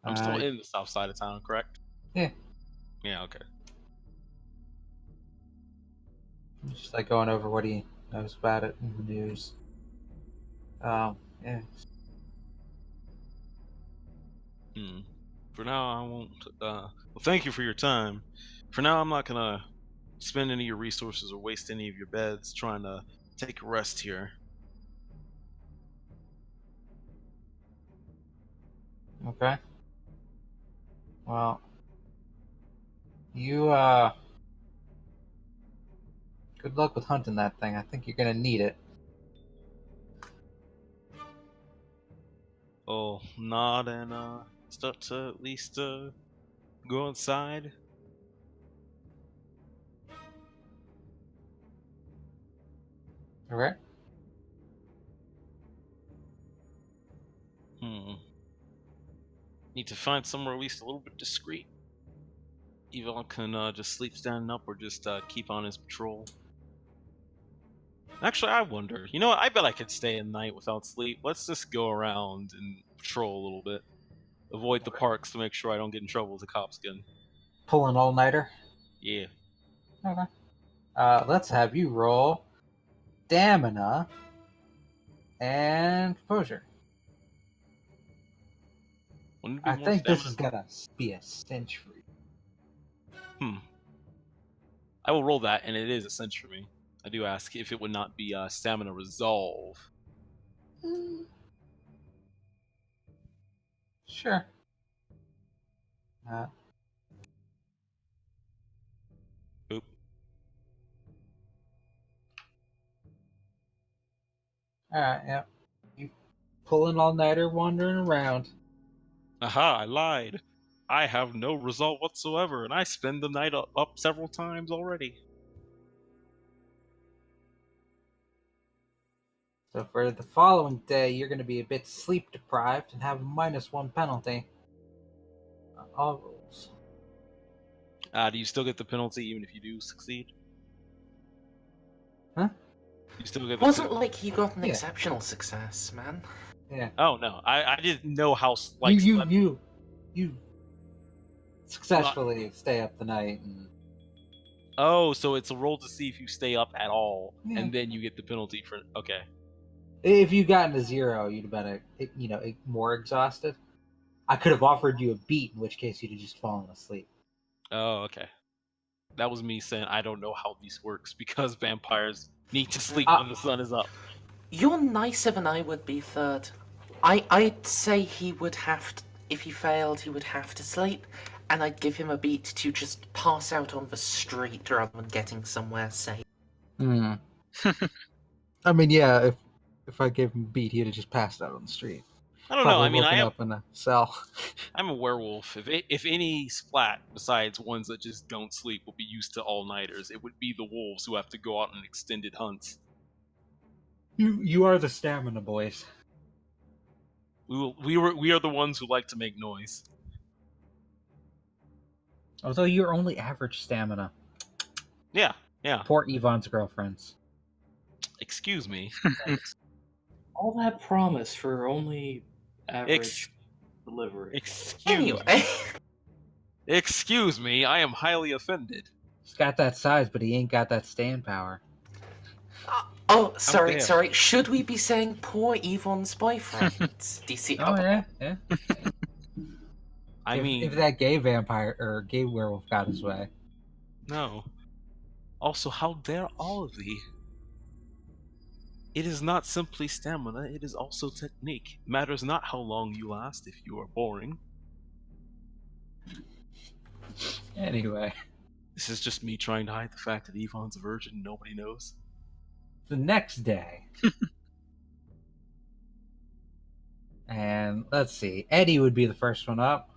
S3: I'm still in the south side of town, correct?
S1: Yeah.
S3: Yeah, okay.
S1: Just like going over what he knows about it in the news. Yeah.
S3: For now, I won't. Well, thank you for your time. For now, I'm not gonna spend any of your resources or waste any of your beds trying to take a rest here.
S1: Okay. Well, you good luck with hunting that thing. I think you're gonna need it.
S3: Oh, nod and start to at least go outside.
S1: Okay.
S3: Need to find somewhere at least a little bit discreet. Yvonne can just sleep standing up or just keep on his patrol. Actually, I wonder. You know what? I bet I could stay a night without sleep. Let's just go around and patrol a little bit. Avoid the parks to make sure I don't get in trouble with the cops again.
S1: Pull an all-nighter.
S3: Yeah.
S1: Okay. Let's have you roll stamina and composure.
S3: Wouldn't it be
S1: I
S3: more
S1: think this
S3: stamina?
S1: is gonna be a century.
S3: I will roll that, and it is a cinch for me. I do ask if it would not be stamina resolve.
S1: Sure.
S3: Oop.
S1: Alright, yeah. You pull an all-nighter wandering around.
S3: Aha, I lied. I have no result whatsoever, and I spend the night up several times already.
S1: So for the following day, you're going to be a bit sleep deprived and have a -1 penalty. All rules.
S3: Do you still get the penalty even if you do succeed?
S1: Huh?
S3: You still get the
S6: Wasn't like you got an
S1: Yeah.
S6: exceptional success, man.
S1: Yeah.
S3: Oh no, I didn't know how
S1: You successfully stay up the night and
S3: Oh, so it's a roll to see if you stay up at all,
S1: Yeah.
S3: and then you get the penalty for. Okay.
S1: if you gotten a 0, you'd have been more exhausted. I could have offered you a beat, in which case you'd have just fallen asleep.
S3: Oh, okay. That was me saying I don't know how this works because vampires need to sleep when the sun is up.
S6: You're nicer than I would be, Third. I'd say he would have to, if he failed, he would have to sleep, and I'd give him a beat to just pass out on the street rather than getting somewhere safe.
S1: I mean, yeah, if I gave him a beat, he'd have just passed out on the street.
S3: I don't know. I mean,
S1: woken up in a cell.
S3: I'm a werewolf. If any splat besides ones that just don't sleep will be used to all-nighters, it would be the wolves who have to go out on extended hunts.
S1: You are the stamina boys.
S3: We are the ones who like to make noise.
S1: Although you're only average stamina.
S3: Yeah.
S1: Poor Yvonne's girlfriends.
S3: Excuse me.
S5: All that promise for only average delivery.
S6: Anyway.
S3: Excuse me, I am highly offended.
S1: He's got that size, but he ain't got that stand power.
S6: Oh, sorry.
S3: dare.
S6: Should we be saying poor Yvonne's boyfriend? Do you see?
S1: Oh yeah.
S3: I mean,
S1: if that gay vampire or gay werewolf got his way.
S3: no. Also, how dare all of thee? It is not simply stamina, it is also technique. Matters not how long you last if you are boring.
S1: Anyway,
S3: This is just me trying to hide the fact that Yvonne's a virgin and nobody knows.
S1: the next day. And let's see. Eddie would be the first one up.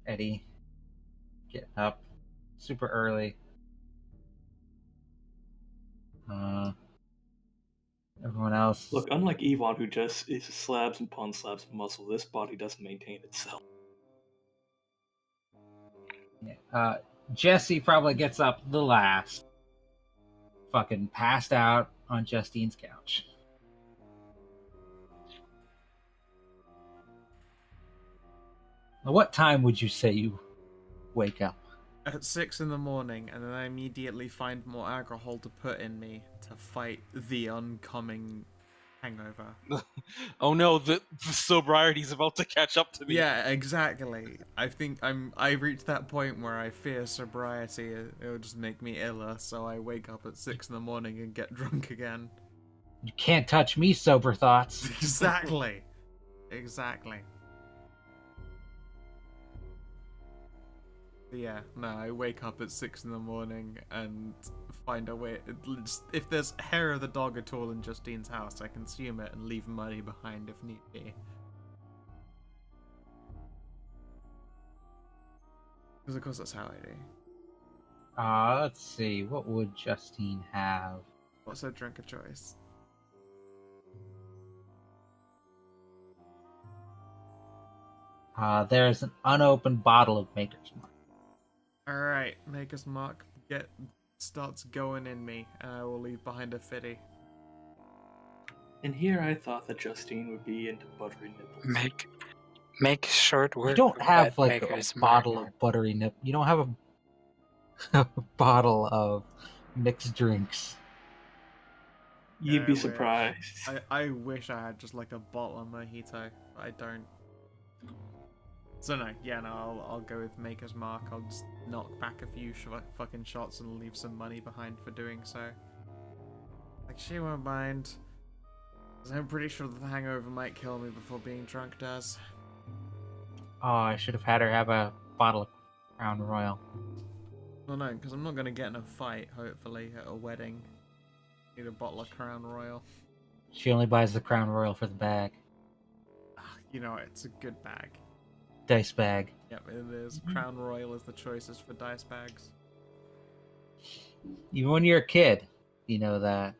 S1: Eddie getting up super early. Everyone else.
S5: Look, unlike Yvonne, who just is slabs and upon slabs of muscle, this body doesn't maintain itself.
S1: Jesse probably gets up the last. Fucking passed out on Justine's couch. Now, what time would you say you wake up?
S2: At 6 in the morning, and then I immediately find more alcohol to put in me to fight the oncoming hangover.
S3: Oh no, the sobriety's about to catch up to me.
S2: Yeah, exactly. I think I reached that point where I fear sobriety. It'll just make me iller, so I wake up at 6 in the morning and get drunk again.
S1: You can't touch me, sober thoughts.
S2: Exactly. Exactly. Yeah, no, I wake up at 6 in the morning and find a way. If there's hair of the dog at all in Justine's house, I consume it and leave money behind if need be. Because of course that's how I do.
S1: Let's see. What would Justine have?
S2: What's her drink of choice?
S1: There's an unopened bottle of Maker's Mark.
S2: Alright, Maker's Mark starts going in me, and I will leave behind a fitty.
S5: And here I thought that Justine would be into buttery nipples.
S4: Make short work.
S1: You don't
S4: of
S1: have
S4: that
S1: like a
S4: Maker's
S1: bottle
S4: Mark.
S1: of buttery nip. You don't have a bottle of mixed drinks.
S5: You'd
S2: I
S5: be
S2: wish.
S5: surprised.
S2: I wish I had just like a bottle of mojito, but I don't. So no, yeah, no, I'll go with Maker's Mark. I'll just knock back a few fucking shots and leave some money behind for doing so. Like, she won't mind. 'Cause I'm pretty sure the hangover might kill me before being drunk does.
S1: Oh, I should have had her have a bottle of Crown Royal.
S2: Well, no, because I'm not going to get in a fight, hopefully, at a wedding. Need a bottle of Crown Royal.
S1: She only buys the Crown Royal for the bag.
S2: You know, it's a good bag.
S1: Dice bag.
S2: Yep, it is. Crown Royal is the choices for dice bags.
S1: Even when you're a kid, you know that.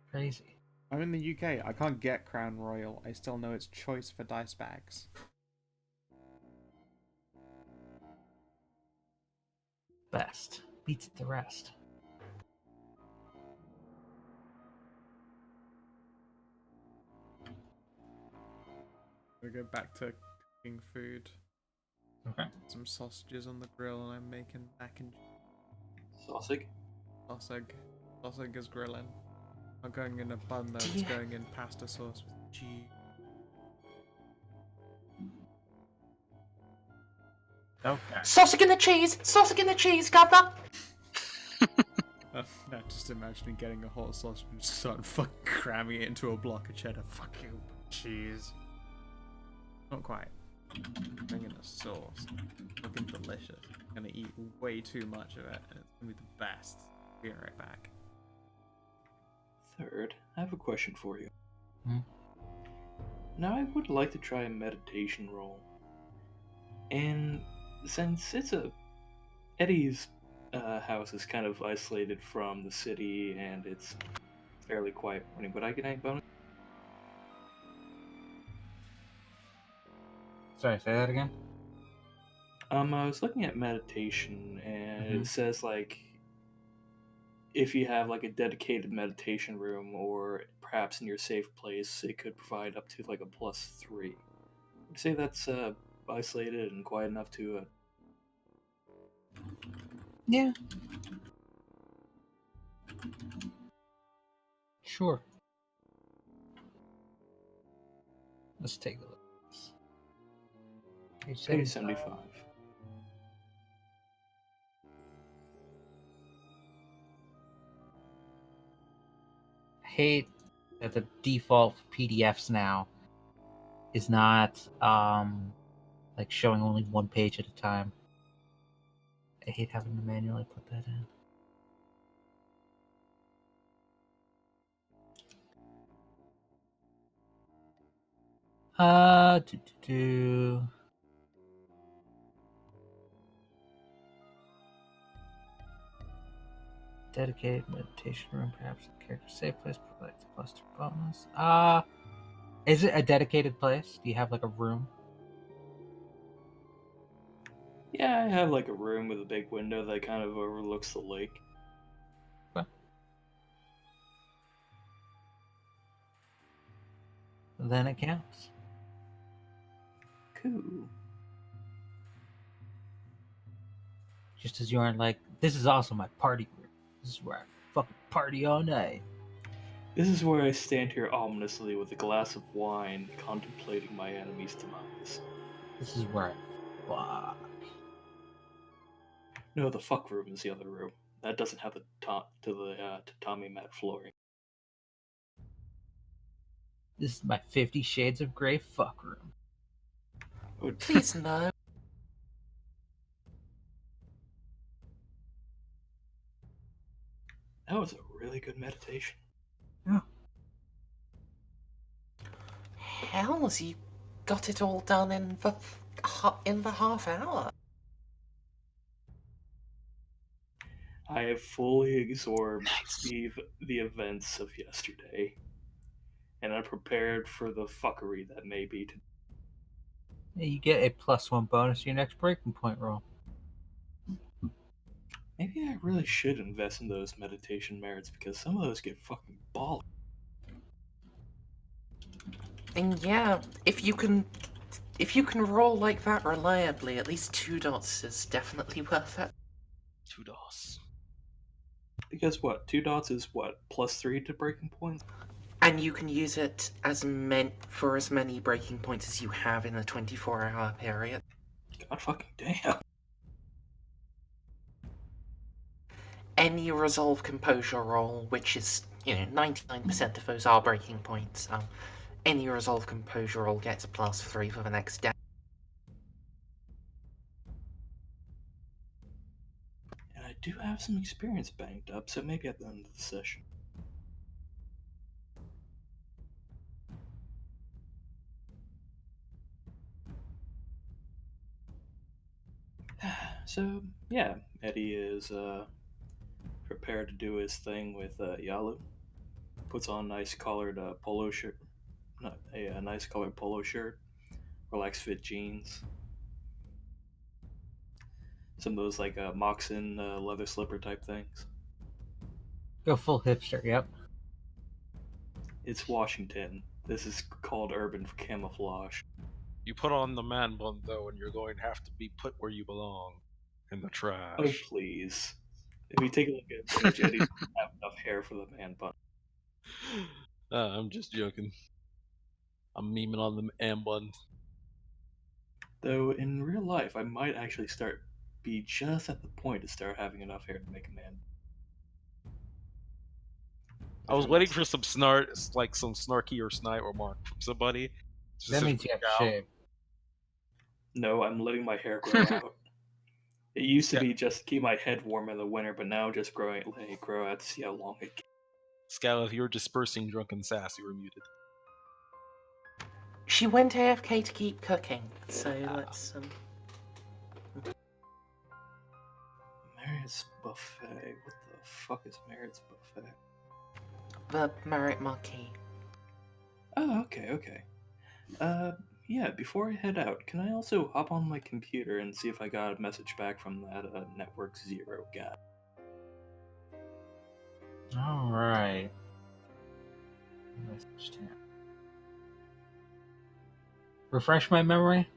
S1: Crazy.
S2: I'm in the UK. I can't get Crown Royal. I still know it's choice for dice bags.
S1: Best. Beats the rest.
S2: We go back to cooking food.
S1: Okay.
S2: Some sausages on the grill, and I'm making mac and
S5: Sausage?
S2: Sausage is grilling. I'm going in a bun though. It's going in pasta sauce with cheese.
S1: Okay.
S6: Sausage in the cheese! Sausage in the cheese, governor!
S2: No, just imagining getting a hot sausage and just start fucking cramming it into a block of cheddar. Fuck you, cheese. Not quite. Bringing a sauce. Looking delicious. I'm gonna eat way too much of it, and it's gonna be the best. Be right back.
S5: Third, I have a question for you.
S1: Hmm?
S5: Now, I would like to try a meditation roll. And since Eddie's house is kind of isolated from the city and it's fairly quiet morning, would I get any bonus?
S1: Sorry, say that again?
S5: I was looking at meditation and
S1: Mhm.
S5: it says like if you have like a dedicated meditation room or perhaps in your safe place, it could provide up to like a +3. Would you say that's isolated and quiet enough to
S1: Yeah. Sure. Let's take a look. Page
S5: pay
S1: 75.
S5: 75?
S1: I hate that the default for PDFs now is not like showing only one page at a time. I hate having to manually put that in. Do. Dedicated meditation room, perhaps the character safe place provides a +2 bonus. Is it a dedicated place? Do you have like a room?
S5: Yeah, I have like a room with a big window that kind of overlooks the lake.
S1: Then it counts.
S5: Cool.
S1: Just as you aren't like, this is also my party room. This is where I fucking party all night.
S5: This is where I stand here ominously with a glass of wine, contemplating my enemy's demise.
S1: This is where I fuck.
S5: No, the fuck room is the other room. That doesn't have the tatami mat flooring.
S1: This is my 50 Shades of Grey fuck room.
S5: Oh,
S6: Please no.
S5: that was a really good meditation.
S6: Hells, you got it all done in the in the half hour.
S5: I have fully absorbed the events of yesterday, and I'm prepared for the fuckery that may be today.
S1: You get a +1 bonus to your next breaking point roll.
S5: Maybe I really should invest in those meditation merits because some of those get fucking ball.
S6: And yeah, if you can roll like that reliably, at least 2 dots is definitely worth it.
S3: 2 DOS.
S5: Because what? 2 dots is what? +3 to breaking points?
S6: And you can use it for as many breaking points as you have in a 24-hour period.
S5: God fucking damn.
S6: Any resolve composure roll, which is, 99% of those are breaking points. Any resolve composure roll gets a +3 for the next day.
S5: And I do have some experience banked up, so maybe at the end of the session. So, yeah, Eddie is prepared to do his thing with Yalu. Puts on a nice colored polo shirt. Not a nice colored polo shirt. Relaxed fit jeans. Some of those like moccasin leather slipper type things.
S1: Go full hipster, yep.
S5: It's Washington. This is called urban camouflage.
S3: You put on the man bun though, and you're going to have to be put where you belong, in the trash.
S5: Oh please! If we take a look at Village, Eddie doesn't have enough hair for the man bun.
S3: I'm just joking. I'm memeing on the man bun.
S5: Though in real life, I might actually be just at the point to start having enough hair to make a man.
S3: I was waiting for some snarky or snide remark from somebody.
S1: That means you have to shave.
S5: No, I'm letting my hair grow out. It used to be just to keep my head warm in the winter, but now just letting it grow out to see how long it gets.
S3: Scal, if you're dispersing drunken sass, you were muted.
S6: She went AFK to keep cooking, so let's...
S5: Marriott's Buffet? What the fuck is Marriott's Buffet?
S6: The Marriott Marquis.
S5: Oh, okay. Yeah, before I head out, can I also hop on my computer and see if I got a message back from that Network Zero guy?
S1: Alright. Refresh my memory?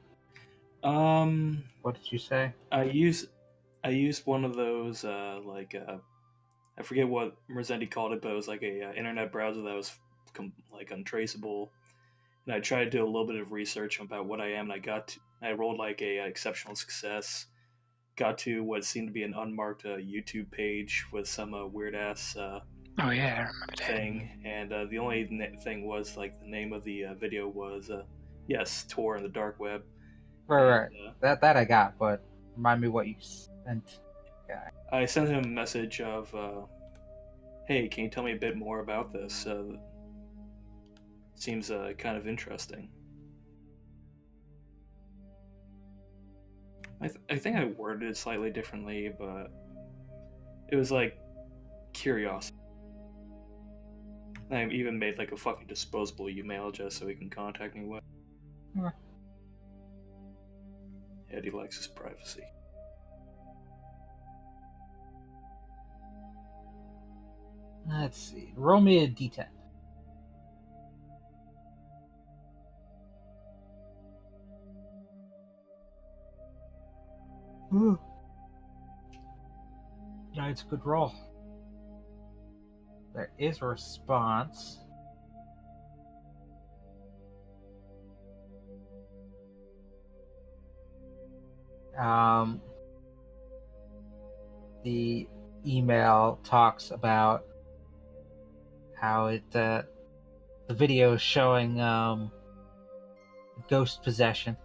S1: What did you say?
S5: I used one of those, I forget what Merzendi called it, but it was like a internet browser that was untraceable. And I tried to do a little bit of research about what I am, and I rolled like a exceptional success. Got to what seemed to be an unmarked YouTube page with some weird ass
S4: oh yeah, I remember that
S5: thing, and the only thing was like the name of the video was yes, Tor in the dark web.
S1: Right. That I got, but remind me what you sent.
S5: I sent him a message of, hey, can you tell me a bit more about this? Seems kind of interesting. I think I worded it slightly differently, but it was like curiosity. I even made like a fucking disposable email just so he can contact me with.
S1: Okay.
S5: Eddie likes his privacy.
S1: Let's see. Roll me a d10. Ooh. Yeah, it's a good roll. There is a response. The email talks about how the video is showing ghost possession,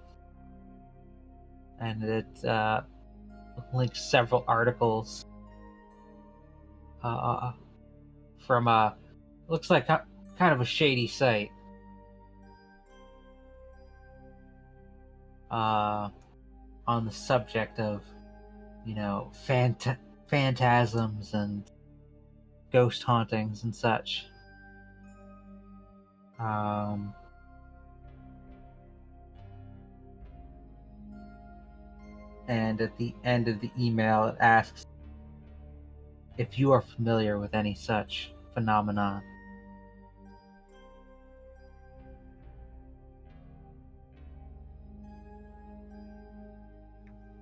S1: and it links several articles from looks like kind of a shady site. on the subject of, phantasms and ghost hauntings and such. And at the end of the email, it asks if you are familiar with any such phenomenon.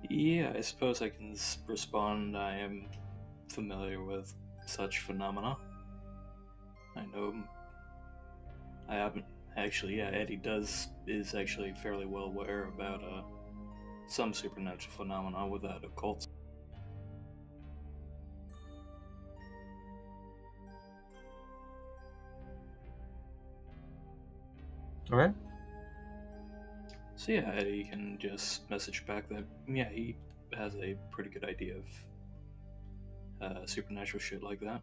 S5: Yeah, I suppose I can respond. I am familiar with such phenomena. I know. I haven't actually. Yeah, Eddie is actually fairly well aware about some supernatural phenomena without occult.
S1: Okay.
S5: So yeah, Eddie can just message back that yeah, he has a pretty good idea of supernatural shit like that.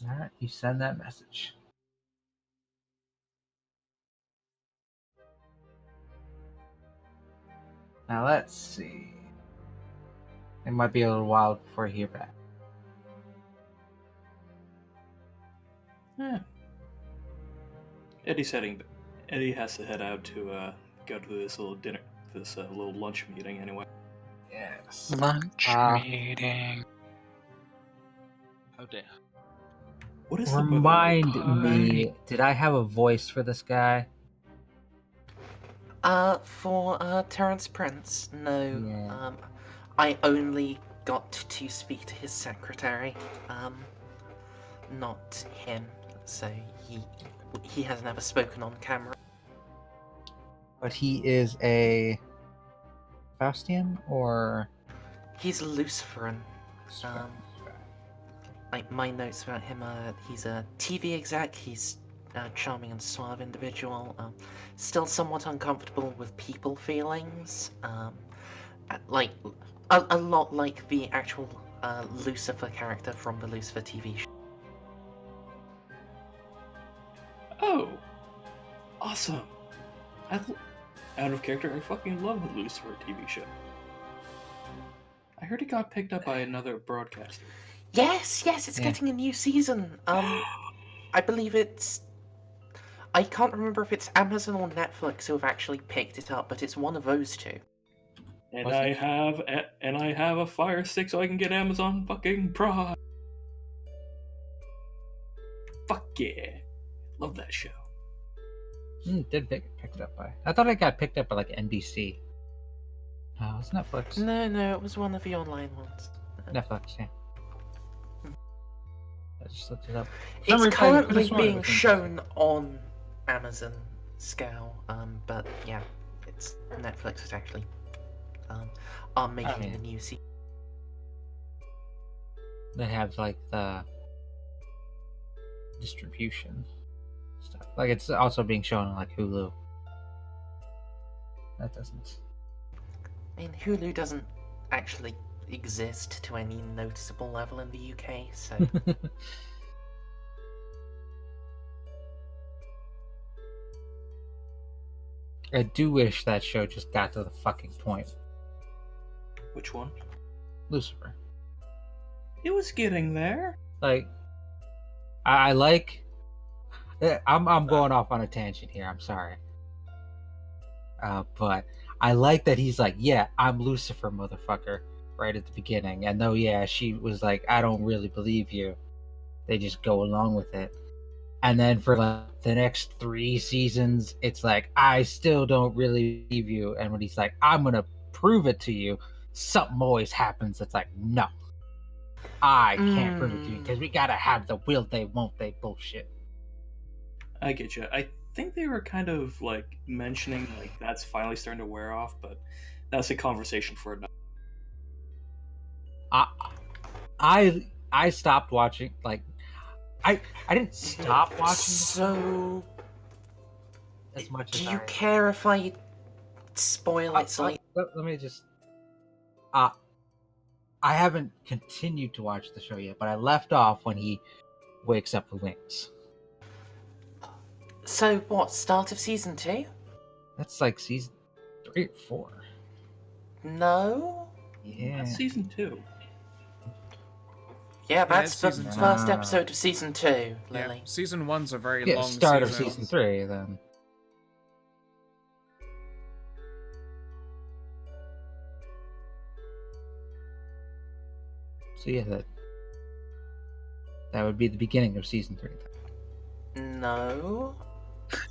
S1: All right, you send that message. Now let's see. It might be a little while before I hear back.
S5: Yeah. Eddie has to head out to go to this little dinner, this little lunch meeting anyway.
S1: Yes.
S4: Lunch meeting.
S3: How dare.
S5: What is the weather
S1: Remind
S5: like?
S1: me, did I have a voice for this guy?
S6: For Terence Prince, no.
S1: Yeah.
S6: I only got to speak to his secretary, not him. So he has never spoken on camera.
S1: But he is a Faustian or
S6: He's a Luciferan. Like my notes about him are he's a TV exec, he's a charming and suave individual, still somewhat uncomfortable with people feelings, like a lot like the actual Lucifer character from the Lucifer TV show.
S5: Oh, awesome! Out of character, I fucking love the Lucifer TV show. I heard it got picked up by another broadcaster.
S6: Yes, it's
S1: Yeah.
S6: getting a new season. I believe I can't remember if it's Amazon or Netflix who have actually picked it up, but it's one of those two.
S5: And
S1: Was
S5: I have a Fire Stick so I can get Amazon fucking Prime. Fuck yeah, love that show.
S1: Did pick it up by? I thought it got picked up by like NBC. No, it's Netflix.
S6: No, it was one of the online ones.
S1: Netflix, yeah. I just looked it up.
S6: It's currently being shown on Amazon scale, but yeah, it's Netflix is actually are making the new season.
S1: They have like the distribution stuff. Like it's also being shown on like Hulu. That doesn't.
S6: I mean, Hulu doesn't actually exist to any noticeable level in the UK, so
S1: I do wish that show just got to the fucking point.
S5: Which one?
S1: Lucifer.
S5: It was getting there.
S1: Like, I like. I'm going off on a tangent here. I'm sorry. But I like that he's like, yeah, I'm Lucifer, motherfucker, right at the beginning. And though, yeah, she was like, I don't really believe you. They just go along with it. And then for like the next 3 seasons, it's like, I still don't really believe you. And when he's like, I'm gonna prove it to you, something always happens. It's like, no, I can't prove it to you because we gotta have the will they, won't they bullshit.
S5: I get you. I think they were kind of like mentioning like that's finally starting to wear off, but that's a conversation for another.
S1: I stopped watching. Like, I didn't stop watching
S6: So,
S1: as much.
S6: do
S1: as
S6: you care if I spoil it? So
S1: let me just. I haven't continued to watch the show yet, but I left off when he wakes up with wings.
S6: So what? Start of season 2?
S1: That's like season 3 or 4.
S6: No.
S1: Yeah.
S5: That's season 2.
S6: Yeah, that's
S2: it's
S6: the
S2: season 2.
S6: first episode of season 2,
S2: Yeah,
S6: Lily.
S2: season 1's a very
S1: Yeah,
S2: long
S1: start
S2: season.
S1: of season 3 then. So yeah, that would be the beginning of season 3.
S6: No.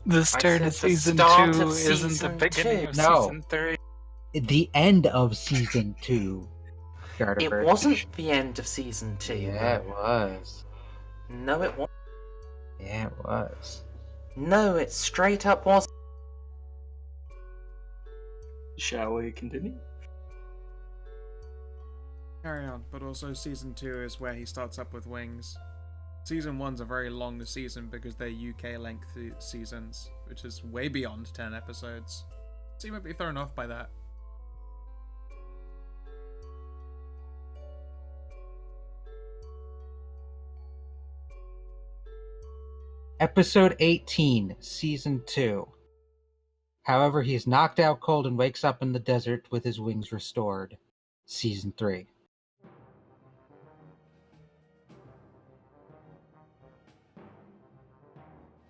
S4: The start
S6: said
S4: of
S6: the
S4: season
S6: start
S4: 2
S6: of
S4: isn't the
S6: season
S4: beginning
S6: 2.
S4: of
S1: No.
S4: season 3.
S1: The end of season 2. Started
S6: It
S1: very-
S6: wasn't the end of season 2.
S1: Yeah, it was.
S6: No, it wasn't.
S1: Yeah, it was.
S6: No, it straight up was.
S5: Shall we continue?
S2: Carry on, but also season 2 is where he starts up with wings. Season 1's a very long season because they're UK length seasons, which is way beyond 10 episodes. So you might be thrown off by that.
S1: Episode 18, season 2. However, he's knocked out cold and wakes up in the desert with his wings restored. Season 3.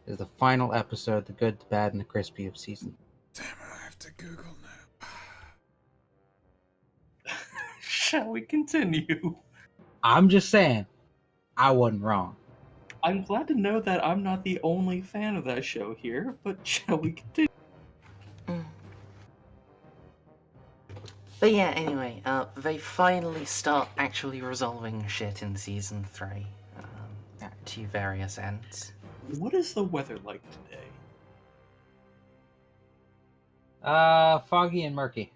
S1: Is the final episode, the good, the bad, and the crispy of season.
S2: Damn it, I have to Google now.
S5: Shall we continue?
S1: I'm just saying, I wasn't wrong.
S5: I'm glad to know that I'm not the only fan of that show here, but shall we continue?
S6: Mm. But yeah, anyway, they finally start actually resolving shit in season 3. To various ends.
S5: What is the weather like today?
S1: Foggy and murky.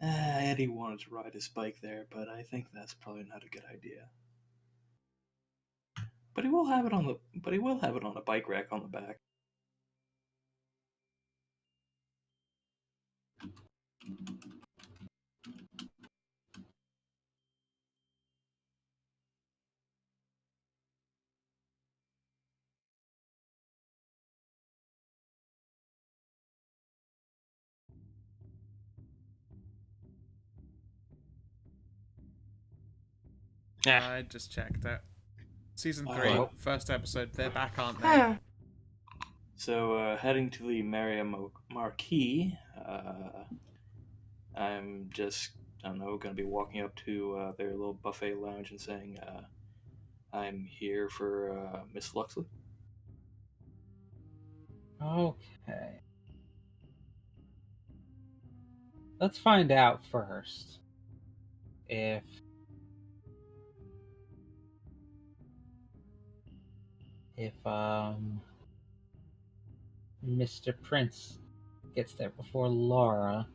S5: Eddie wanted to ride his bike there, but I think that's probably not a good idea. But he will have it on a bike rack on the back.
S4: Yeah.
S2: I just checked it. Season
S5: Oh.
S2: 3, first episode, they're back, aren't they?
S6: Yeah.
S5: So, heading to the Maria Marquis, I'm just, I don't know, going to be walking up to their little buffet lounge and saying, I'm here for Miss Luxley.
S1: Okay. Let's find out first if Mr. Prince gets there before Laura.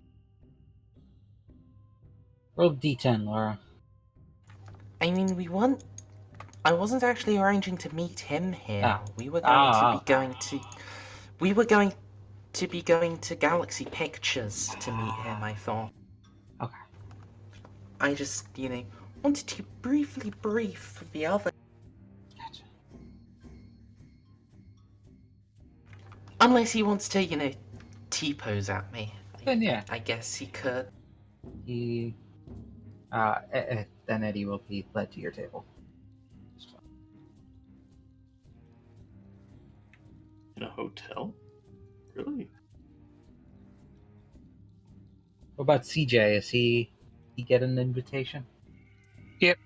S1: Roll D10, Laura.
S6: I mean, I wasn't actually arranging to meet him here.
S1: Ah.
S6: We were going to be
S1: Ah.
S6: going to. We were going to be going to Galaxy Pictures to meet him, I thought.
S1: Okay.
S6: I just, wanted to briefly brief the other.
S1: Gotcha.
S6: Unless he wants to, T-pose at me.
S1: Then yeah.
S6: I guess he could.
S1: He then Eddie will be led to your table.
S5: In a hotel? Really?
S1: What about CJ? Is he get an invitation?
S4: Yep.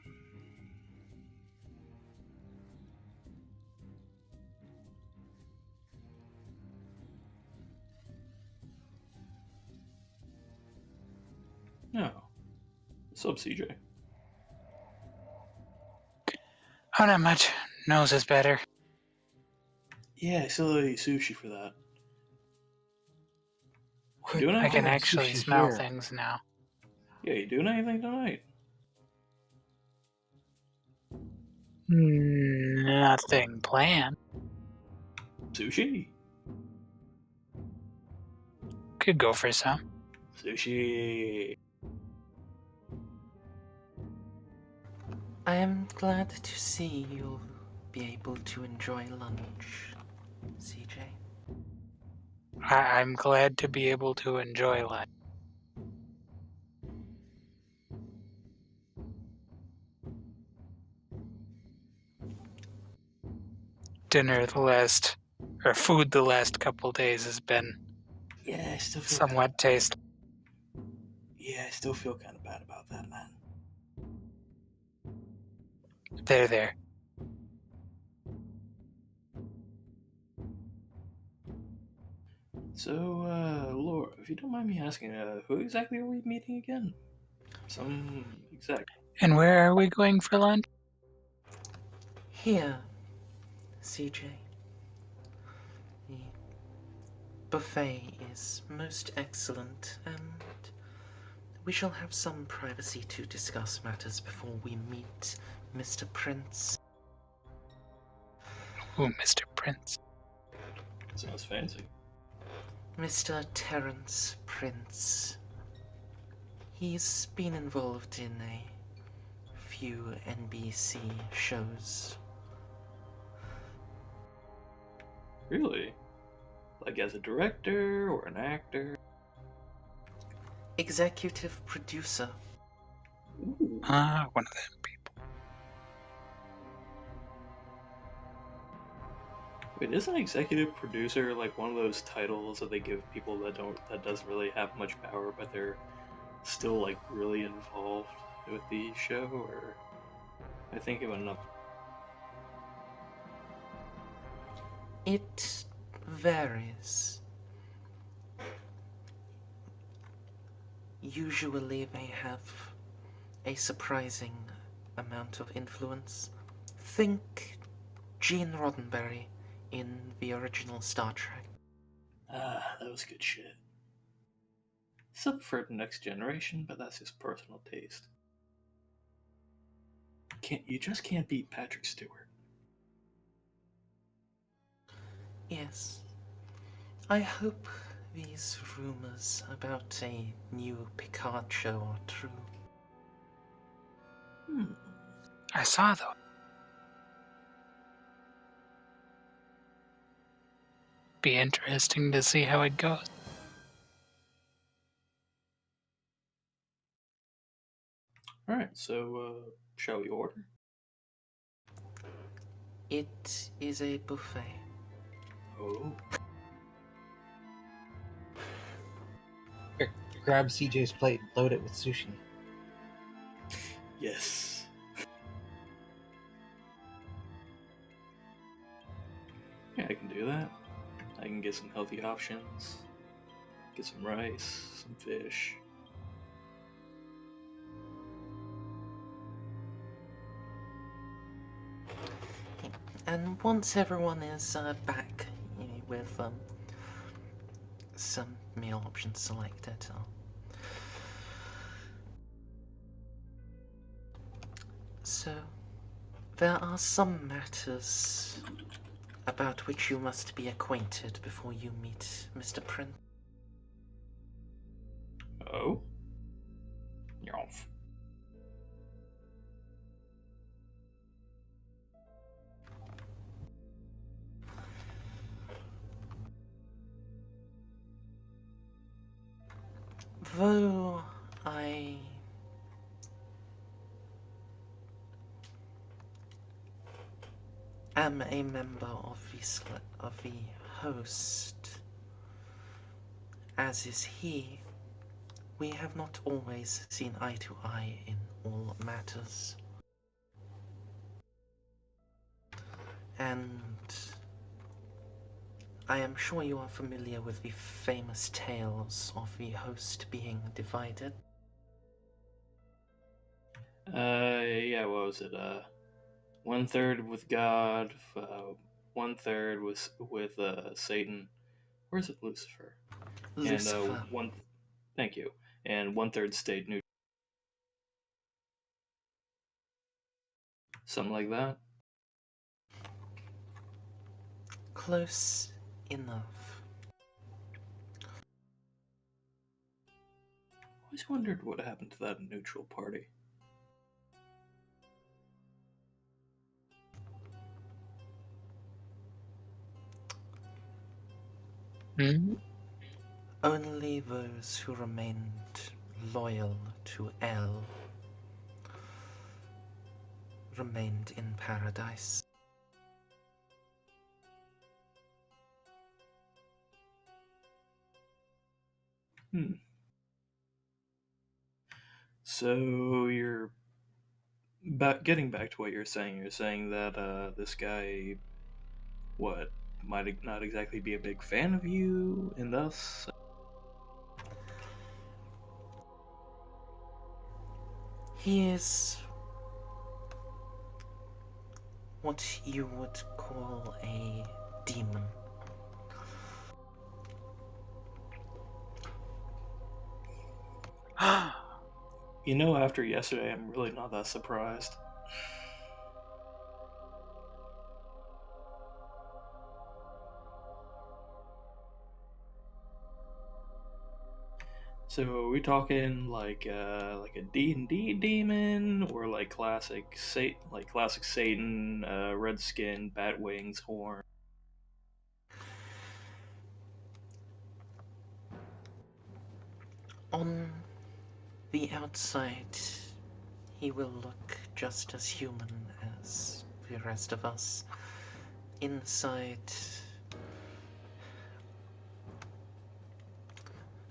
S5: No. What's up, CJ?
S4: Oh, not much. Nose is better.
S5: Yeah, I still eat sushi for that. Doing
S4: I can
S5: anything?
S4: actually smell things now.
S5: Yeah, you doing anything tonight?
S4: Nothing planned.
S5: Sushi?
S4: Could go for some.
S5: Sushi.
S6: I am glad to see you'll be able to enjoy lunch, CJ.
S4: I'm glad to be able to enjoy life. Food the last couple days has been
S5: Yeah, I still feel
S4: somewhat tasty.
S5: I still feel kind of bad about that, man.
S4: There.
S5: So, Laura, if you don't mind me asking, who exactly are we meeting again? Some exec.
S4: And where are we going for lunch?
S6: Here, CJ. The buffet is most excellent, and we shall have some privacy to discuss matters before we meet Mr. Prince.
S4: Ooh, Mr. Prince.
S5: Sounds fancy.
S6: Mr. Terence Prince. He's been involved in a few NBC shows.
S5: Really? Like as a director or an actor?
S6: Executive producer.
S5: Ooh.
S4: One of them people.
S5: Wait, isn't executive producer like one of those titles that they give people that doesn't really have much power, but they're still like really involved with the show? Or I think it went up.
S6: It varies. Usually they have a surprising amount of influence. Think Gene Roddenberry in the original Star Trek.
S5: That was good shit. Except for Next Generation, but that's just personal taste. You just can't beat Patrick Stewart.
S6: Yes. I hope these rumors about a new Picard show are true.
S4: I saw though. Be interesting to see how it goes.
S5: Alright, so, shall we order?
S6: It is a buffet.
S5: Oh.
S1: Here, grab CJ's plate and load it with sushi.
S5: Yes. Yeah, I can do that. I can get some healthy options. Get some rice, some fish.
S6: And once everyone is back with some meal options selected, so there are some matters about which you must be acquainted before you meet Mr. Prince.
S5: Oh? Yoff.
S6: Though I am a member of the host, as is he, we have not always seen eye to eye in all matters. And I am sure you are familiar with the famous tales of the host being divided.
S5: Yeah, what was it? 1/3 with God, 1/3 with Satan. Or is it Lucifer?
S6: Lucifer.
S5: And thank you. And 1/3 stayed neutral. Something like that.
S6: Close enough.
S5: Always wondered what happened to that neutral party.
S6: Only those who remained loyal to El remained in paradise.
S5: So you're getting back to what you're saying. You're saying that this guy, what, might not exactly be a big fan of you, and thus.
S6: He is what you would call a demon.
S5: You know, after yesterday, I'm really not that surprised. So are we talking like a D&D demon, or like classic Satan, red skin, bat wings, horn?
S6: On the outside, he will look just as human as the rest of us. Inside,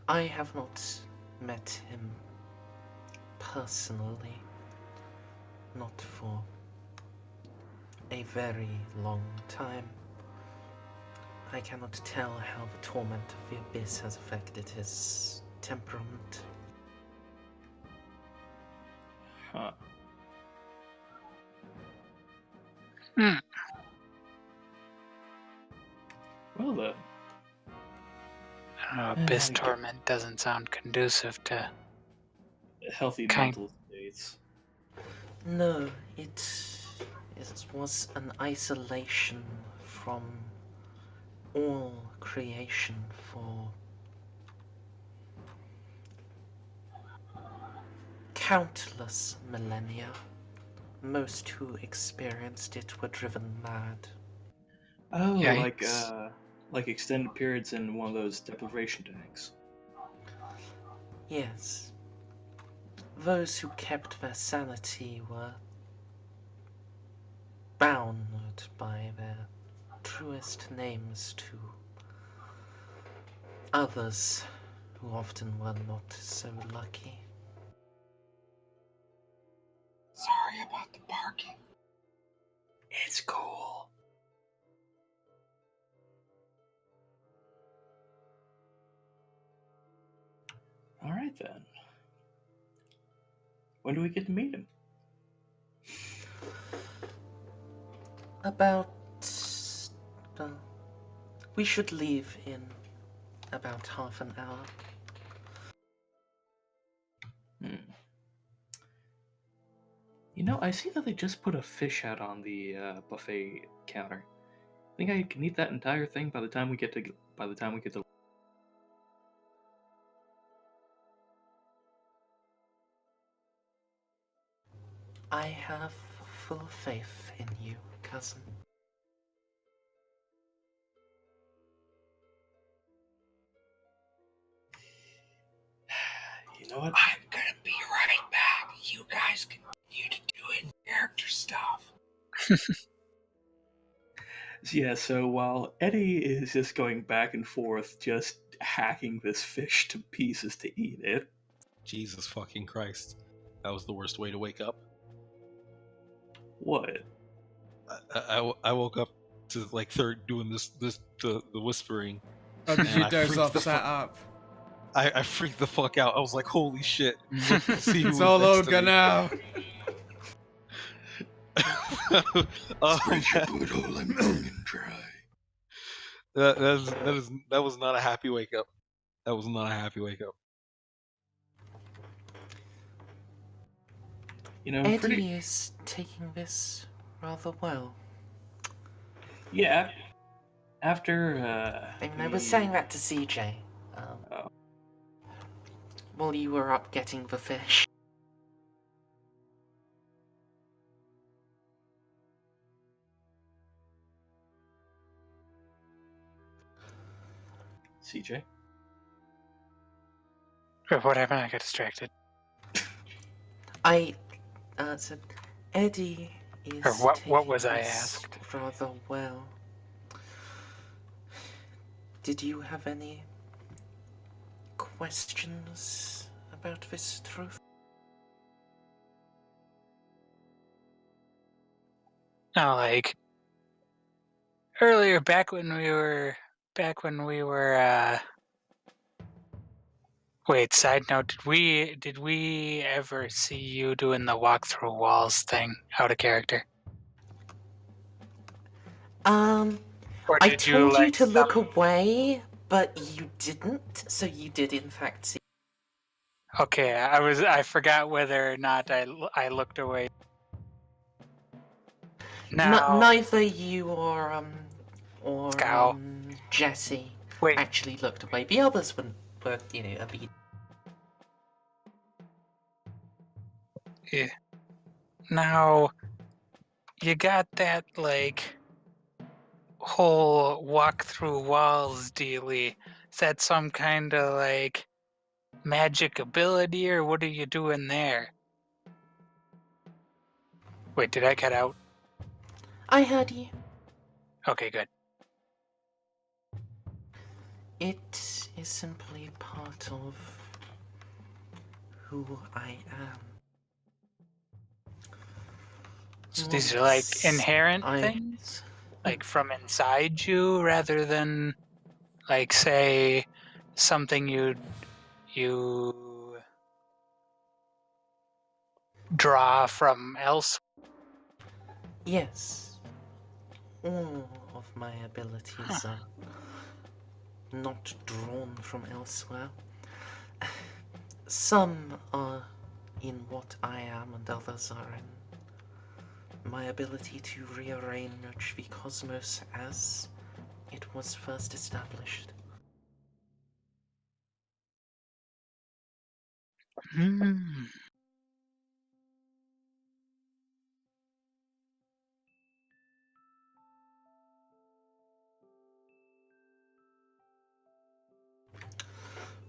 S6: I have not met him personally, not for a very long time. I cannot tell how the torment of the abyss has affected his temperament.
S5: Huh. Well then.
S4: Abyss
S5: I
S4: torment doesn't sound conducive to.
S5: Healthy
S4: Kind-
S5: mental states.
S6: No, it was an isolation from all creation for countless millennia. Most who experienced it were driven mad.
S5: Oh,
S4: Yikes.
S5: like extended periods in one of those deprivation tanks.
S6: Yes. Those who kept their sanity were bound by their truest names to others who often were not so lucky.
S7: Sorry about the barking.
S5: It's cool. All right then. When do we get to meet him?
S6: About... we should leave in about half an hour.
S5: You know, I see that they just put a fish out on the buffet counter. Think I can eat that entire thing by the time we get to.
S6: I have full faith in you, cousin.
S5: You know what?
S7: I'm gonna be right back. You guys continue to do in-character stuff.
S5: Yeah, so while Eddie is just going back and forth, just hacking this fish to pieces to eat it.
S3: Jesus fucking Christ. That was the worst way to wake up.
S5: What?
S3: I woke up to like third doing the whispering.
S2: Oh, did
S3: And
S2: you
S3: I
S2: doze
S3: freaked
S2: off
S3: the
S2: sat
S3: fuck-
S2: up?
S3: I freaked the fuck out. I was like, holy shit. Look to see who
S2: It's
S3: was
S2: all
S3: next to
S2: over
S3: me.
S2: now.
S7: Spread your butthole and long and dry.
S3: that was not a happy wake up. That was not a happy wake up.
S5: You know,
S6: Eddie is taking this rather well.
S5: Yeah. After,
S6: I mean, I was saying that to CJ.
S5: Oh.
S6: While you were up getting the fish.
S5: CJ?
S4: What happened? I got distracted.
S6: I said, Eddie is
S4: Or what
S6: taking
S4: was I
S6: this
S4: asked?
S6: rather well. Did you have any questions about this truth?
S4: No, like earlier, back when we were, Wait. Side note: did we ever see you doing the walk through walls thing out of character, or
S6: I
S4: did you
S6: told you
S4: like
S6: to look
S4: some?
S6: away, but you didn't, so you did in fact see.
S4: Okay, I forgot whether or not I looked away. Now,
S6: Neither you or
S4: Scow.
S6: Jesse
S4: Wait,
S6: actually looked away. The others were a bit.
S4: yeah. Now you got that like whole walk through walls dealy. Is that some kind of like magic ability, or what are you doing there? Wait, did I cut out?
S6: I heard you.
S4: Okay, good.
S6: It is simply part of who I am.
S4: So these are like
S6: Once
S4: inherent
S6: I-
S4: things, like from inside you, rather than like say something you draw from else.
S6: Yes. All of my abilities are not drawn from elsewhere. Some are in what I am, and others are in my ability to rearrange the cosmos as it was first established.
S4: Hmm.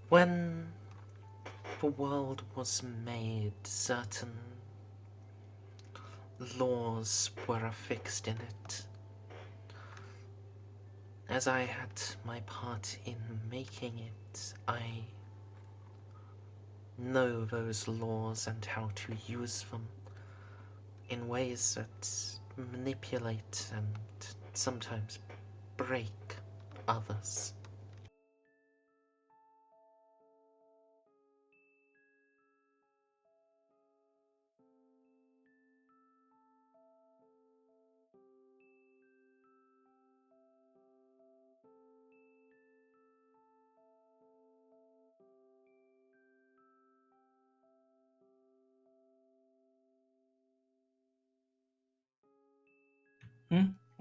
S6: When the world was made, certain laws were affixed in it. As I had my part in making it, I know those laws and how to use them in ways that manipulate and sometimes break others.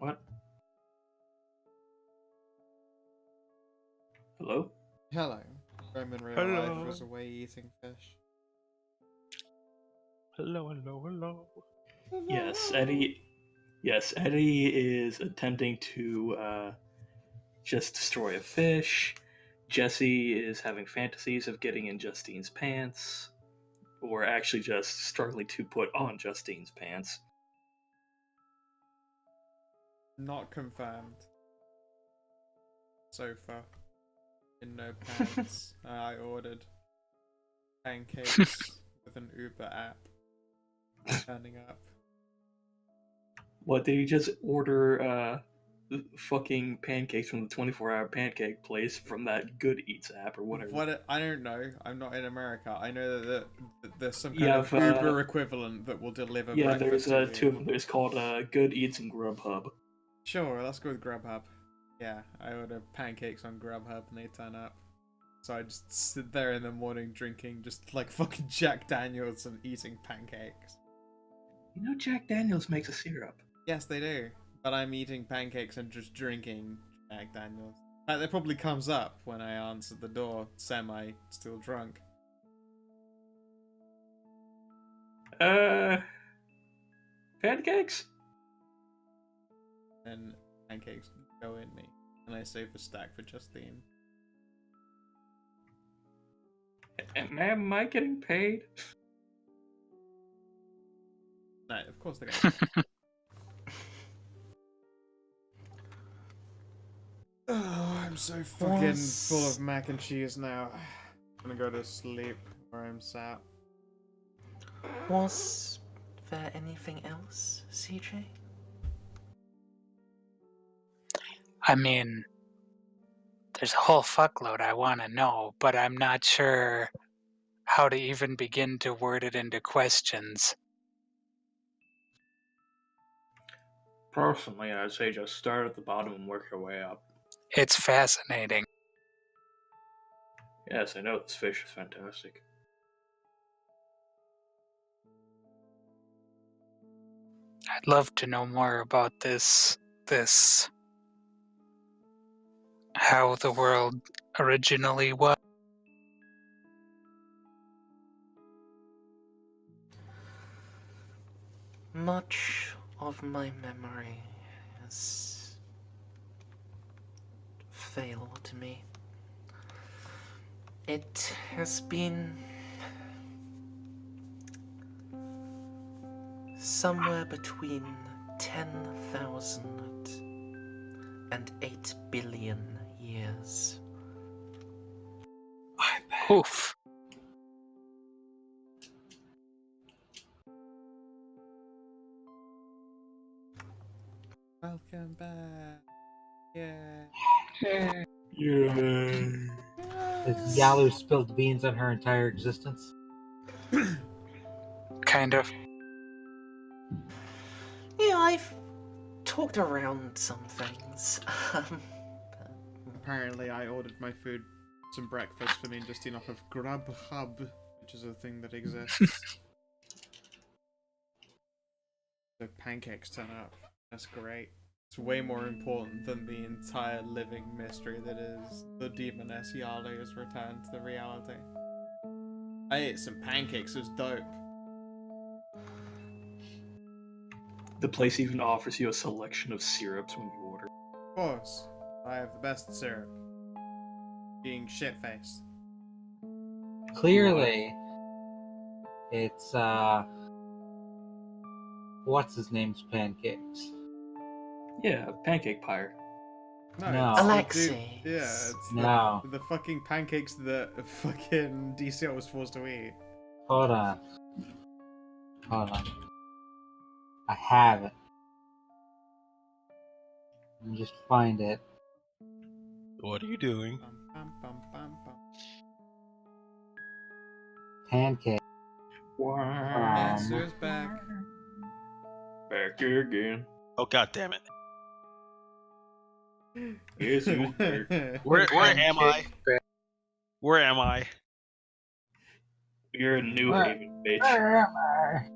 S5: What? Hello?
S2: Hello. Roman real
S3: Hello.
S2: life was away eating fish.
S3: Hello.
S5: Yes, Eddie. Yes, Eddie is attempting to just destroy a fish. Jesse is having fantasies of getting in Justine's pants, or actually just struggling to put on Justine's pants.
S2: Not confirmed. Sofa. In no pants. I ordered pancakes with an Uber app. Turning up.
S5: What, did you just order fucking pancakes from the 24-hour pancake place from that Good Eats app or whatever?
S2: I don't know. I'm not in America. I know that there's some
S5: You
S2: kind of
S5: have,
S2: Uber equivalent that will deliver
S5: Yeah, there's
S2: breakfast to
S5: two
S2: you.
S5: of them. There's called Good Eats and Grubhub.
S2: Sure, let's go with Grubhub. Yeah, I order pancakes on Grubhub and they turn up. So I just sit there in the morning drinking just like fucking Jack Daniels and eating pancakes.
S5: You know Jack Daniels makes a syrup.
S2: Yes, they do. But I'm eating pancakes and just drinking Jack Daniels. That probably comes up when I answer the door, still drunk.
S5: Pancakes?
S2: And pancakes go in me. And I save a stack for Justine.
S5: Am I getting paid?
S2: No, of course they're gonna. Oh, I'm so fucking full of mac and cheese now. I'm gonna go to sleep where I'm sat.
S6: Was there anything else, CJ?
S4: I mean, there's a whole fuckload I want to know, but I'm not sure how to even begin to word it into questions.
S5: Personally, I'd say just start at the bottom and work your way up.
S4: It's fascinating.
S5: Yes, I know this fish is fantastic.
S4: I'd love to know more about this, how the world originally was.
S6: Much of my memory has failed me. It has been somewhere between 10,000 and 8 billion years.
S4: Oof.
S2: Welcome back. Yeah.
S1: Has Yalu spilled beans on her entire existence?
S4: Kind of.
S6: Yeah, I've talked around some things.
S2: Apparently, I ordered my food, some breakfast for me and Justine off of Grubhub, which is a thing that exists. The pancakes turn up. That's great. It's way more important than the entire living mystery that is the demoness Yalu's return to the reality. I ate some pancakes, it was dope.
S5: The place even offers you a selection of syrups when you order.
S2: Of course, I have the best syrup. Being shit-faced.
S1: Clearly, it's what's his name's pancakes.
S5: Yeah, pancake pyre.
S1: No.
S2: it's the
S6: Alexei.
S2: dude- yeah, it's
S1: No.
S2: the fucking pancakes that fucking DCL was forced to eat.
S1: Hold on. I have it. Let me just find it.
S3: What are you doing?
S2: Bum, bum, bum, bum.
S1: Pancake.
S2: Master's back.
S5: Back here again.
S3: Oh, god damn it.
S5: Yes, you back.
S3: Where am I? Where am I?
S5: You're in New
S1: Where-
S5: Haven, bitch.
S1: Where am I?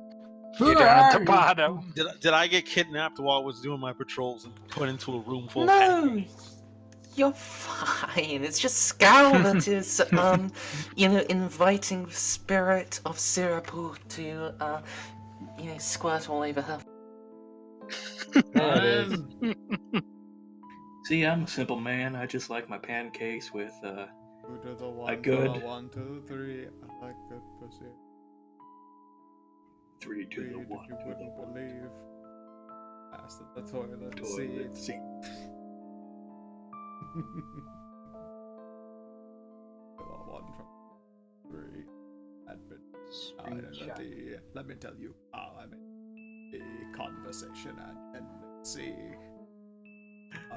S4: You're down at the bottom.
S3: Did I get kidnapped while I was doing my patrols and put into a room full of
S6: No,
S3: pancakes?
S6: you're fine. It's just Scowl that is, inviting the spirit of Sirapu to, squirt all over her.
S1: There it is.
S5: See, I'm a simple man. I just like my pancakes with,
S2: Who to the one,
S5: good.
S2: to the 1, 2, 3. I like good pussy.
S5: 3 to
S2: Three
S5: the
S2: that
S5: 1
S2: you
S5: to the
S2: wouldn't
S5: 1.
S2: believe. Pass the toilet
S5: Toilet
S2: seat.
S5: seat.
S2: The 1 from 3 had been
S1: Screenshot.
S2: identity. Let me tell you how I'm in a conversation and see.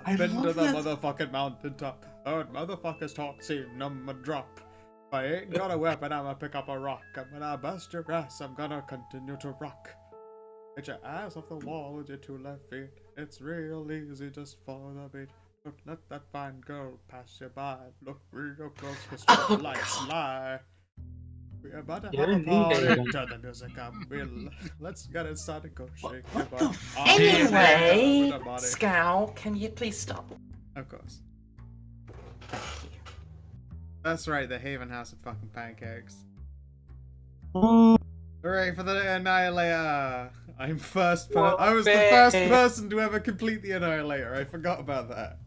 S5: I
S2: I've been to
S5: love
S2: the
S5: that.
S2: motherfucking mountaintop. Heard motherfuckers talk, seen them a drop. If I ain't got a weapon, I'ma pick up a rock. I'm gonna bust your ass, I'm gonna continue to rock. Get your ass off the wall with your 2 left feet. It's real easy, just follow the beat. Don't let that fine girl pass you by. Look real close, cause
S6: Oh,
S2: lights
S6: God.
S2: lie. We're about to
S1: You're
S2: have a
S1: in New
S2: party.
S1: Haven.
S2: Turn the music up, Bill. Let's get it started, go shake your
S6: What
S2: butt.
S6: the
S2: I'm here with
S6: Anyway,
S2: the body.
S6: Scowl, can you please stop?
S2: Of course.
S6: Thank you.
S2: That's right, the Haven House of fucking pancakes. Hooray for the Annihilator! I'm I was the first person to ever complete the Annihilator. I forgot about that.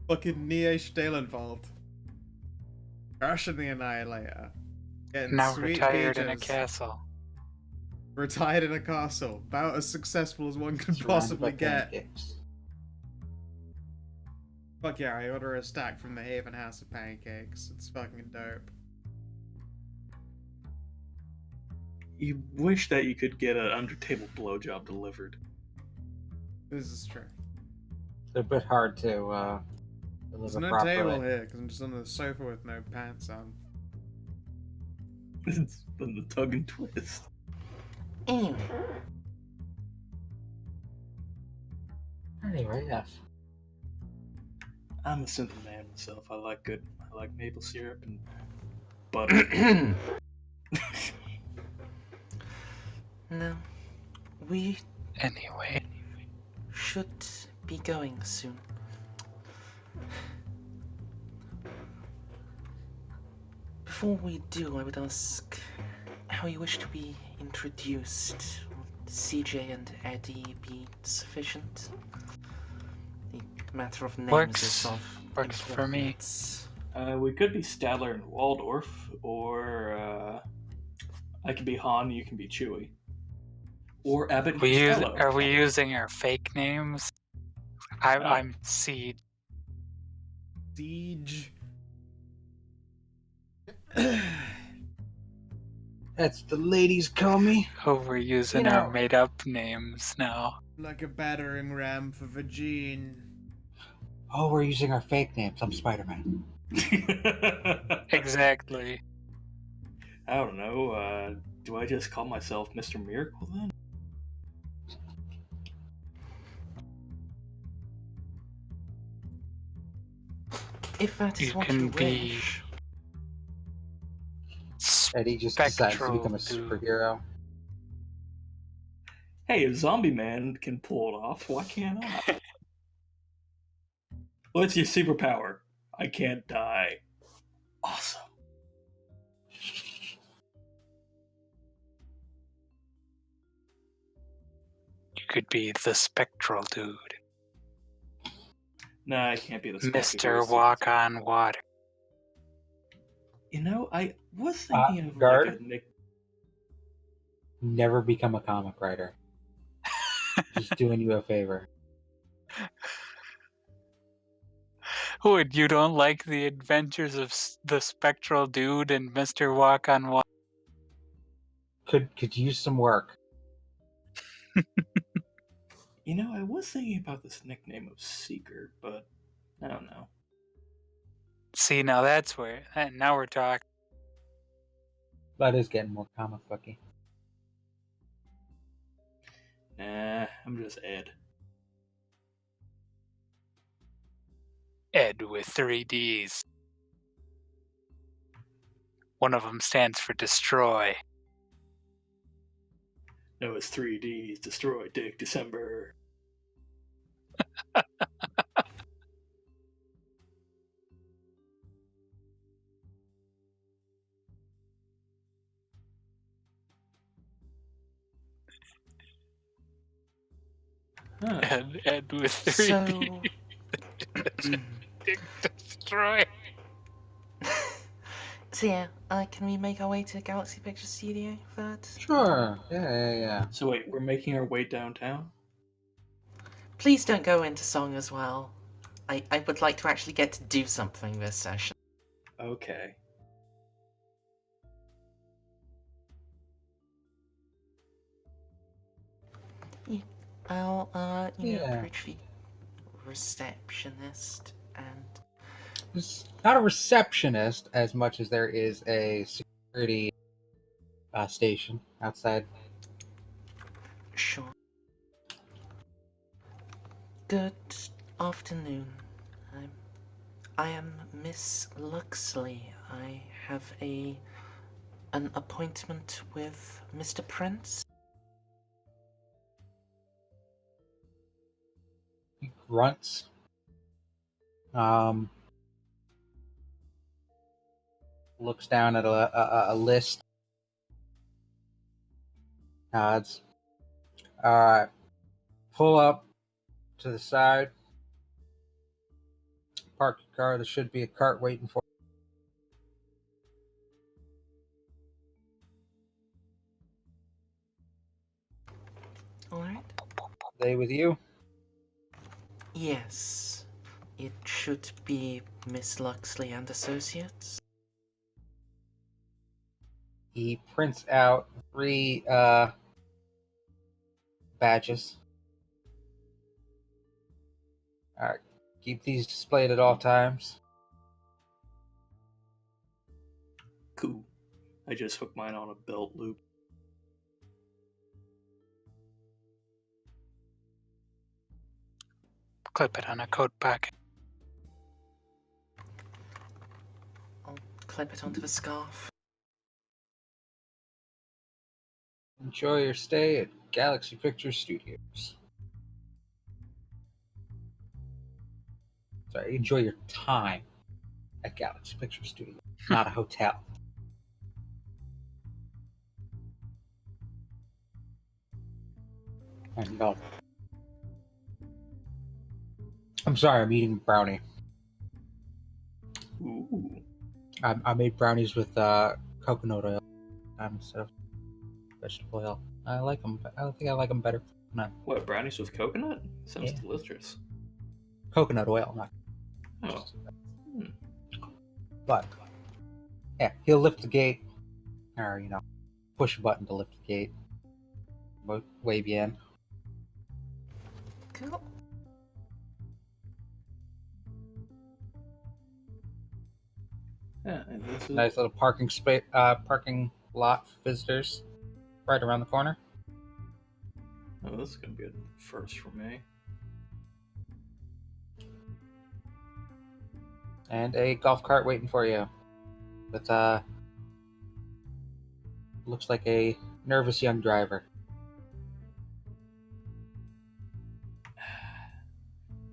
S2: Fucking Nia Stalenwald. Crushing the Annihilator. Getting
S4: Now
S2: sweet
S4: retired in a
S2: peaches.
S4: castle.
S2: Retired in a castle. About as successful as one could
S1: Surrounded
S2: possibly
S1: by
S2: get.
S1: pancakes.
S2: Fuck yeah, I order a stack from the Haven House of Pancakes. It's fucking dope.
S5: You wish that you could get an under-table blowjob delivered.
S2: This is true.
S1: They're a bit hard to
S2: There's
S1: deliver
S2: no
S1: properly.
S2: table here because I'm just on the sofa with no pants on.
S5: It's been the tug and twist.
S6: Anyway,
S1: Anyway, yes.
S5: I'm a simple man myself. I like maple syrup and butter.
S6: no, we
S4: Anyway,
S6: should be going soon. Before we do, I would ask how you wish to be introduced. Would CJ and Eddie be sufficient? The matter of names
S4: Works.
S6: is of
S4: Works for me.
S6: importance.
S5: We could be Stadler and Waldorf, or I could be Han, you can be Chewie. Or Abbott and Costello.
S4: Are we using our fake names? I'm Seed.
S2: Siege.
S1: That's the ladies call me.
S4: Oh, we're using
S1: You know-
S4: our made-up names now.
S2: Like a battering ram for Vagine.
S1: Oh, we're using our fake names. I'm Spider-Man.
S4: Exactly.
S5: I don't know. Do I just call myself Mr. Miracle then?
S6: If that is
S4: You
S6: what
S4: can
S6: you
S4: be
S6: wish.
S1: Eddie just decides to
S4: Spectral
S1: become a
S4: dude.
S1: superhero.
S5: Hey, if Zombie Man can pull it off, why can't I? What's your superpower? I can't die. Awesome.
S4: You could be the Spectral Dude.
S5: Nah, I can't be the
S4: Mr.
S5: Spectacle.
S4: Walk on Water.
S5: You know, I was thinking of
S1: guard?
S5: like a nick.
S1: Never become a comic writer. Just doing you a favor.
S4: Would you don't like the adventures of the Spectral Dude and Mr. Walk on Water?
S1: Could use some work.
S5: You know, I was thinking about this nickname of Seeker, but I don't know.
S4: See, now that's where. Now we're talking.
S1: That is getting more comic booky.
S5: Nah, I'm just Ed.
S4: Ed with 3 Ds. One of them stands for destroy.
S5: No, it's 3Ds. Destroy Dick December. Huh.
S4: Ed with 3
S6: So,
S4: Ds. Destroy.
S6: so yeah, can we make our way to Galaxy Picture Studio for that?
S1: Sure. Yeah.
S5: So wait, we're making our way downtown?
S6: Please don't go into song as well. I would like to actually get to do something this session.
S5: Okay.
S6: I'll,
S1: Yeah.
S6: approach the receptionist and...
S1: It's not a receptionist as much as there is a security station outside.
S6: Sure. Good afternoon. I am Miss Luxley. I have an appointment with Mr. Prince.
S1: He grunts. Looks down at a list. Nods. Alright. Pull up to the side. Park your car. There should be a cart waiting for
S6: Alright.
S1: They with you?
S6: Yes. It should be Miss Luxley and Associates.
S1: He prints out 3 badges. Alright. Keep these displayed at all times.
S5: Cool. I just hooked mine on a belt loop.
S4: Clip it on a coat pocket.
S6: I'll clip it onto the scarf.
S1: Enjoy your stay at Galaxy Picture Studios. Sorry, enjoy your time at Galaxy Picture Studios, not a hotel. And no. I'm sorry, I'm eating brownie.
S5: Ooh.
S1: I made brownies with coconut oil instead of vegetable oil. I like them. I think I like them better. Not
S5: What, brownies with coconut? Sounds
S1: Yeah.
S5: delicious.
S1: coconut oil, not.
S5: Oh. Hmm.
S1: But yeah, he'll lift the gate, or push a button to lift the gate. Wave you in.
S6: Cool.
S5: Yeah, and this is...
S1: Nice little parking lot for visitors, right around the corner.
S5: Oh, this is gonna be a first for me.
S1: And a golf cart waiting for you. With looks like a nervous young driver.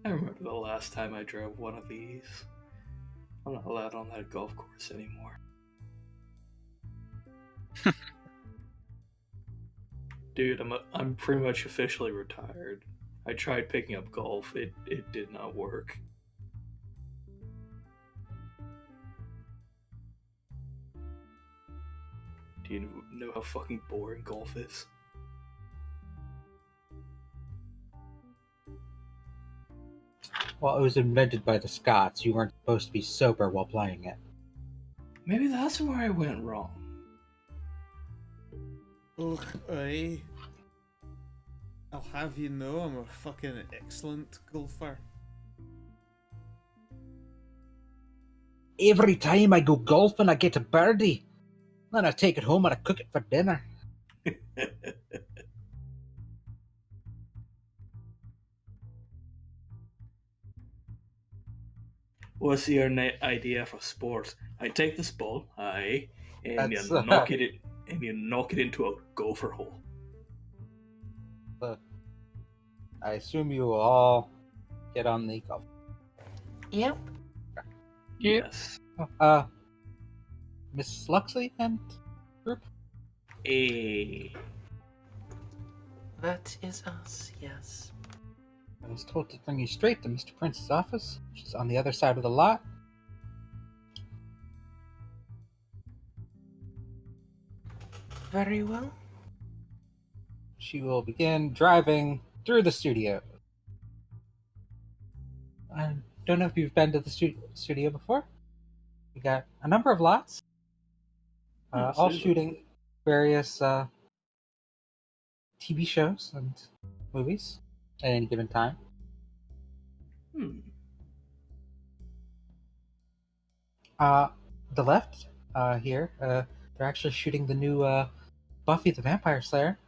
S5: I remember the last time I drove one of these. I'm not allowed on that golf course anymore. Dude, I'm pretty much officially retired. I tried picking up golf. It did not work. Do you know how fucking boring golf is?
S1: Well, it was invented by the Scots. You weren't supposed to be sober while playing it.
S5: Maybe that's where I went wrong.
S2: Ugh, I'll have you know I'm a fucking excellent golfer.
S1: Every time I go golfing, I get a birdie. Then I take it home and I cook it for dinner.
S5: What's your idea for sport? I take this ball, and
S1: That's,
S5: you knock it into a gopher hole.
S1: Look, I assume you will all get on the golf.
S6: Yep.
S5: Yes.
S1: Miss Luxley and group.
S6: That is us, yes.
S1: I was told to bring you straight to Mr. Prince's office, which is on the other side of the lot.
S6: Very well.
S1: She will begin driving through the studio. I don't know if you've been to the studio before. We got a number of lots, all
S5: Absolutely.
S1: shooting various TV shows and movies at any given time. The left here, they're actually shooting the new Buffy the Vampire Slayer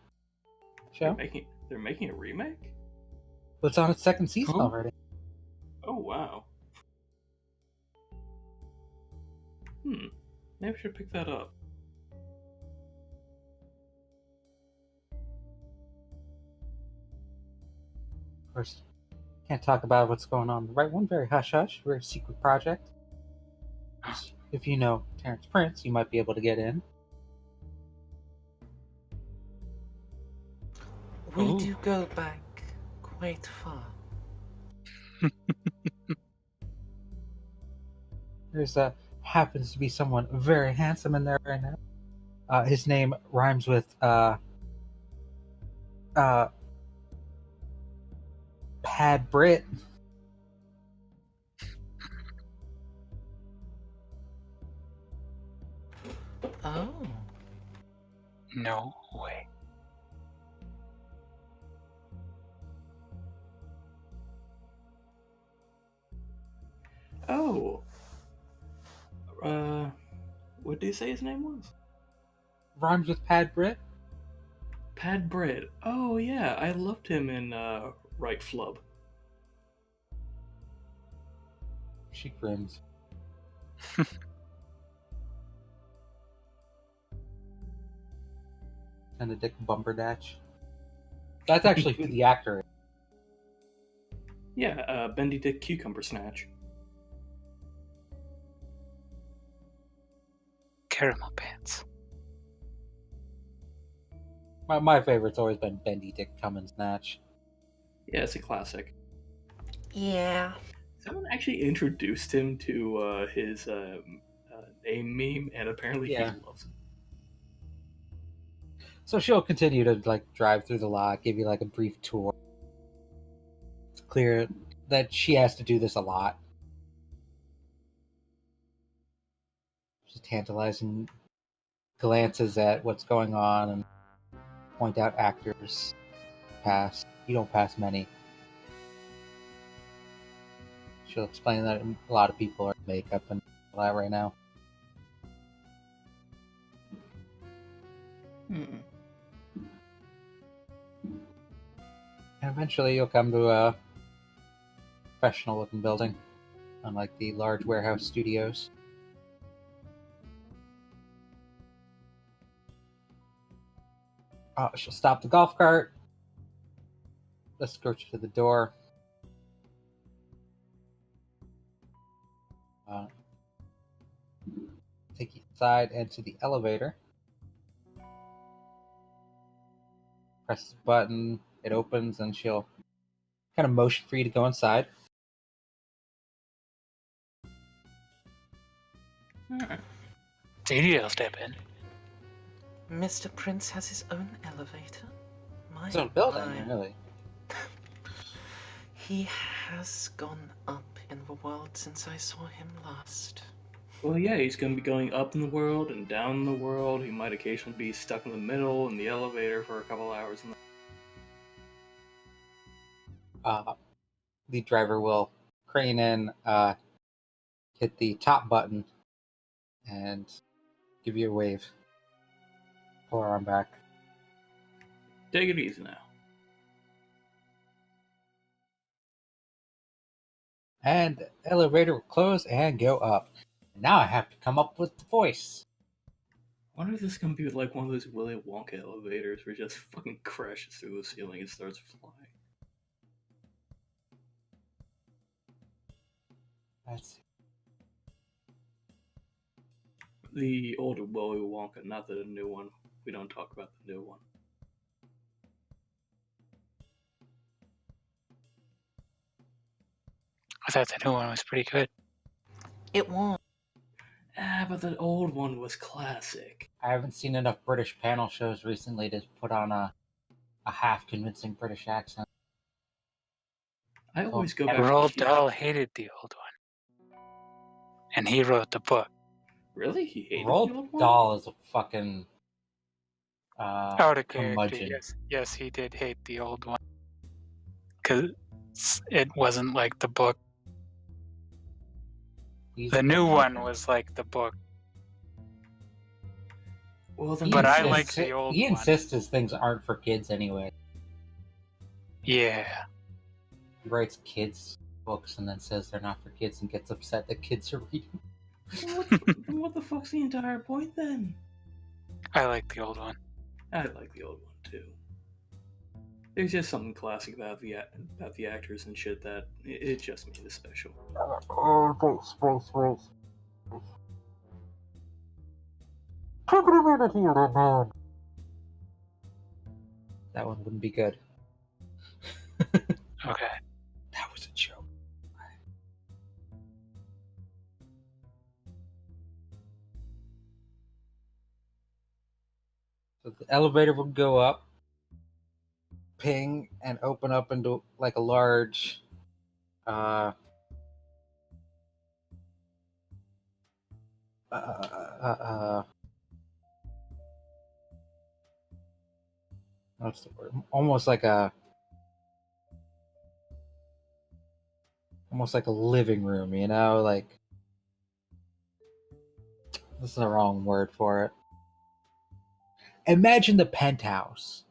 S1: show.
S5: They're making a remake?
S1: But it's on its second season
S5: Huh?
S1: already.
S5: Oh wow. Maybe I should pick that up.
S1: Of course, can't talk about what's going on. The right one, very hush hush, very secret project. If you know Terrence Prince, you might be able to get in.
S6: We
S3: Oh.
S6: do go back quite far.
S1: There's happens to be someone very handsome in there right now. His name rhymes with Pad Brit.
S6: Oh.
S4: No way.
S5: Oh. What did you say his name was?
S1: Rhymes with Pad Brit.
S5: Pad Bread. Oh yeah, I loved him in Right Flub.
S1: She grins. Benedict Bumberdatch. That's actually who the actor is.
S5: Yeah, Benedict Cucumber Snatch.
S4: Caramel pants.
S1: My favorite's always been Benedict Cummins Natch.
S5: Yeah, it's a classic.
S6: Yeah.
S5: Someone actually introduced him to his name meme, and apparently
S1: Yeah.
S5: he loves it.
S1: So she'll continue to like drive through the lot, give you like a brief tour. It's clear that she has to do this a lot. She tantalizing glances at what's going on and point out actors pass. You don't pass many. She'll explain that a lot of people are in makeup and all that right now.
S5: Hmm.
S1: And eventually you'll come to a professional looking building, unlike the large warehouse studios. She'll stop the golf cart. Escort you to the door. Take you inside and to the elevator. Press the button, it opens, and she'll kind of motion for you to go inside.
S4: Sadie will step in.
S6: Mr. Prince has his own elevator. My,
S1: His own building,
S6: my.
S1: really.
S6: He has gone up in the world since I saw him last.
S5: Well, yeah, he's going to be going up in the world and down in the world. He might occasionally be stuck in the middle in the elevator for a couple hours.
S1: The driver will crane in, hit the top button, and give you a wave. Pull her arm back.
S5: Take it easy now.
S1: And the elevator will close and go up. Now I have to come up with the voice.
S5: I wonder if this is going to be like one of those Willy Wonka elevators where it just fucking crashes through the ceiling and starts flying.
S1: Let's see.
S5: The older Willy Wonka, not the new one. We don't talk about the new one.
S4: I thought the new one was pretty good.
S6: It won't.
S5: Ah, but the old one was classic.
S1: I haven't seen enough British panel shows recently to put on a half convincing British accent.
S5: I always go back
S4: Roald
S5: to
S4: Dahl hated the old one. And he wrote the book.
S5: Really? He hated the old
S1: Roald
S5: one?
S1: Dahl is a fucking
S4: Out of character,
S1: curmudgeon.
S4: yes, he did hate the old one. Because it wasn't like the book.
S1: He's
S4: The
S1: a
S4: new one
S1: curmudgeon.
S4: was like the book.
S5: Well, then
S4: But I
S1: insists-
S4: like the old
S1: He
S4: one.
S1: insists his things aren't for kids anyway.
S4: Yeah.
S1: He writes kids books and then says they're not for kids and gets upset that kids are reading.
S5: What the fuck's the entire point then?
S4: I like the old one.
S5: I like the old one too. There's just something classic about the actors and shit that it just made it special.
S1: That one wouldn't be good.
S4: Okay.
S1: That was a joke. So the elevator will go up. ping and open up into like a large what's the word? Almost like a living room, you know, like this is the wrong word for it. Imagine the penthouse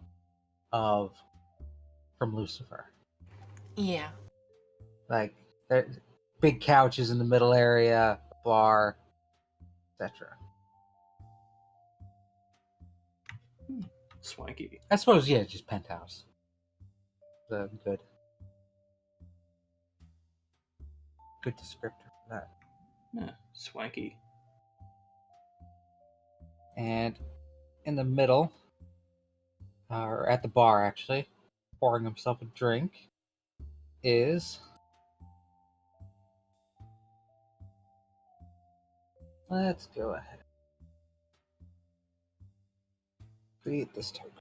S1: of from Lucifer.
S6: Yeah.
S1: Like there, big couches in the middle area, bar, etc.
S5: Swanky.
S1: I suppose, yeah, just penthouse. Good descriptor for that.
S5: Yeah, swanky.
S1: And in the middle, or at the bar actually, pouring himself a drink, is let's go ahead. Create this token.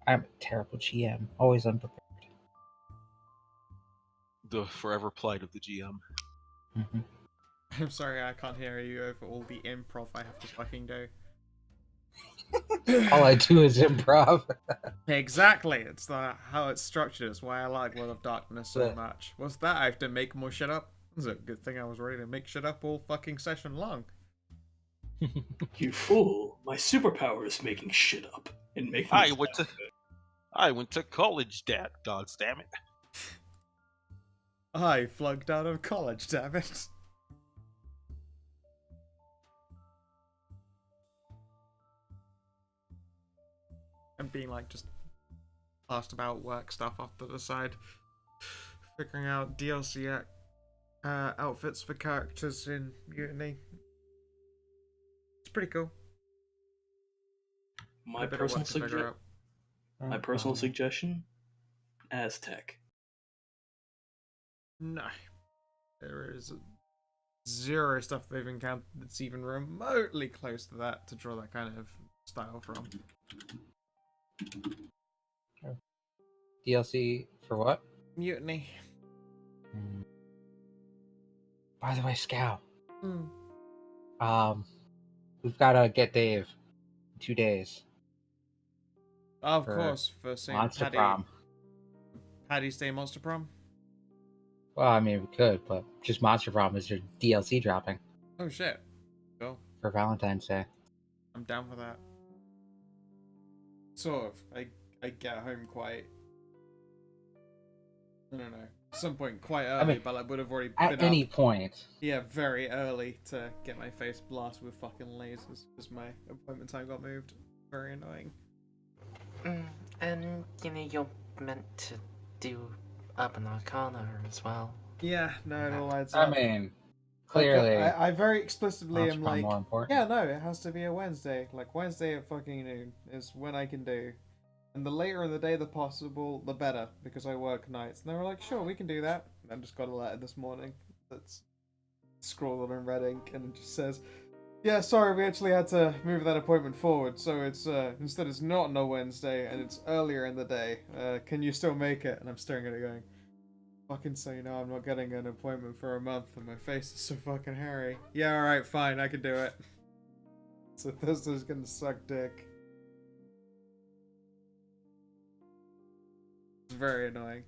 S1: I'm a terrible GM, always unprepared.
S3: The forever plight of the GM.
S1: Mm-hmm.
S2: I'm sorry, I can't hear you over all the improv I have to fucking do.
S1: All I do is improv.
S2: Exactly, it's how it's structured. It's why I like World of Darkness so
S1: Yeah.
S2: much. What's that? I have to make more shit up? It's a good thing I was ready to make shit up all fucking session long.
S5: You fool! My superpower is making shit up and making.
S3: I went to college, dogs, damn it.
S2: I flunked out of college, damn it. And being like just asked about work stuff off to the side. Figuring out DLC outfits for characters in Mutiny. It's pretty cool.
S5: My
S2: A bit of work
S5: personal
S2: to figure out.
S5: My personal suggestion: Aztec.
S2: No. There is zero stuff they've encountered that's even remotely close to that to draw that kind of style from.
S1: DLC for what?
S2: Mutiny.
S1: By the way, Scout.
S2: Hmm.
S1: We've got to get Dave in 2 days.
S2: Of
S1: For
S2: course, for St.
S1: Monster Prom.
S2: Paddy's Day Monster Prom.
S1: Well, I mean, we could, but just Monster Prom is your DLC dropping
S2: Oh shit. Cool.
S1: for Valentine's Day.
S2: I'm down for that. Sort of. I get home quite. I don't know. At some point quite early,
S1: mean,
S2: but I would have already
S1: At
S2: been
S1: any
S2: up.
S1: point.
S2: Yeah, very early to get my face blasted with fucking lasers because my appointment time got moved. Very annoying.
S6: And, you're meant to do Urban Arcana as well.
S2: Yeah, no, it all adds
S1: I
S2: up.
S1: mean, clearly,
S2: I very explicitly
S1: Monster
S2: am
S1: Prom
S2: like,
S1: more important.
S2: yeah, no, it has to be a Wednesday. Like, Wednesday at fucking noon is when I can do. And the later in the day the possible, the better, because I work nights. And they were like, sure, we can do that. And I just got a letter this morning that's scrawled in red ink, and it just says, yeah, sorry, we actually had to move that appointment forward, so it's, instead it's not on a Wednesday, and it's earlier in the day. Can you still make it? And I'm staring at it going, fucking so you know I'm not getting an appointment for a month, and my face is so fucking hairy. Yeah, alright, fine, I can do it. So Thursday's gonna suck dick. It's very annoying.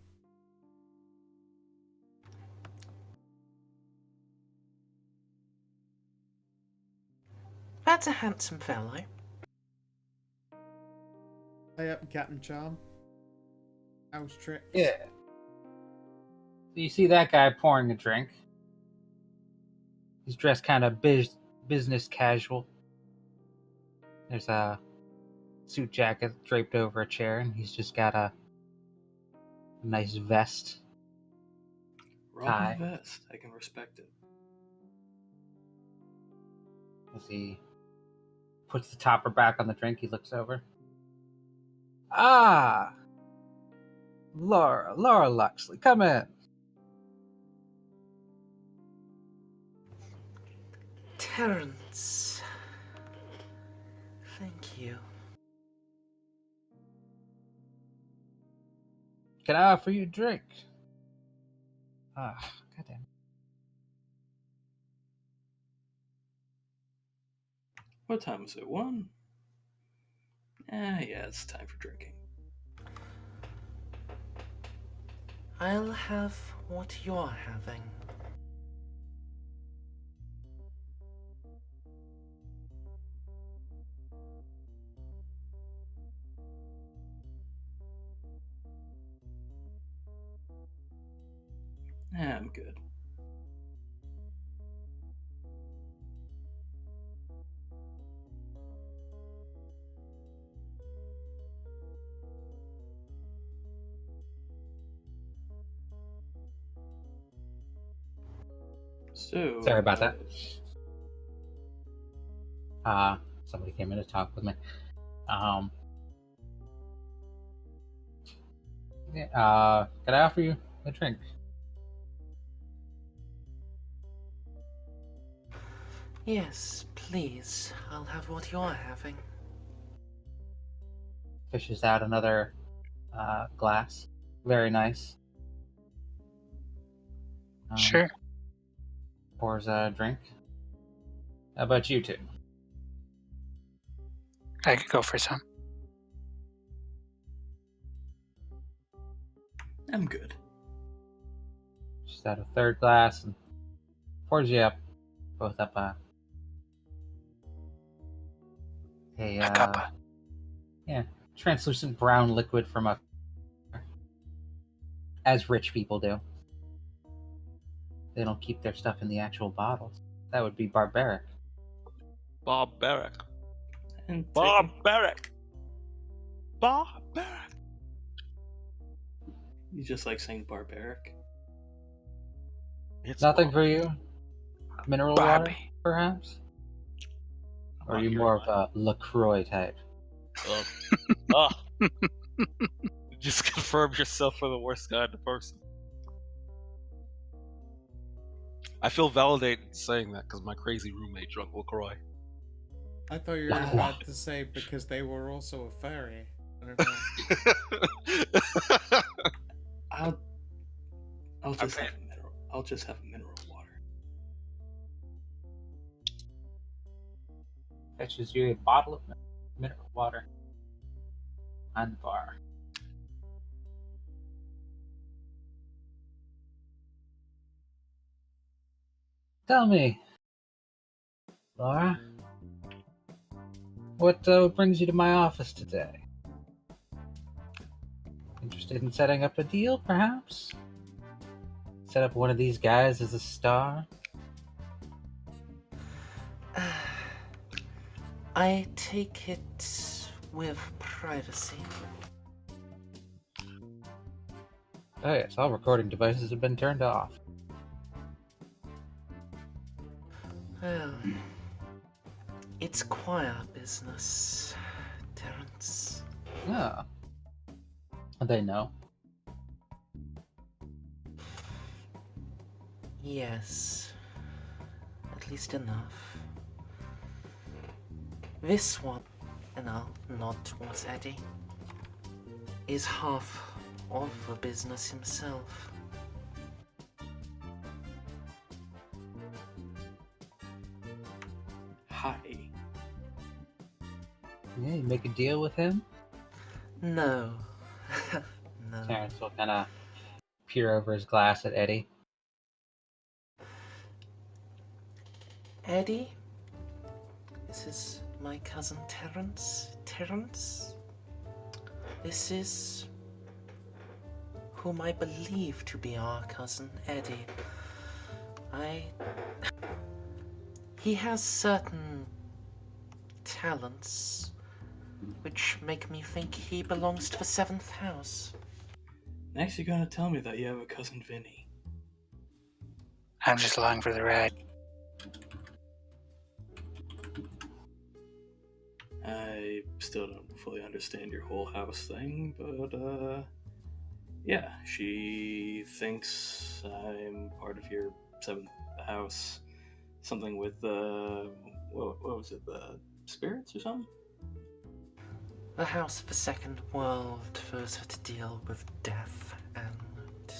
S6: That's a handsome fellow.
S2: Hey up, Captain Charm. House trick.
S1: Yeah. So you see that guy pouring a drink. He's dressed kind of business casual. There's a suit jacket draped over a chair, and he's just got a nice vest tie.
S5: vest. I can respect it.
S1: As he puts the topper back on the drink, he looks over. Ah! Laura Luxley, come in.
S6: Terrence. Thank you.
S1: Can I offer you a drink? Ah, goddamn.
S5: What time is it? 1? Yeah, it's time for drinking.
S6: I'll have what you're having.
S5: I'm good. So,
S1: Sorry about that. Somebody came in to talk with me. Can I offer you a drink?
S6: Yes, please. I'll have what you're having.
S1: Fishes out another glass. Very nice.
S4: Sure.
S1: Pours a drink. How about you two?
S4: I could go for some.
S5: I'm good.
S1: Just out a third glass and pours you up. Both up a
S4: cuppa.
S1: translucent brown liquid from a, as rich people do. They don't keep their stuff in the actual bottles. That would be barbaric.
S3: Barbaric.
S5: And take-
S3: Barbaric. Barbaric.
S5: You just like saying barbaric?
S3: It's
S1: Nothing for you? Mineral water,
S4: Barbie.
S1: perhaps? Or are
S3: not
S1: you
S3: your
S1: more of
S3: mind.
S1: a LaCroix type?
S3: Ugh. Just confirm yourself for the worst kind of person. I feel validated saying that because my crazy roommate drunk LaCroix.
S2: I thought you were about to say because they were also a fairy. I don't know.
S5: I'll just
S3: Okay.
S5: have a mineral. I'll just have a mineral water.
S1: Fetches you a bottle of mineral water on the bar. Tell me, Laura, what brings you to my office today? Interested in setting up a deal, perhaps? Set up one of these guys as a star?
S6: I take it with privacy.
S1: Oh yes, all recording devices have been turned off.
S6: Well, it's choir business, Terrence.
S1: Oh. They know.
S6: Yes, at least enough. This one, and I'll nod towards Eddie, is half of the business himself.
S5: Hi.
S1: Yeah, you make a deal with him?
S6: No. No.
S1: Terrence will kind of peer over his glass at Eddie.
S6: Eddie, this is my cousin Terrence. Terrence, this is whom I believe to be our cousin Eddie. He has certain talents which make me think he belongs to the 7th house.
S5: Next, you're gonna tell me that you have a cousin Vinny.
S4: I'm just along for the ride.
S5: I still don't fully understand your whole house thing, but yeah, she thinks I'm part of your seventh house. Something with what was it? The spirits or something?
S6: The House of the Second World, those that deal with death and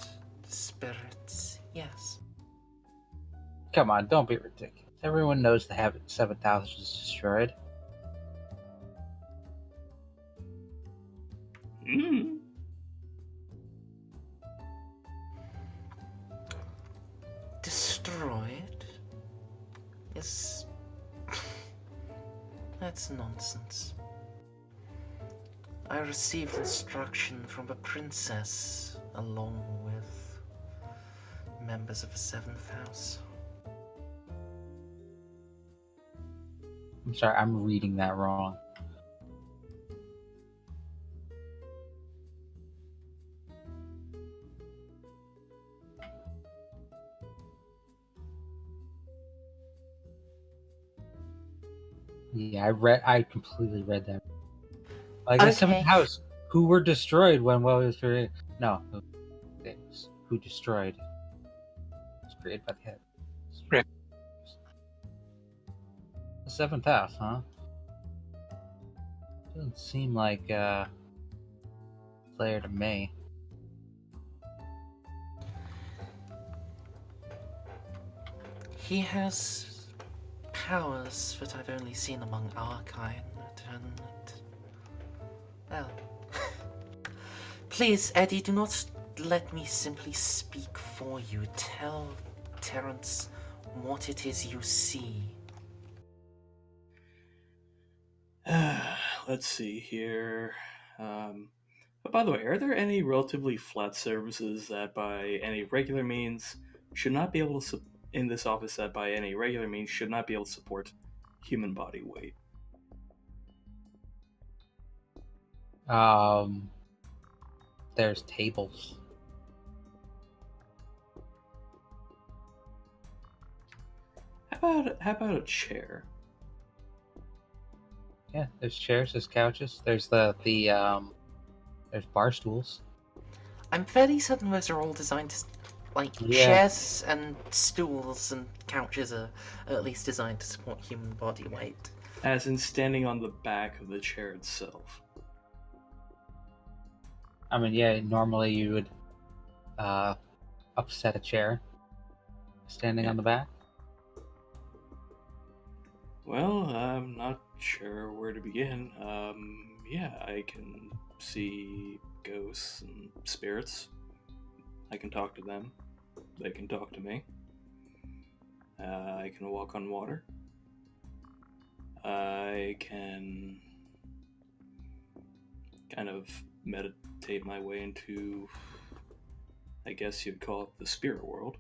S6: spirits, yes.
S1: Come on, don't be ridiculous. Everyone knows the Habit 7000 was destroyed.
S5: Mm.
S6: Destroyed? Is... That's nonsense. I received instruction from the princess, along with members of the Seventh House.
S1: I'm sorry, I'm reading that wrong. Yeah, I completely read that. Like the seventh
S6: Okay.
S1: house, who were destroyed when what was created? No, who destroyed? It was created by the head.
S4: Rip.
S1: The seventh house, huh? Doesn't seem like Slayer to me.
S6: He has powers that I've only seen among our kind, and... well... Please, Eddie, do not let me simply speak for you. Tell Terence what it is you see.
S5: Let's see here. But by the way, are there any relatively flat surfaces that, by any regular means, should not be able to in this office that, by any regular means, should not be able to support human body weight?
S1: There's tables.
S5: How about a chair?
S1: Yeah, there's chairs, there's couches, there's there's bar stools.
S6: I'm fairly certain those are all designed to... Like,
S1: Yeah.
S6: chairs and stools and couches are at least designed to support human body weight.
S5: As in standing on the back of the chair itself.
S1: I mean, yeah, normally you would upset a chair standing on the back.
S5: Well, I'm not sure where to begin. Yeah, I can see ghosts and spirits. I can talk to them. They can talk to me. I can walk on water. I can kind of meditate my way into, I guess you'd call it the spirit world.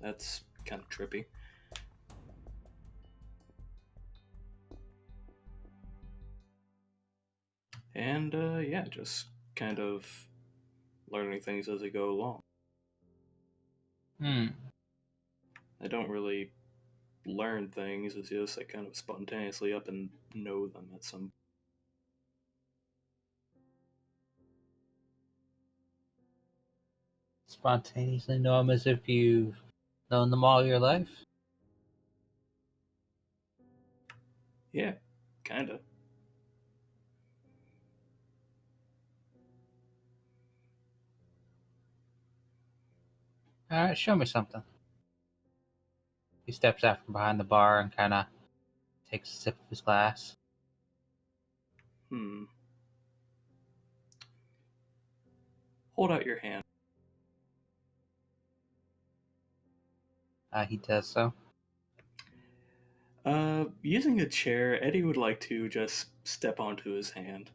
S5: That's kind of trippy. And yeah, just kind of learning things as I go along. I don't really learn things, it's just I kind of spontaneously up and know them at some.
S1: Spontaneously know them as if you've known them all your life.
S5: Yeah, kinda.
S1: Alright, show me something. He steps out from behind the bar and kind of takes a sip of his glass.
S5: Hold out your hand.
S1: He does so.
S5: Using a chair, Eddie would like to just step onto his hand.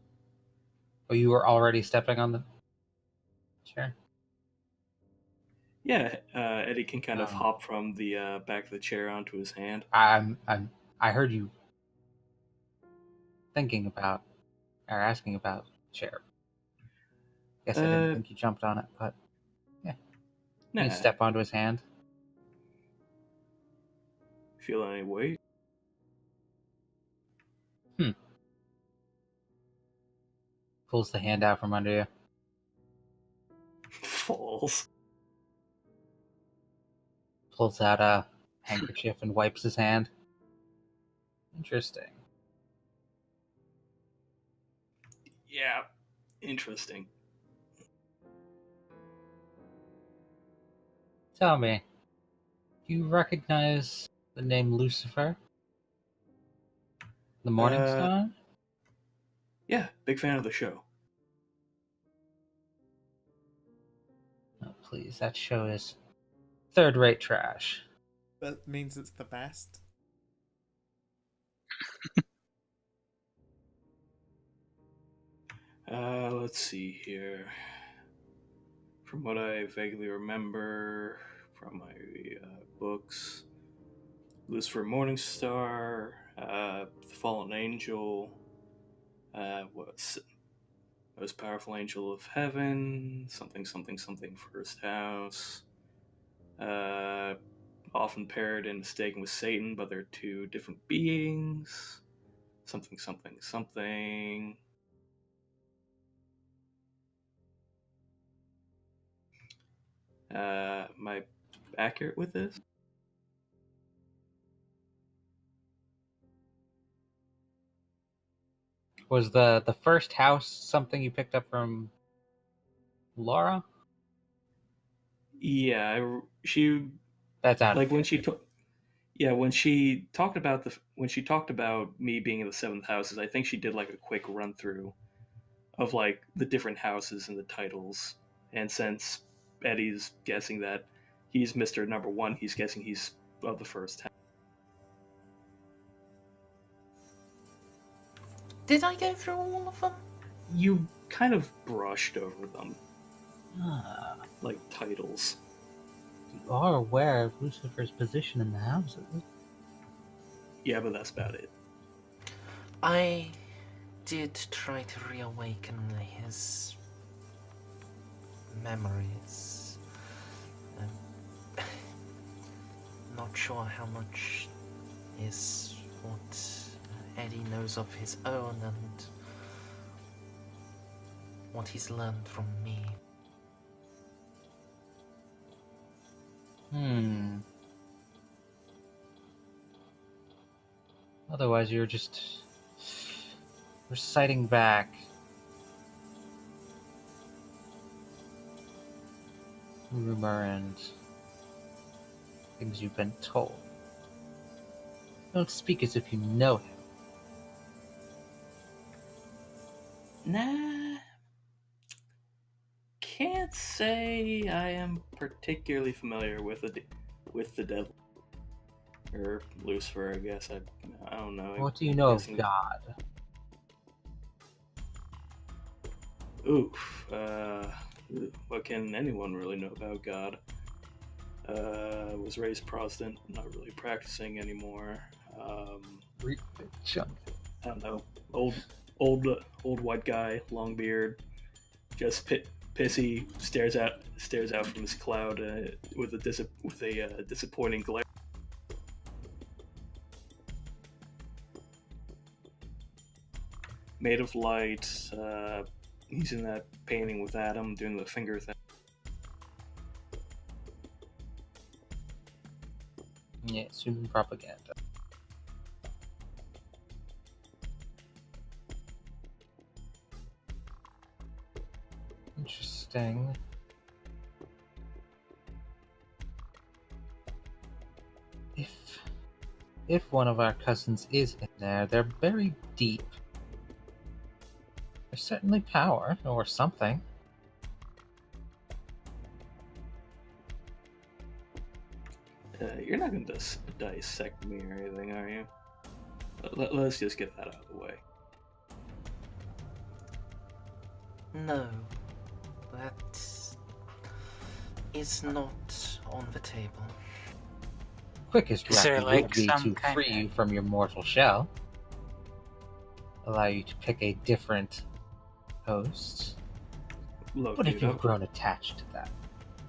S1: Oh, you were already stepping on the chair?
S5: Yeah, Eddie can kind of
S1: Oh.
S5: hop from the back of the chair onto his hand.
S1: I heard you thinking about or asking about the chair. Guess I didn't think you jumped on it, but
S5: Nah,
S1: you step onto his hand.
S5: feel any weight?
S1: Pulls the hand out from under you.
S5: Falls.
S1: Pulls out a handkerchief and wipes his hand. Interesting.
S5: Yeah, interesting.
S1: Tell me, do you recognize the name Lucifer? The Morning Star?
S5: Yeah, big fan of the show.
S1: Oh, please, that show is third-rate trash.
S2: That means it's the best.
S5: Let's see here. From what I vaguely remember from my books, Lucifer Morningstar, the Fallen Angel, was Most Powerful Angel of Heaven, something First House. Often paired and mistaken with Satan, but they're two different beings. Something. Am I accurate with this?
S1: Was the first house something you picked up from Laura?
S5: Yeah, she
S1: That's out.
S5: like when she took. Yeah, when she talked about me being in the seventh houses, I think she did like a quick run through of like the different houses and the titles. And since Eddie's guessing that he's Mr. Number One, he's guessing he's of the first house.
S6: Did I go through all of them?
S5: You kind of brushed over them,
S1: Ah,
S5: like titles.
S1: you are aware of Lucifer's position in the houses.
S5: Yeah, but that's about it.
S6: I did try to reawaken his memories. Not sure how much is what Eddie knows of his own and what he's learned from me.
S1: Otherwise, you're just reciting back rumor and things you've been told. Don't speak as if you know him.
S5: Nah, can't say I am particularly familiar with the devil or Lucifer. I guess I don't know.
S1: What do you know of
S5: guessing-
S1: God?
S5: Oof. What can anyone really know about God? Was raised Protestant, not really practicing anymore.
S1: Chunk.
S5: I don't know. Old white guy, long beard, just pissy. Stares out from his cloud with a disappointing glare. Made of light. He's in that painting with Adam doing the finger thing.
S1: Yeah, human propaganda. Interesting. If one of our cousins is in there, they're buried deep. There's certainly power, or something.
S5: You're not going to dissect me or anything, are you? Let's just get that out of the way.
S6: No, that is not on the table.
S1: Quickest
S4: Is
S1: route
S4: there,
S1: would
S4: like,
S1: be
S4: some
S1: to
S4: kind
S1: free
S4: of-
S1: you from your mortal shell. Allow you to pick a different host.
S5: Look,
S1: What if
S5: dude,
S1: you've grown attached to that?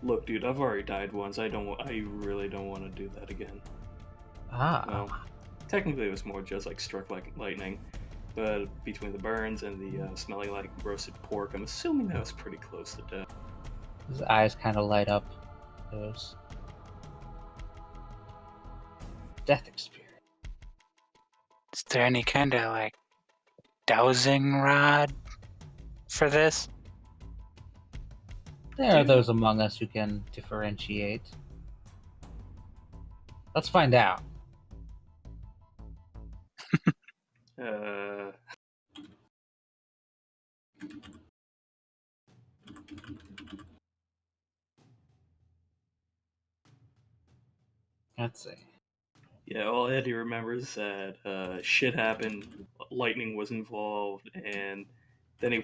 S5: I've already died once. I really don't want to do that again.
S1: Ah.
S5: Well, technically it was more just like struck like lightning, but between the burns and the smelling like roasted pork, I'm assuming that was pretty close to death.
S1: His eyes kind of light up. Those death experience.
S4: Is there any kind of like dowsing rod for this?
S1: There are
S5: Dude.
S1: those among us who can differentiate. Let's find out.
S5: Uh,
S1: Let's see.
S5: yeah, all Eddie remembers that shit happened, lightning was involved, and then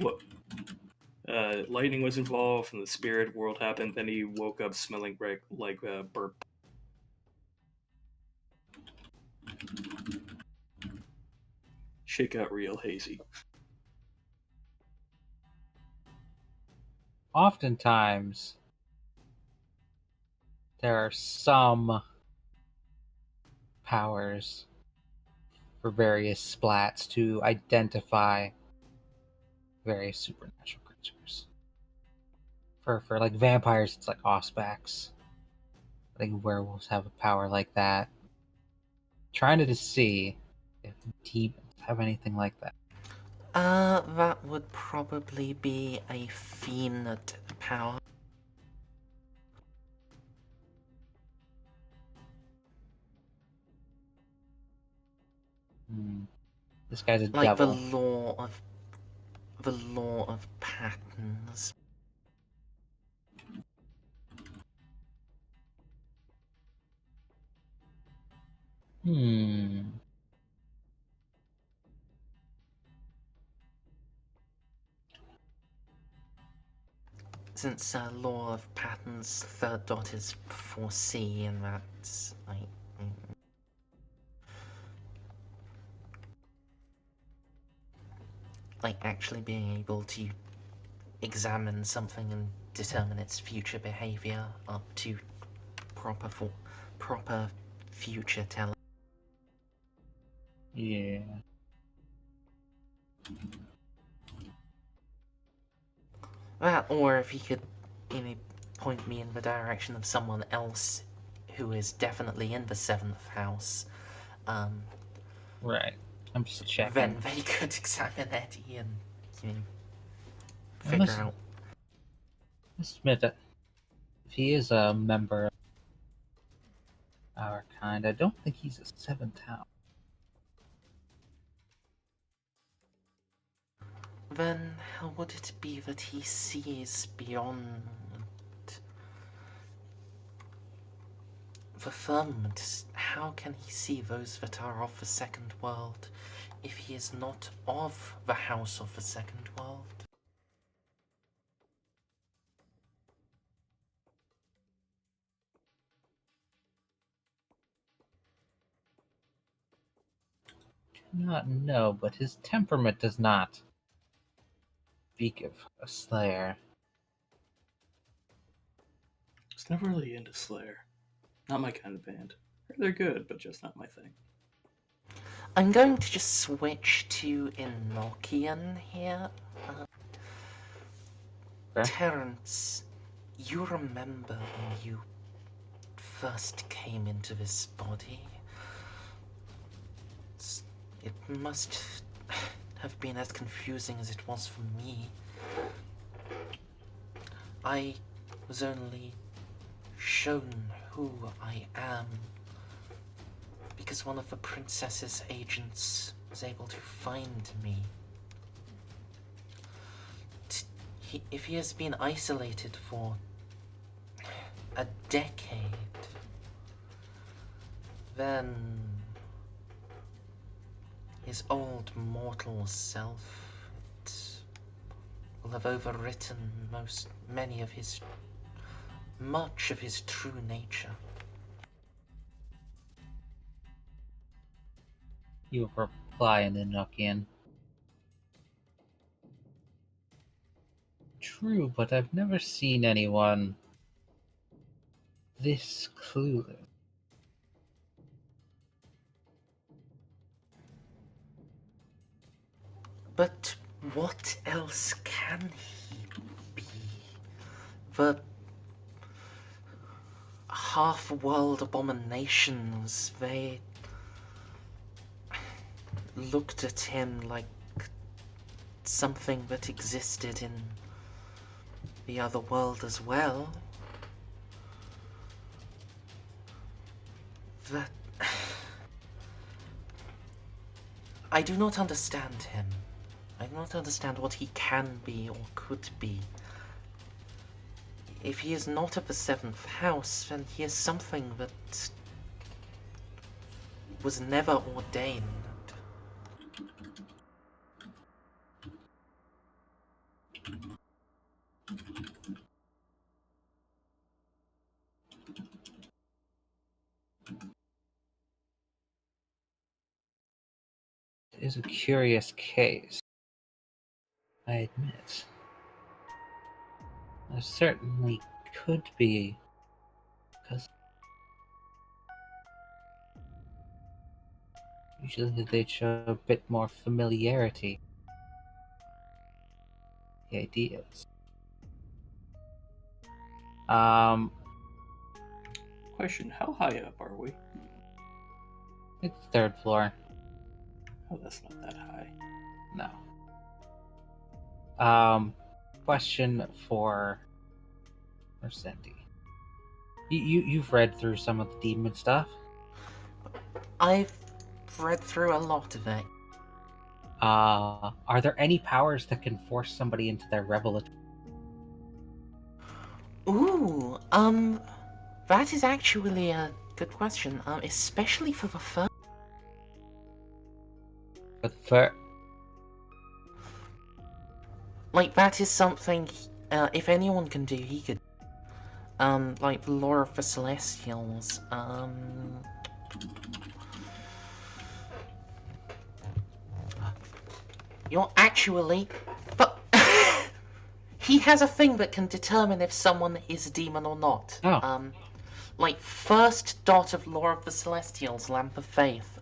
S5: lightning was involved, and the spirit world happened. Then he woke up smelling like burp. Shit got real hazy.
S1: Oftentimes, there are some powers for various splats to identify various supernatural creatures. For like vampires, it's like Auspex. I think werewolves have a power like that. Trying to see if demons have anything like that.
S6: That would probably be a fiend power.
S1: This guy's a
S6: Like
S1: devil.
S6: the law of patterns. Since law of patterns, third dot is 4C, and that's like actually being able to examine something and determine its future behavior up to proper future telling.
S1: Yeah.
S6: That, or if he could, point me in the direction of someone else who is definitely in the 7th house,
S1: Right. I'm just checking.
S6: then they could examine Eddie and,
S1: And
S6: figure
S1: listen,
S6: out.
S1: let's admit that if he is a member of our kind, I don't think he's a 7th house.
S6: Then how would it be that he sees beyond the firmament? How can he see those that are of the second world if he is not of the house of the second world?
S1: Do not know, but his temperament does not speak of a slayer.
S5: I was never really into Slayer. Not my kind of band. They're good, but just not my thing.
S6: I'm going to just switch to Enochian here.
S1: Okay.
S6: Terence, you remember when you first came into this body? It must have been as confusing as it was for me. I was only shown who I am because one of the princess's agents was able to find me. If he has been isolated for a decade, then his old mortal self will have overwritten much of his true nature.
S1: You reply in Enochian. True, but I've never seen anyone this clueless.
S6: But what else can he be? The half-world abominations, they looked at him like something that existed in the other world as well. That... I do not understand him. I do not understand what he can be or could be. If he is not of the 7th house, then he is something that was never ordained.
S1: It is a curious case, I admit. There certainly could be, because usually they'd show a bit more familiarity. The ideas.
S5: Question: how high up are we?
S1: It's 3rd floor.
S5: Oh, that's not that high.
S1: No. Question for Cindy. You've read through some of the demon stuff.
S6: I've read through a lot of it.
S1: Are there any powers that can force somebody into their revelatory?
S6: Ooh, that is actually a good question, especially for the first. Like, that is something, if anyone can do, he could. Like the lore of the Celestials, You're actually... But... he has a thing that can determine if someone is a demon or not.
S1: Oh.
S6: Like, first dot of Lore of the Celestials, Lamp of Faith.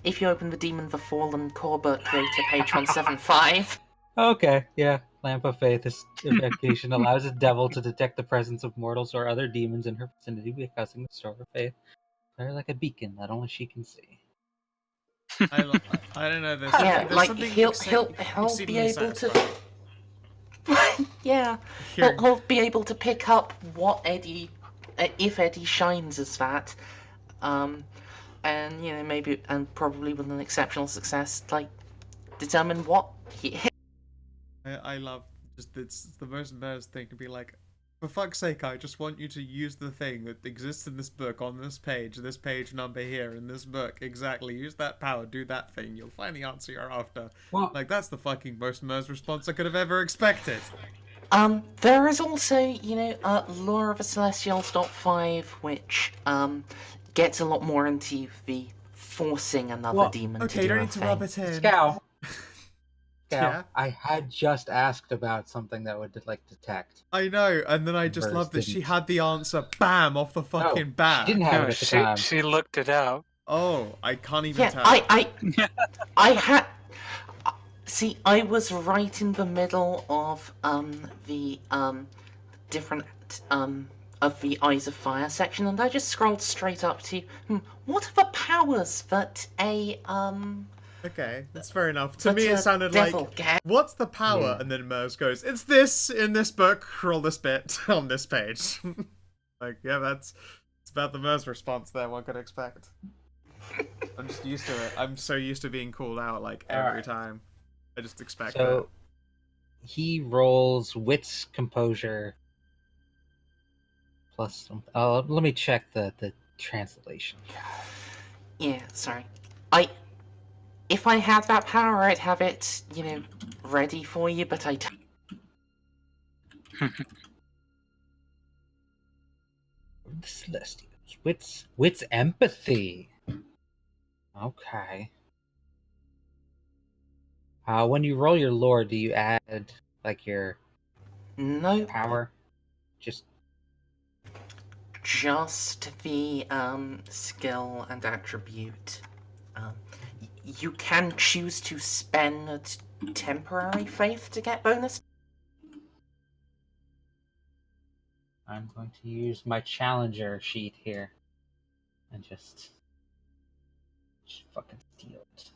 S6: If you open the Demon the Fallen core book, creator page 175.
S1: Okay, yeah. Lamp of Faith is evocation allows a devil to detect the presence of mortals or other demons in her vicinity by causing the Store of Faith. They're like a beacon that only she can see.
S2: I don't know. There's
S6: Yeah,
S2: there's
S6: like,
S2: something
S6: he'll
S2: exceedingly
S6: be able to...
S2: satisfying.
S6: Yeah,
S2: Hearing-
S6: he'll be able to pick up what Eddie... if Eddie shines as that. And, you know, maybe, and probably with an exceptional success, like, determine what he...
S2: I love just it's the most embarrassing thing to be like, for fuck's sake, I just want you to use the thing that exists in this book on this page number here in this book. Exactly. Use that power, do that thing. You'll find the answer you're after.
S1: Well,
S2: Like, that's the fucking most Mers response I could have ever expected.
S6: There is also, you know, Lore of the Celestials .5, which, gets a lot more into the forcing another
S1: Well,
S6: demon
S2: Okay,
S6: to
S2: you
S6: do
S2: don't
S6: a
S2: need to
S6: thing.
S2: rub it in.
S1: Scow.
S2: Yeah?
S1: I had just asked about something that would like detect.
S2: I know, and then I just
S1: Mers
S2: love that she
S1: didn't.
S2: had the answer, bam, off the fucking bat.
S1: She didn't have
S4: No,
S1: it at the time.
S4: she looked it up.
S2: Oh, I can't even
S6: Yeah,
S2: tell.
S6: I had... See, I was right in the middle of, the, different, of the Eyes of Fire section, and I just scrolled straight up to, what are the powers that a,
S2: Okay, that's fair enough. To
S6: that
S2: me,
S6: a
S2: it sounded
S6: devil
S2: like,
S6: gets?
S2: what's the power?
S1: Yeah.
S2: And then Mers goes, it's this in this book, roll this bit on this page. Like, yeah, it's about the Mers response there, one could expect. I'm just used to it. I'm so used to being called out, like, every
S1: Alright.
S2: time. I just expect
S1: So he rolls wits composure plus something. Oh, let me check the translation.
S6: Yeah, sorry. If I had that power, I'd have it, you know, ready for you, but I don't.
S1: The Celestials. Wits empathy. Okay. When you roll your lore, do you add like your
S6: No,
S1: power? Just
S6: just the, skill and attribute. you can choose to spend temporary faith to get bonus.
S1: I'm going to use my challenger sheet here and just fucking steal it.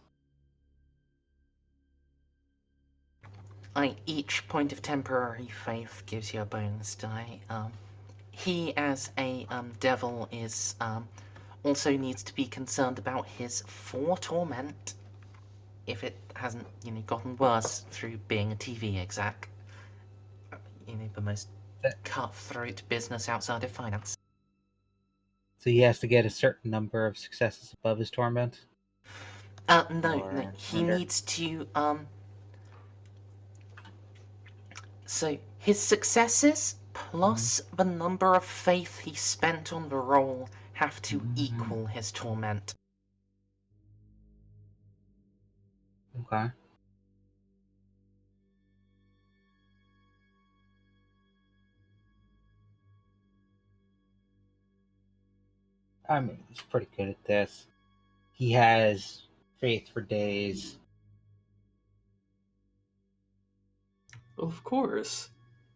S6: Each point of temporary faith gives you a bonus die. He, as a devil, is also needs to be concerned about his 4 torment if it hasn't, gotten worse through being a TV exec. The most cutthroat business outside of finance.
S1: So he has to get a certain number of successes above his torment?
S6: No. He
S1: under?
S6: needs to, So, his successes plus the number of faith he spent on the roll have to equal his torment.
S1: Okay. I mean, he's pretty good at this. He has faith for days.
S5: Of course.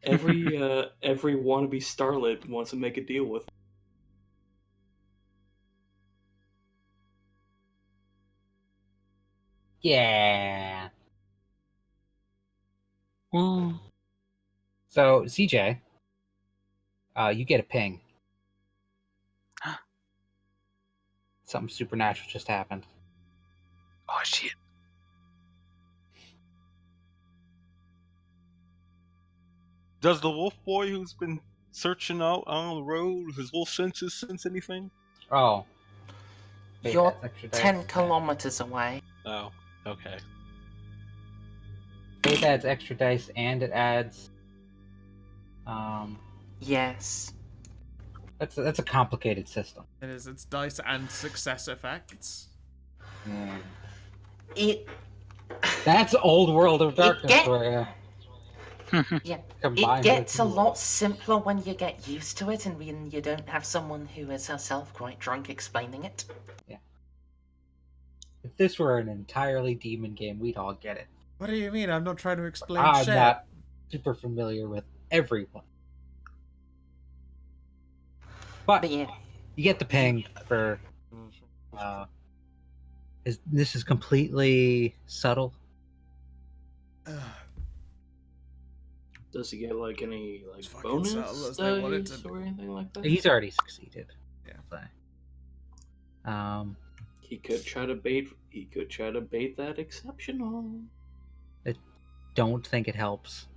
S5: Every wannabe starlet wants to make a deal with.
S1: Yeah.
S4: Ooh.
S1: So, CJ, you get a ping. Something supernatural just happened.
S4: Oh shit.
S3: Does the wolf boy who's been searching out on the road, his wolf senses, sense anything?
S1: Oh. Wait,
S6: You're
S1: that's extra dice?
S6: 10 kilometers away.
S3: Oh, okay.
S1: It adds extra dice and it adds.
S6: Yes.
S1: That's a complicated system.
S2: It is. It's dice and success effects.
S1: Yeah.
S6: It
S1: That's old World of Darkness
S6: get-
S1: for you.
S6: Yeah,
S1: Combined
S6: it gets a
S1: with
S6: lot simpler when you get used to it and when you don't have someone who is herself quite drunk explaining it.
S1: If this were an entirely demon game, we'd all get it.
S2: What do you mean? I'm not trying to explain
S1: I'm
S2: shit.
S1: not super familiar with everyone. But
S6: But yeah,
S1: you get the ping for this is completely subtle.
S5: Does he get like any
S2: It's fucking
S5: bonus
S2: subtle as they want it
S5: dice
S2: to
S5: or anything like that?
S1: He's already succeeded.
S2: Yeah.
S1: So,
S5: He could try to bait. He could try to bait that exceptional.
S1: don't think it helps.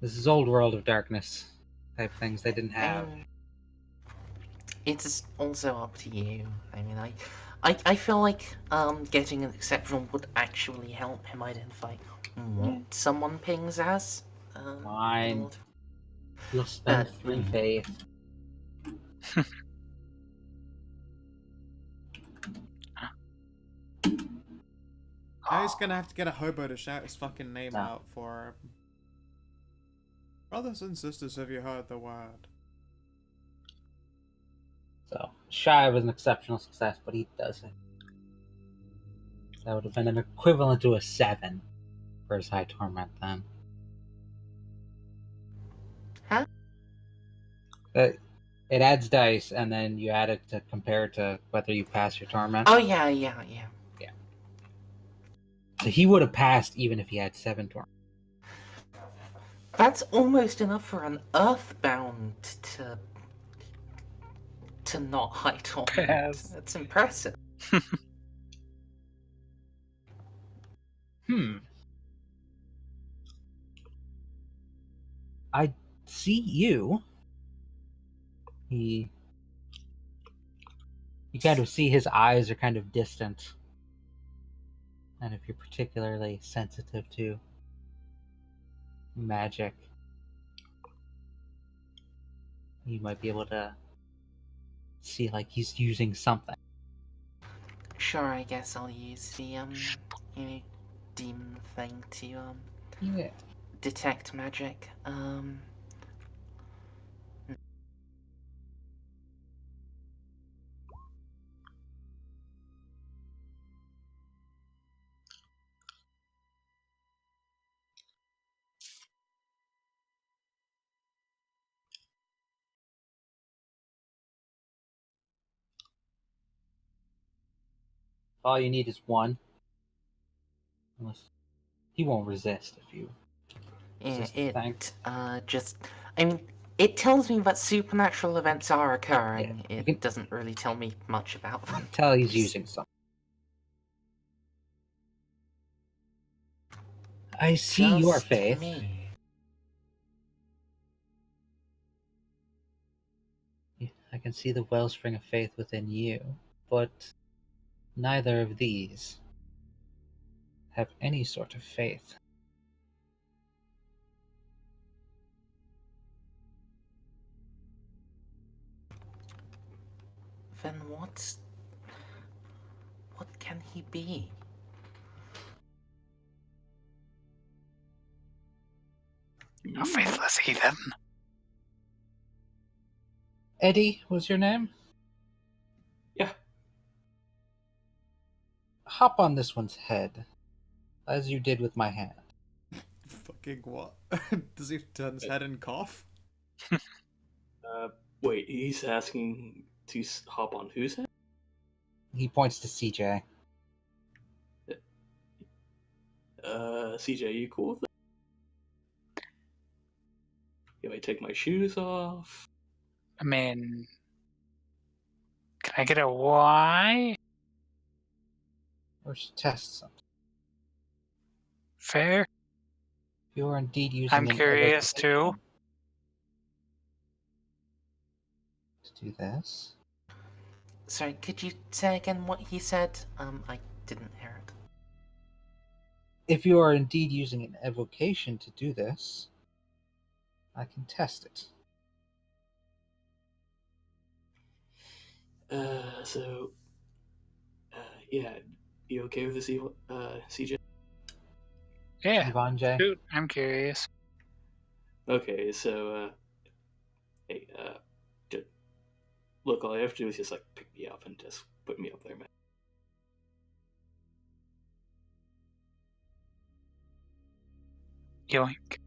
S1: This is old World of Darkness type things they didn't have.
S6: it's also up to you. I mean, I feel like getting an exceptional would actually help him identify what someone pings as.
S1: Fine.
S6: Lord.
S1: You'll spend 3 faith.
S2: Now he's gonna have to get a hobo to shout his fucking name
S1: No.
S2: out for him. Brothers and sisters, have you heard the word?
S1: So, shy of an exceptional success, but he does it. That would have been an equivalent to a 7 for his high torment then.
S6: Huh?
S1: It adds dice, and then you add it to compare to whether you pass your torment.
S6: Oh yeah.
S1: So he would have passed even if he had 7 torment.
S6: That's almost enough for an Earthbound to not high torment.
S4: Pass.
S6: That's impressive.
S1: I see you. You kind of see his eyes are kind of distant. And if you're particularly sensitive to magic, you might be able to see like he's using something.
S6: Sure, I guess I'll use the demon thing to
S1: Yeah.
S6: detect magic.
S1: All you need is one. Unless he won't resist if you
S6: Yeah,
S1: resist the thing.
S6: I mean, it tells me that supernatural events are occurring.
S1: Yeah, you
S6: It
S1: can-
S6: doesn't really tell me much about them.
S1: Tell he's using something. I see your
S6: Just
S1: faith.
S6: me.
S1: I can see the wellspring of faith within you, but neither of these have any sort of faith.
S6: Then what can he be?
S4: A faithless heathen.
S1: Eddie was your name?
S5: Yeah.
S1: Hop on this one's head, as you did with my hand.
S2: Fucking what? Does he turn his head and cough?
S5: Wait, he's asking to hop on whose head?
S1: He points to CJ.
S5: CJ, you cool with that? Can I take my shoes off?
S4: I mean, can I get a why?
S1: Or should test something.
S4: Fair.
S1: If you are indeed using
S4: I'm
S1: an
S4: curious too.
S1: evocation to do this.
S6: Sorry, could you say again what he said? I didn't hear it.
S1: If you are indeed using an evocation to do this, I can test it.
S5: Yeah, you okay with this, CJ?
S4: Yeah.
S1: Yvonne J.
S4: Shoot, I'm curious.
S5: Okay, so, hey, look, all I have to do is just, like, pick me up and just put me up there, man.
S4: Yoink.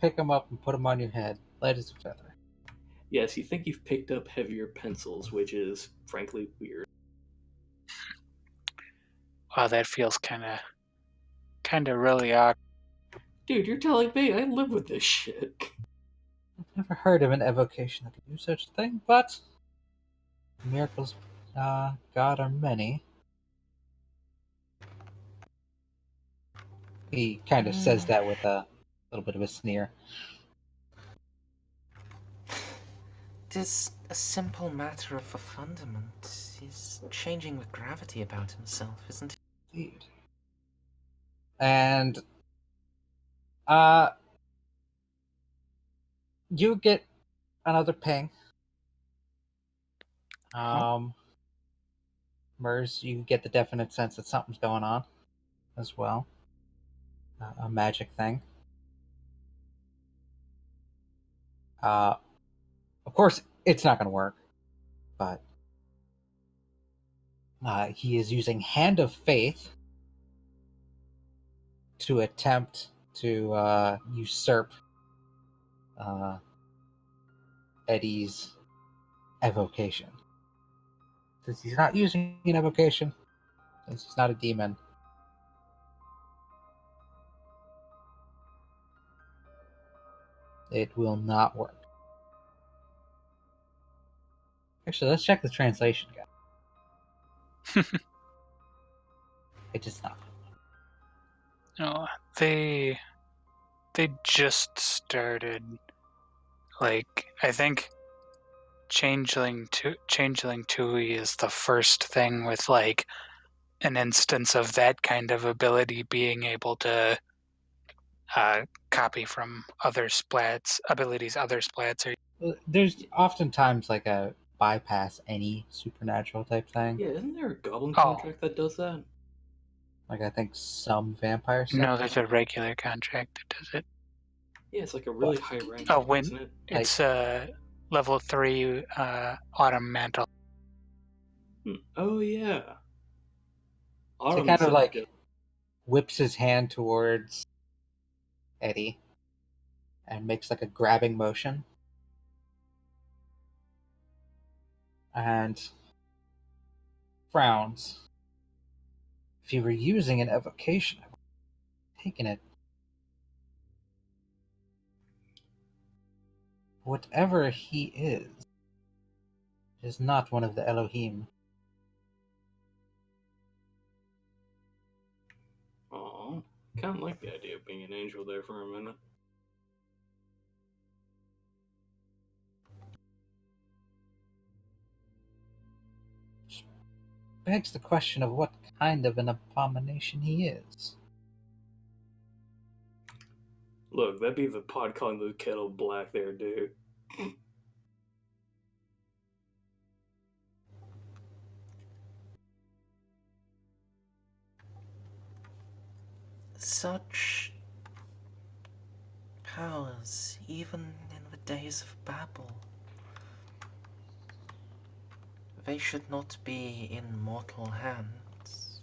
S1: Pick him up and put him on your head, light as a feather.
S5: Yes, you think you've picked up heavier pencils, which is, frankly, weird.
S4: Wow, that feels kind of really awkward.
S5: Dude, you're telling me I live with this shit.
S1: I've never heard of an evocation that could do such a thing, but the miracles God are many. He kind of says that with a little bit of a sneer.
S6: It is a simple matter of a fundament. He's changing the gravity about himself, isn't he?
S1: Indeed. And you get another ping. Mers, you get the definite sense that something's going on as well. A magic thing. Of course, it's not going to work, but he is using Hand of Faith to attempt to usurp Eddie's evocation. Since he's not using an evocation, since he's not a demon, it will not work. Actually, let's check the translation guide. It does not.
S4: No, they just started. Like, I think Changeling Tui is the first thing with like an instance of that kind of ability being able to copy from other abilities other splats are.
S1: There's oftentimes like a bypass any supernatural type thing.
S5: Yeah, isn't there a goblin
S4: Oh.
S5: contract that does that?
S1: Like I think some vampire stuff.
S4: No, there's a regular contract that does it.
S5: Yeah, it's like a really high rank,
S4: Oh, when
S5: isn't it?
S4: it's level 3 autumn mantle.
S5: Oh yeah.
S1: So he
S5: Autumn
S1: kind of
S5: said
S1: like
S5: that-
S1: whips his hand towards Eddie and makes like a grabbing motion. and frowns. If you were using an evocation, I would have taken it. Whatever he is not one of the Elohim.
S5: Aw, kind of like the idea of being an angel there for a minute.
S1: Begs the question of what kind of an abomination he is.
S5: Look, that'd be the pot calling the kettle black there, dude.
S6: Such powers, even in the days of Babel, they should not be in mortal hands.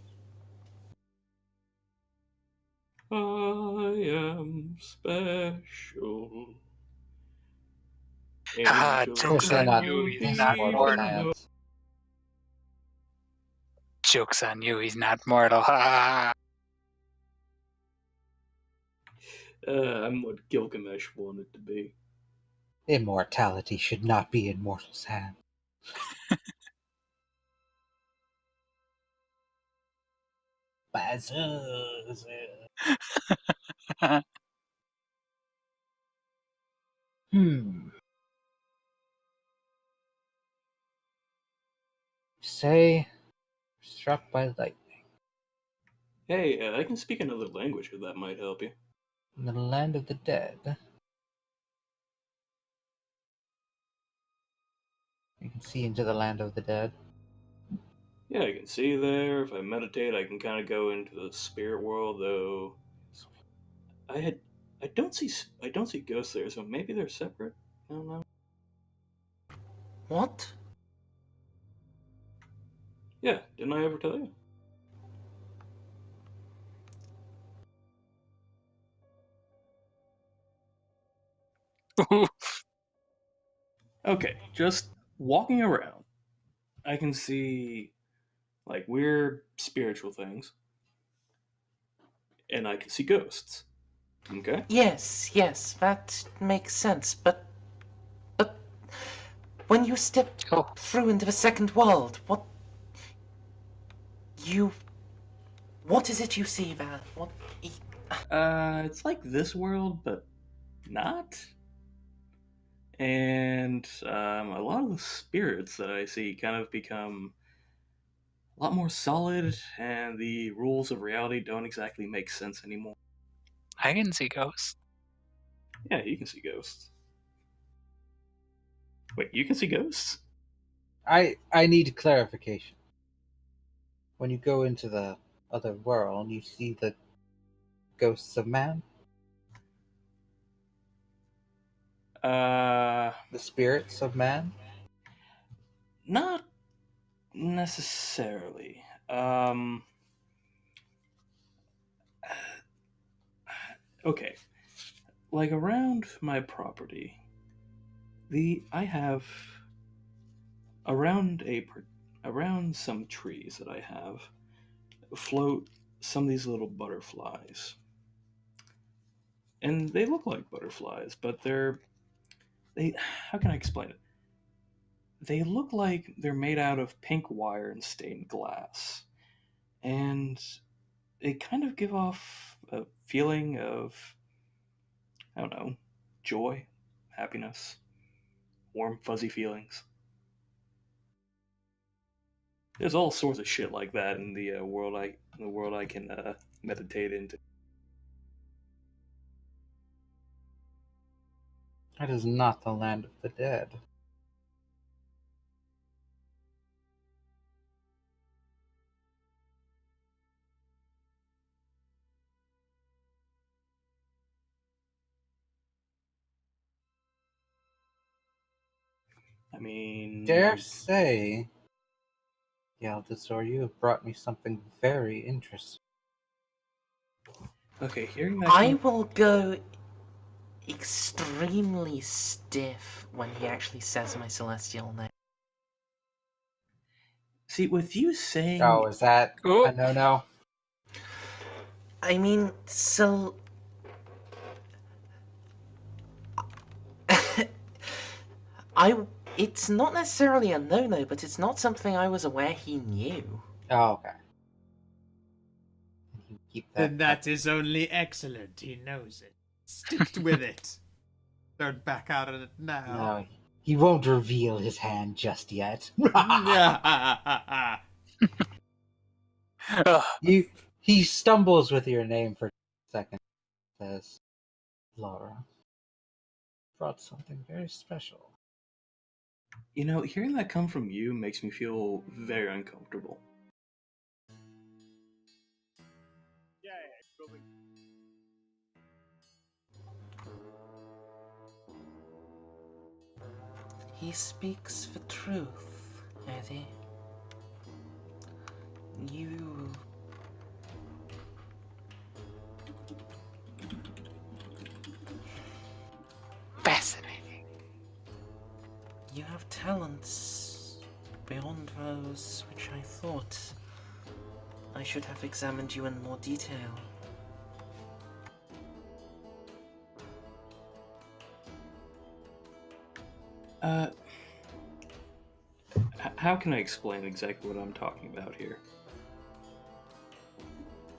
S5: I am special.
S4: Ah,
S5: Angel
S1: Of course, they're not
S4: you,
S5: of
S4: he's
S1: in
S4: not
S1: mortal
S4: mortal.
S1: hands.
S4: Joke's on you, he's not mortal. Ha!
S5: I'm what Gilgamesh wanted to be.
S1: Immortality should not be in mortals' hands. Say, struck by lightning
S5: Hey, I can speak another language if that might help you.
S1: in the land of the dead. You can see into the land of the dead.
S5: Yeah, I can see there. If I meditate, I can kind of go into the spirit world, though. I don't see ghosts there, so maybe they're separate. I don't know.
S6: What?
S5: Yeah, didn't I ever tell you? Okay, just walking around, I can see like weird spiritual things, and I can see ghosts. Okay.
S6: Yes, that makes sense, but when you step
S4: Oh,
S6: through into the second world, what is it you see there?
S5: It's like this world, but not. And a lot of the spirits that I see kind of become a lot more solid, and the rules of reality don't exactly make sense anymore.
S4: I can see ghosts.
S5: Yeah, you can see ghosts. Wait, you can see ghosts?
S1: I need clarification. When you go into the other world, you see the ghosts of man, the spirits of man.
S5: Not necessarily. Okay, like around my property, I have around some trees that I have float some of these little butterflies, and they look like butterflies, but they how can I explain it? They look like they're made out of pink wire and stained glass, and they kind of give off a feeling of, I don't know, joy, happiness, warm, fuzzy feelings. There's all sorts of shit like that in the world I can meditate into.
S1: That is not the land of the dead.
S5: I mean,
S1: Dare say, Yaldazor, you have brought me something very interesting.
S5: okay, hearing that.
S6: I will go extremely stiff when he actually says my celestial name.
S5: See, with you saying
S1: Oh, is that
S4: Oh.
S1: a no-no?
S6: I mean, so. It's not necessarily a no-no, but it's not something I was aware he knew.
S1: Oh, okay. You keep
S2: Then
S1: that.
S2: that is only excellent. He knows it. Stick with it. Don't back out on it now.
S1: No, he won't reveal his hand just yet.
S2: Yeah.
S4: Ugh.
S1: He stumbles with your name for a second. Says, Laura brought something very special.
S5: You know, hearing that come from you makes me feel very uncomfortable.
S6: He speaks the truth, Eddie. You.
S4: Fascinating.
S6: You have talents beyond those which I thought. I should have examined you in more detail.
S5: How can I explain exactly what I'm talking about here?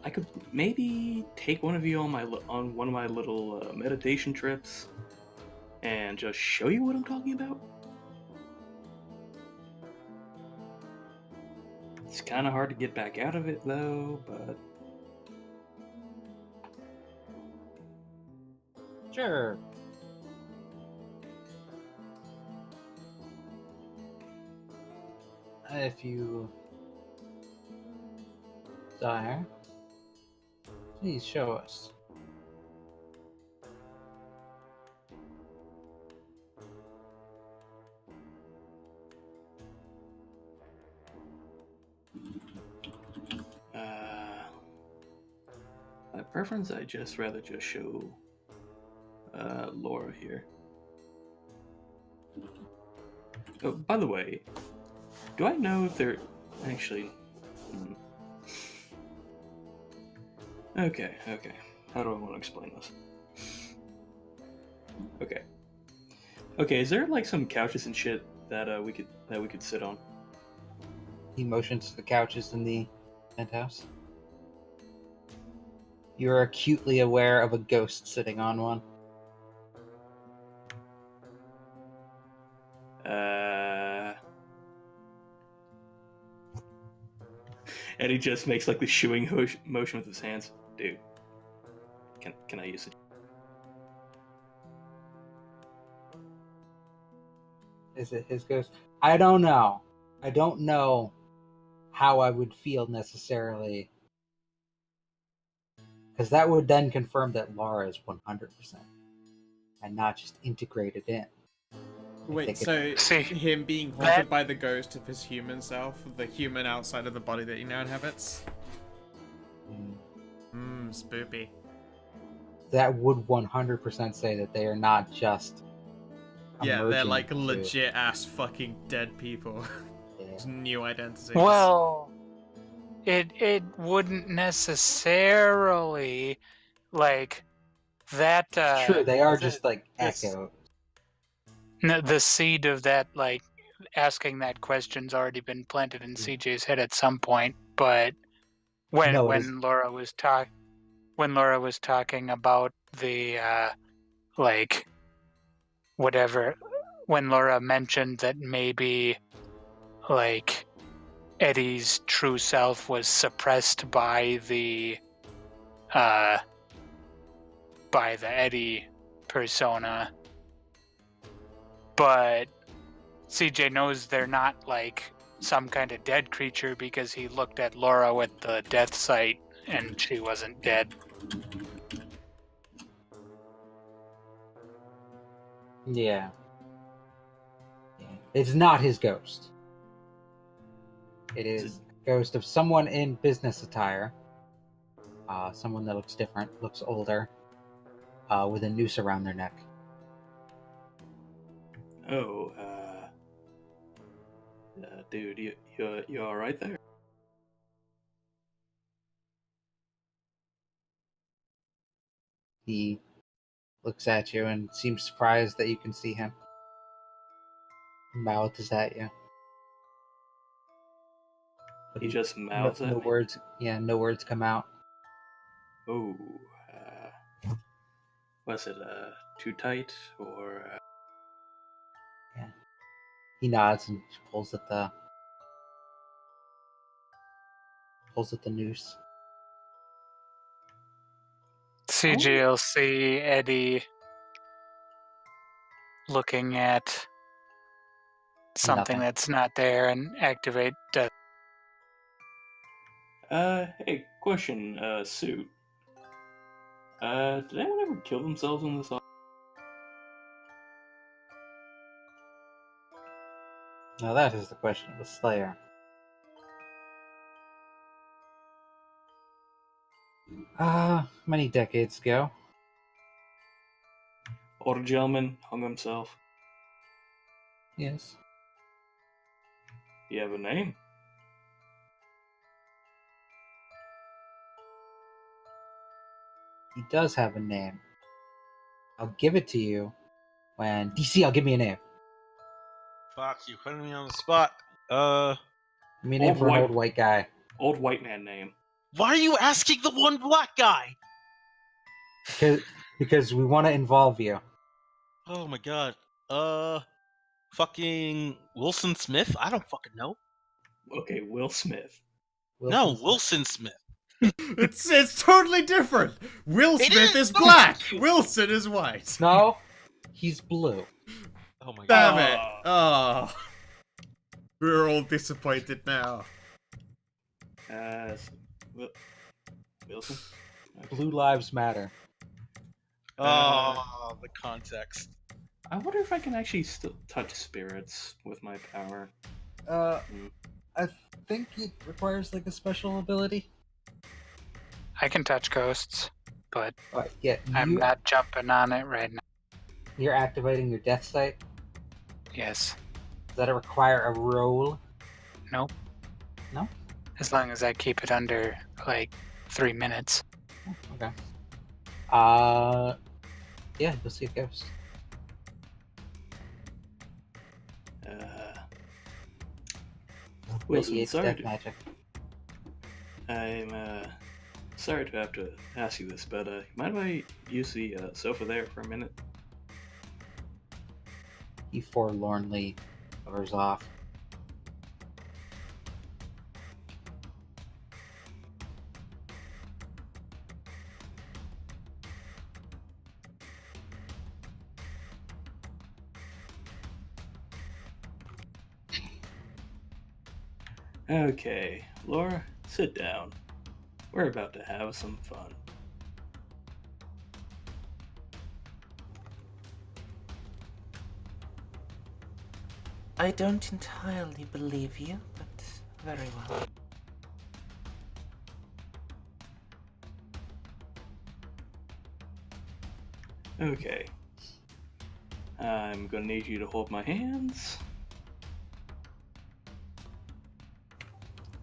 S5: I could maybe take one of you on one of my little meditation trips, and just show you what I'm talking about. It's kind of hard to get back out of it though, but
S1: Sure. If you desire, please show us.
S5: by preference, I'd just rather just show Laura here. Oh, by the way, do I know if they're actually? Okay. How do I want to explain this? Okay. Is there like some couches and shit that we could sit on?
S1: He motions to the couches in the penthouse. You're acutely aware of a ghost sitting on one.
S5: Eddie just makes like the shooing motion with his hands. Dude, can I use it?
S1: Is it his ghost? I don't know. I don't know how I would feel necessarily. Because that would then confirm that Laura is 100% and not just integrated in.
S2: Wait, so
S4: See,
S2: him being haunted by the ghost of his human self, the human outside of the body that he now inhabits? Spoopy.
S1: That would 100% say that they are not just.
S2: Yeah, they're
S1: emerging
S2: like
S1: into-
S2: legit ass fucking dead people.
S1: Yeah.
S2: It's new identities.
S4: well, it wouldn't necessarily like that.
S1: True, they are just like
S2: this-
S1: echo.
S4: The seed of that, like asking that question's already been planted in CJ's head at some point. But when
S1: No, it is-
S4: Laura was talking about the like whatever, when Laura mentioned that maybe like Eddie's true self was suppressed by the Eddie persona, but CJ knows they're not like some kind of dead creature because he looked at Laura with the death sight and she wasn't dead.
S1: Yeah. It's not his ghost. It is a ghost of someone in business attire. Someone that looks different, looks older, with a noose around their neck.
S5: Oh, Dude, you all right there?
S1: He looks at you and seems surprised that you can see him. Mouths at you. But
S5: He just
S1: no,
S5: mouths at
S1: no
S5: me.
S1: words. Yeah, no words come out.
S5: Oh, was it too tight or?
S1: He nods and pulls at the noose.
S4: CG'll see Eddie looking at something
S1: Nothing.
S4: that's not there and activate death.
S5: Hey, question, suit. Did anyone ever kill themselves in this?
S1: Now that is the question of the Slayer. Many decades ago.
S5: Older gentleman hung himself.
S1: Yes.
S5: You have a name?
S1: He does have a name. I'll give it to you when DC. I'll give me a name.
S3: Fuck, you putting me on the spot.
S1: Give me a name
S5: Old
S1: for an
S5: white-
S1: old white guy.
S5: Old white man name.
S3: Why are you asking the one black guy?
S1: Because we want to involve you.
S3: Oh my god. Fucking Wilson Smith? I don't fucking know.
S5: Okay, Will Smith.
S3: No, Wilson Smith.
S2: It's totally different. Will
S3: It
S2: Smith
S3: is!
S2: is black. Wilson is white.
S1: No, he's blue.
S3: Oh my god.
S2: Damn it. Oh. We're all disappointed now.
S5: Wilson?
S1: Blue lives matter.
S3: Oh, the context.
S5: I wonder if I can actually still touch spirits with my power.
S1: I think it requires like a special ability.
S4: I can touch ghosts, but
S1: Yeah,
S4: I'm not jumping on it right now.
S1: You're activating your death sight.
S4: Yes.
S1: Does that require a roll?
S4: Nope.
S1: No?
S4: As long as I keep it under, like, 3 minutes.
S1: Okay. Yeah, you'll see a ghost.
S5: Wilson,
S1: Radiates
S5: sorry.
S1: death magic.
S5: I'm sorry to have to ask you this, but mind if I use the sofa there for a minute?
S1: He forlornly hovers off.
S5: Okay, Laura, sit down. We're about to have some fun.
S6: I don't entirely believe you, but very well.
S5: Okay. I'm gonna need you to hold my hands.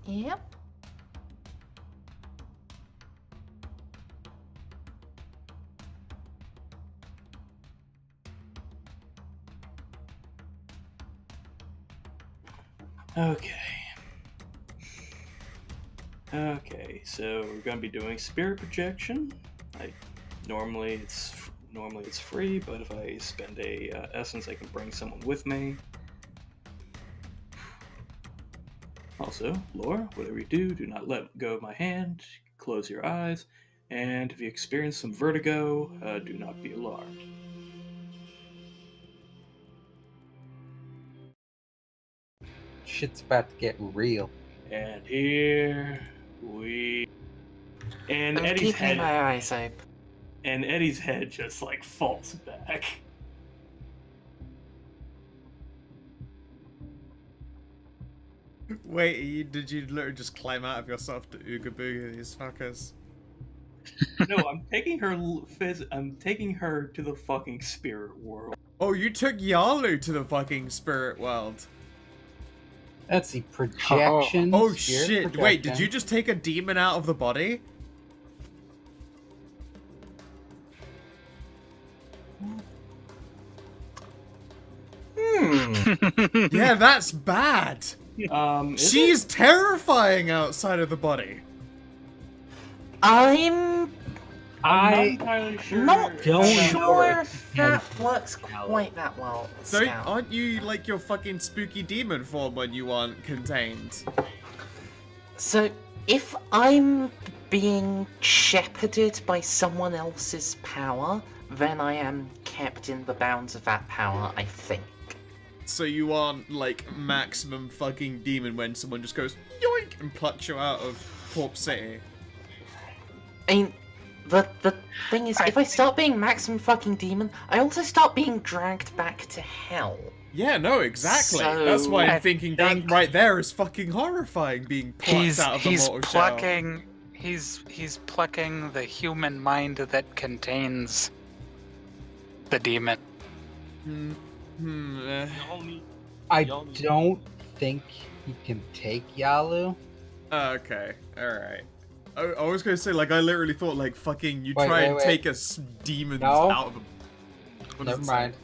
S6: Yep.
S5: Okay. Okay, so we're gonna be doing spirit projection. Normally it's free, but if I spend a essence, I can bring someone with me. Also, Laura, whatever you do, do not let go of my hand. Close your eyes, and if you experience some vertigo, do not be alarmed.
S1: Shit's about to get real.
S5: And here we. And
S6: I'm
S5: Eddie's
S6: keeping
S5: head.
S6: my eyes open.
S5: And Eddie's head just like falls back.
S2: Wait, did you literally just climb out of yourself to Ooga Booga these fuckers?
S5: No, I'm taking her. I'm taking her to the fucking spirit world.
S2: Oh, you took Yalu to the fucking spirit world.
S1: Let's see, projection.
S2: Oh
S1: spirit
S2: shit! Wait, did
S1: projection.
S2: you just take a demon out of the body? Yeah, that's bad.
S5: Is
S2: She's terrifying outside of the body.
S6: I'm
S5: I'm not entirely sure.
S6: not
S1: Don't
S6: sure if
S1: know
S6: that
S1: if
S6: works
S1: Scout.
S6: quite that well.
S2: Don't,
S6: Scout.
S2: aren't you like your fucking spooky demon form when you aren't contained?
S6: So, if I'm being shepherded by someone else's power, then I am kept in the bounds of that power, I think.
S2: So you aren't like maximum fucking demon when someone just goes yoink and plucks you out of Corpse City.
S6: I mean, the thing is, if I start being maximum fucking demon, I also start being dragged back to hell.
S2: Yeah, no, exactly.
S6: So,
S2: That's why I'm
S4: I
S2: thinking
S4: think-
S2: that right there is fucking horrifying, being plucked out of the
S4: he's
S2: mortal shell.
S4: plucking he's plucking the human mind that contains the demon.
S3: Y'all need-
S1: I
S3: Y'all need-
S1: don't think he can take Yalu.
S2: Okay, alright. I was gonna say, like, I literally thought, like, fucking you
S1: Wait,
S2: try
S1: wait,
S2: and
S1: wait.
S2: take a demon
S1: No.
S2: out of a... What does
S1: Never
S2: it say?
S1: mind.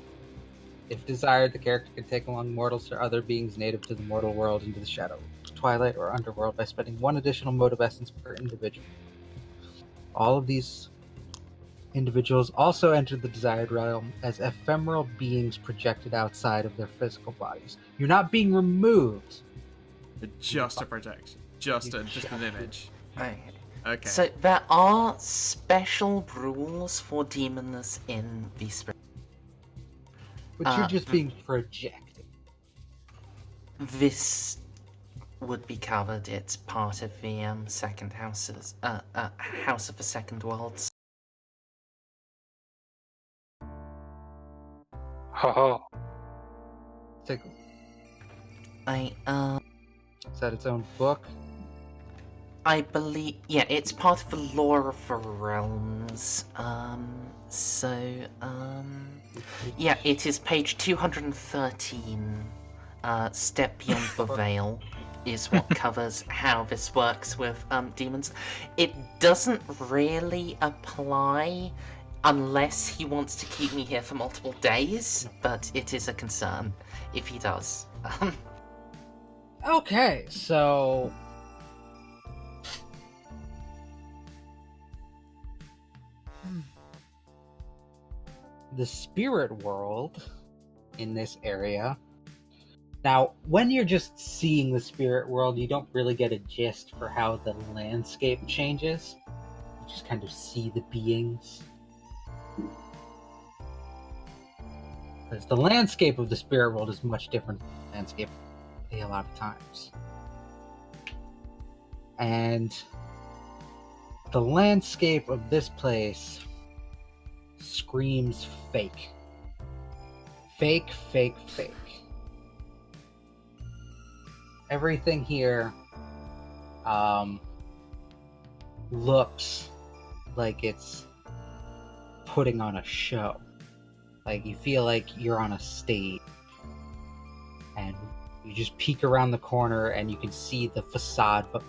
S1: If desired, the character can take along mortals or other beings native to the mortal world into the shadow, twilight, or underworld by spending one additional mode of essence per individual. All of these individuals also enter the desired realm as ephemeral beings projected outside of their physical bodies. You're not being removed.
S2: Just a projection. Just an image.
S6: Right.
S2: Okay.
S6: So, there are special rules for demons in the spirit.
S1: But you're just being projected.
S6: This would be covered. It's part of the second houses, House of the Second Worlds.
S4: Ho ho.
S1: Take,
S6: I
S1: is that its own book?
S6: I believe, yeah, it's part of the lore of the realms. Yeah, it is page 213. Step Beyond the Veil is what covers how this works with demons. It doesn't really apply unless he wants to keep me here for multiple days, but it is a concern if he does.
S1: Okay, so the spirit world in this area. Now, when you're just seeing the spirit world, you don't really get a gist for how the landscape changes. You just kind of see the beings. Because the landscape of the spirit world is much different from the landscape a lot of times. And the landscape of this place screams fake. Fake, fake, fake. Everything here looks like it's putting on a show. Like you feel like you're on a stage and you just peek around the corner and you can see the facade, but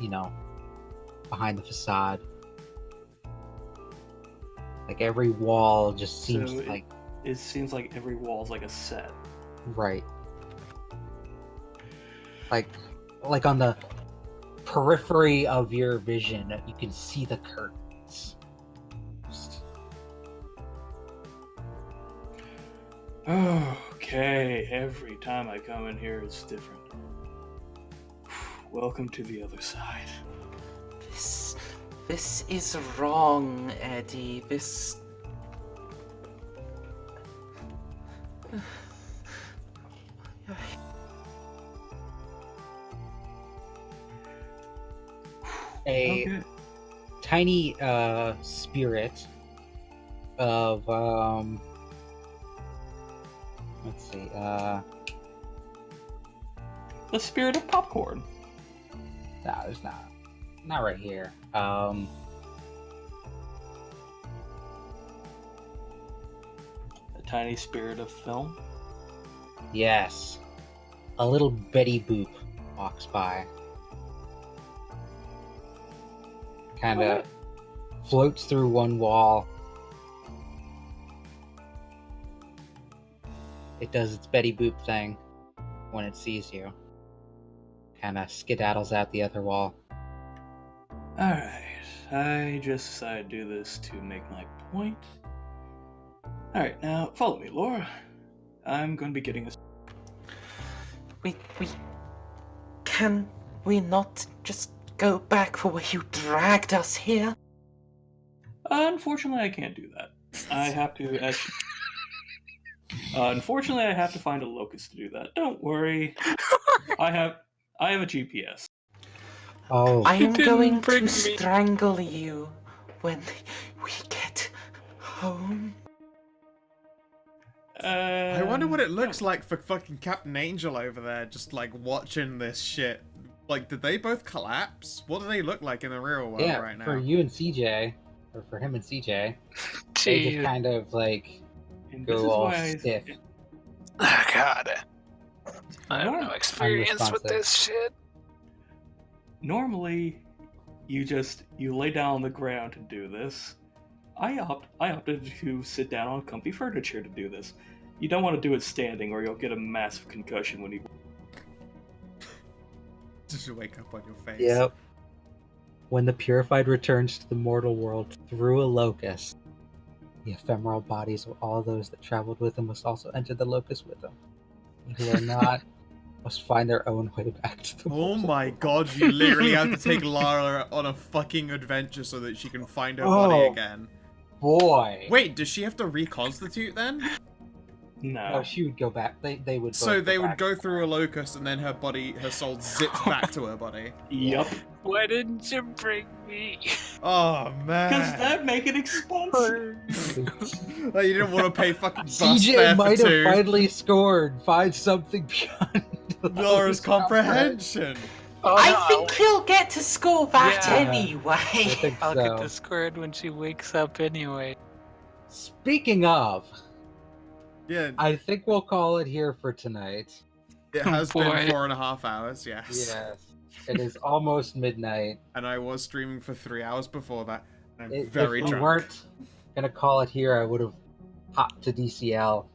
S1: behind the facade. Like every wall just seems
S5: So
S1: like
S5: It seems like every wall is like a set.
S1: right. Like on the periphery of your vision, you can see the curtains.
S5: Okay, every time I come in here, it's different. Welcome to the other side.
S6: This is wrong, Eddie. This.
S1: A
S5: Okay.
S1: tiny spirit of let's see,
S5: The spirit of popcorn.
S1: no, there's not right here.
S5: A tiny spirit of film.
S1: Yes, a little Betty Boop. walks by. Kind of floats through one wall. It does its Betty Boop thing when it sees you. Kind of skedaddles out the other wall.
S5: Alright, I just decided to do this to make my point. Alright, now follow me, Laura. I'm going to be getting this.
S6: Can we not just go back for where you dragged us here?
S5: Unfortunately, I can't do that. I have to actually. Unfortunately, I have to find a locust to do that. Don't worry. I have a GPS.
S1: Oh,
S6: I am
S4: didn't
S6: going
S4: bring
S6: to
S4: me.
S6: strangle you when we get home.
S2: I wonder what it looks like for fucking Captain Angel over there, just like watching this shit. Like, did they both collapse? What do they look like in the real world
S1: yeah,
S2: right now?
S1: for you and CJ, or for him and CJ, they just
S4: Jeez.
S1: kind of like
S5: And this is
S1: go all
S5: why I-
S1: stiff.
S4: Oh, God. I have no
S5: Norm-
S4: experience with this shit.
S5: Normally, you lay down on the ground to do this. I opted to sit down on comfy furniture to do this. You don't want to do it standing, or you'll get a massive concussion when you.
S2: Just wake up on your face.
S1: Yep. When the purified returns to the mortal world through a locust, the ephemeral bodies of all those that traveled with him must also enter the locust with him. Who are not must find their own way back to the
S2: Oh
S1: mortal
S2: my
S1: world.
S2: god, you literally have to take Lara on a fucking adventure so that she can find her body
S1: Oh.
S2: again.
S1: Boy!
S2: Wait, does she have to reconstitute then?
S5: No.
S1: No, she would go back. They would.
S2: So
S1: both
S2: they would
S1: back.
S2: go through a locust and then her soul zips back to her body.
S5: Yup.
S4: Why didn't you bring me?
S2: Oh
S5: Because
S2: man.
S5: that make it expensive.
S2: Like, you didn't want to pay fucking bus
S1: CJ
S2: fare for
S1: might have
S2: two.
S1: finally scored. Find something beyond
S2: Laura's comprehension.
S4: Oh,
S6: I
S4: no,
S6: think he'll get to score that
S4: Yeah.
S1: I
S6: anyway.
S1: think
S4: I'll get
S1: so.
S4: the squirt when she wakes up anyway.
S1: Speaking of,
S2: Yeah,
S1: I think we'll call it here for tonight.
S2: it has been
S4: Boy.
S2: 4.5 hours, yes.
S1: Yes, it is almost midnight.
S2: And I was streaming for 3 hours before that. And I'm
S1: If
S2: very
S1: we
S2: drunk.
S1: weren't gonna call it here, I would have hopped to DCL.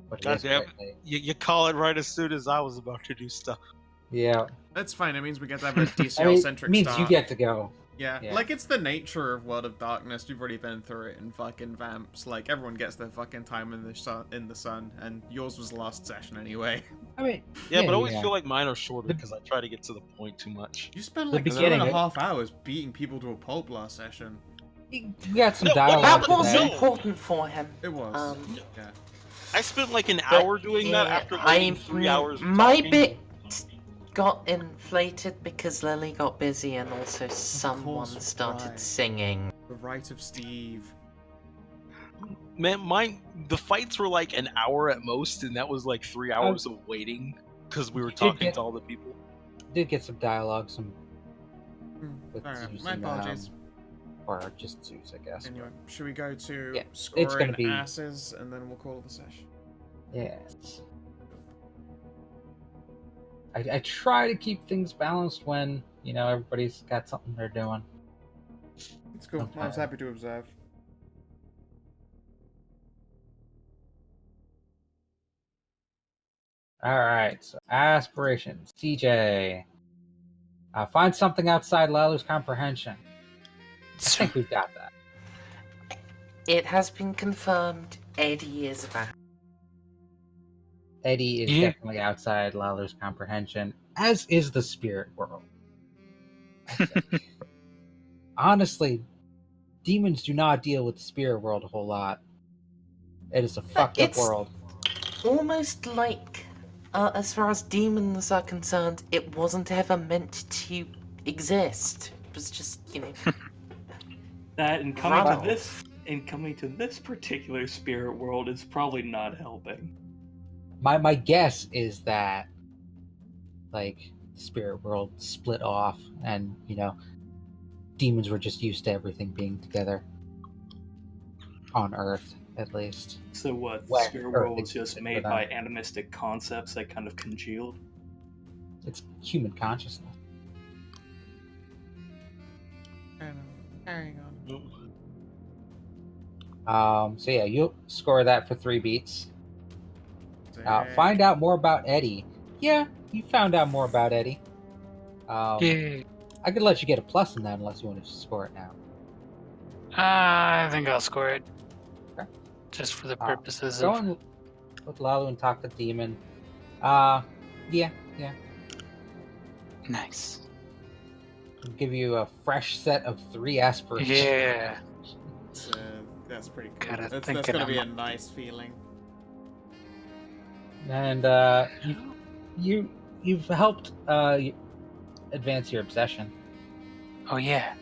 S1: But it is
S3: Goddamn.
S1: quite late.
S3: You call it right as soon as I was about to do stuff.
S1: Yeah,
S2: That's fine, it means we get to have a
S1: I
S2: DCL
S1: mean,
S2: centric
S1: means
S2: start.
S1: you get to go.
S2: Yeah.
S1: Yeah.
S2: Like it's the nature of World of Darkness. You've already been through it in fucking Vamps. Like everyone gets their fucking time in the sun, and yours was the last session anyway.
S1: I mean,
S3: Yeah, but I always
S1: yeah.
S3: feel like mine are shorter because I try to get to the point too much.
S2: You spent
S1: The
S2: like
S1: beginning,
S2: 7.5 hours beating people to a pulp last session.
S1: we got some
S3: No,
S1: dialogue.
S6: That was
S1: today.
S6: important for him.
S2: It was. Yeah.
S3: I spent like an
S6: But,
S3: hour doing that
S6: yeah,
S3: after waiting 3 hours. of
S6: My
S3: talking.
S6: bit got inflated because Lily got busy and also someone
S2: course,
S6: started
S2: right.
S6: singing.
S2: The Right of Steve.
S3: Man, the fights were like an hour at most, and that was like 3 hours of waiting because we were
S1: You did
S3: talking
S1: get-
S3: to all the people.
S1: Did get some dialogue, some with
S2: Fair enough.
S1: Zeus
S2: My
S1: and,
S2: apologies.
S1: or just Zeus, I guess.
S2: Anyway, should we go to
S1: Yeah, it's
S2: scoring
S1: gonna be-
S2: asses and then we'll call the session?
S1: Yes. I try to keep things balanced when, you know, everybody's got something they're doing.
S2: It's cool.
S1: Okay.
S2: I was happy to observe.
S1: Alright, so aspirations. CJ. Find something outside Lalu's comprehension. I think we've got that.
S6: It has been confirmed Eddie is back.
S1: Eddie is
S4: Yeah.
S1: definitely outside Lalu's comprehension, as is the spirit world. I think. Honestly, demons do not deal with the spirit world a whole lot. It is a fucked up
S6: it's-
S1: world.
S6: Almost like, as far as demons are concerned, it wasn't ever meant to exist. It was just, you know,
S5: That and coming
S6: Wow.
S5: to this particular spirit world is probably not helping.
S1: My guess is that, like, the spirit world split off, and, you know, demons were just used to everything being together. On Earth, at least.
S5: So what? The
S1: Well,
S5: spirit
S1: Earth
S5: world was just
S1: existed
S5: made
S1: for
S5: by animistic concepts that kind of congealed.
S1: It's human consciousness.
S2: Carrying on.
S1: So yeah, you score that for 3 beats.
S2: Sick.
S1: Find out more about Eddie. Yeah, you found out more about Eddie.
S4: Yay.
S1: I could let you get a plus in that unless you want to score it now.
S4: I think I'll score it.
S1: Okay.
S4: Just for the
S1: Uh,
S4: purposes
S1: Go
S4: of.
S1: on with Lalu and talk to Demon. Yeah.
S4: Nice.
S1: I'll give you a fresh set of 3 aspirations.
S4: Yeah.
S2: That's pretty cool.
S4: Gotta
S2: That's
S4: think
S2: gonna
S4: it
S2: be a
S4: up.
S2: nice feeling.
S1: And you've helped advance your obsession.
S4: Oh yeah.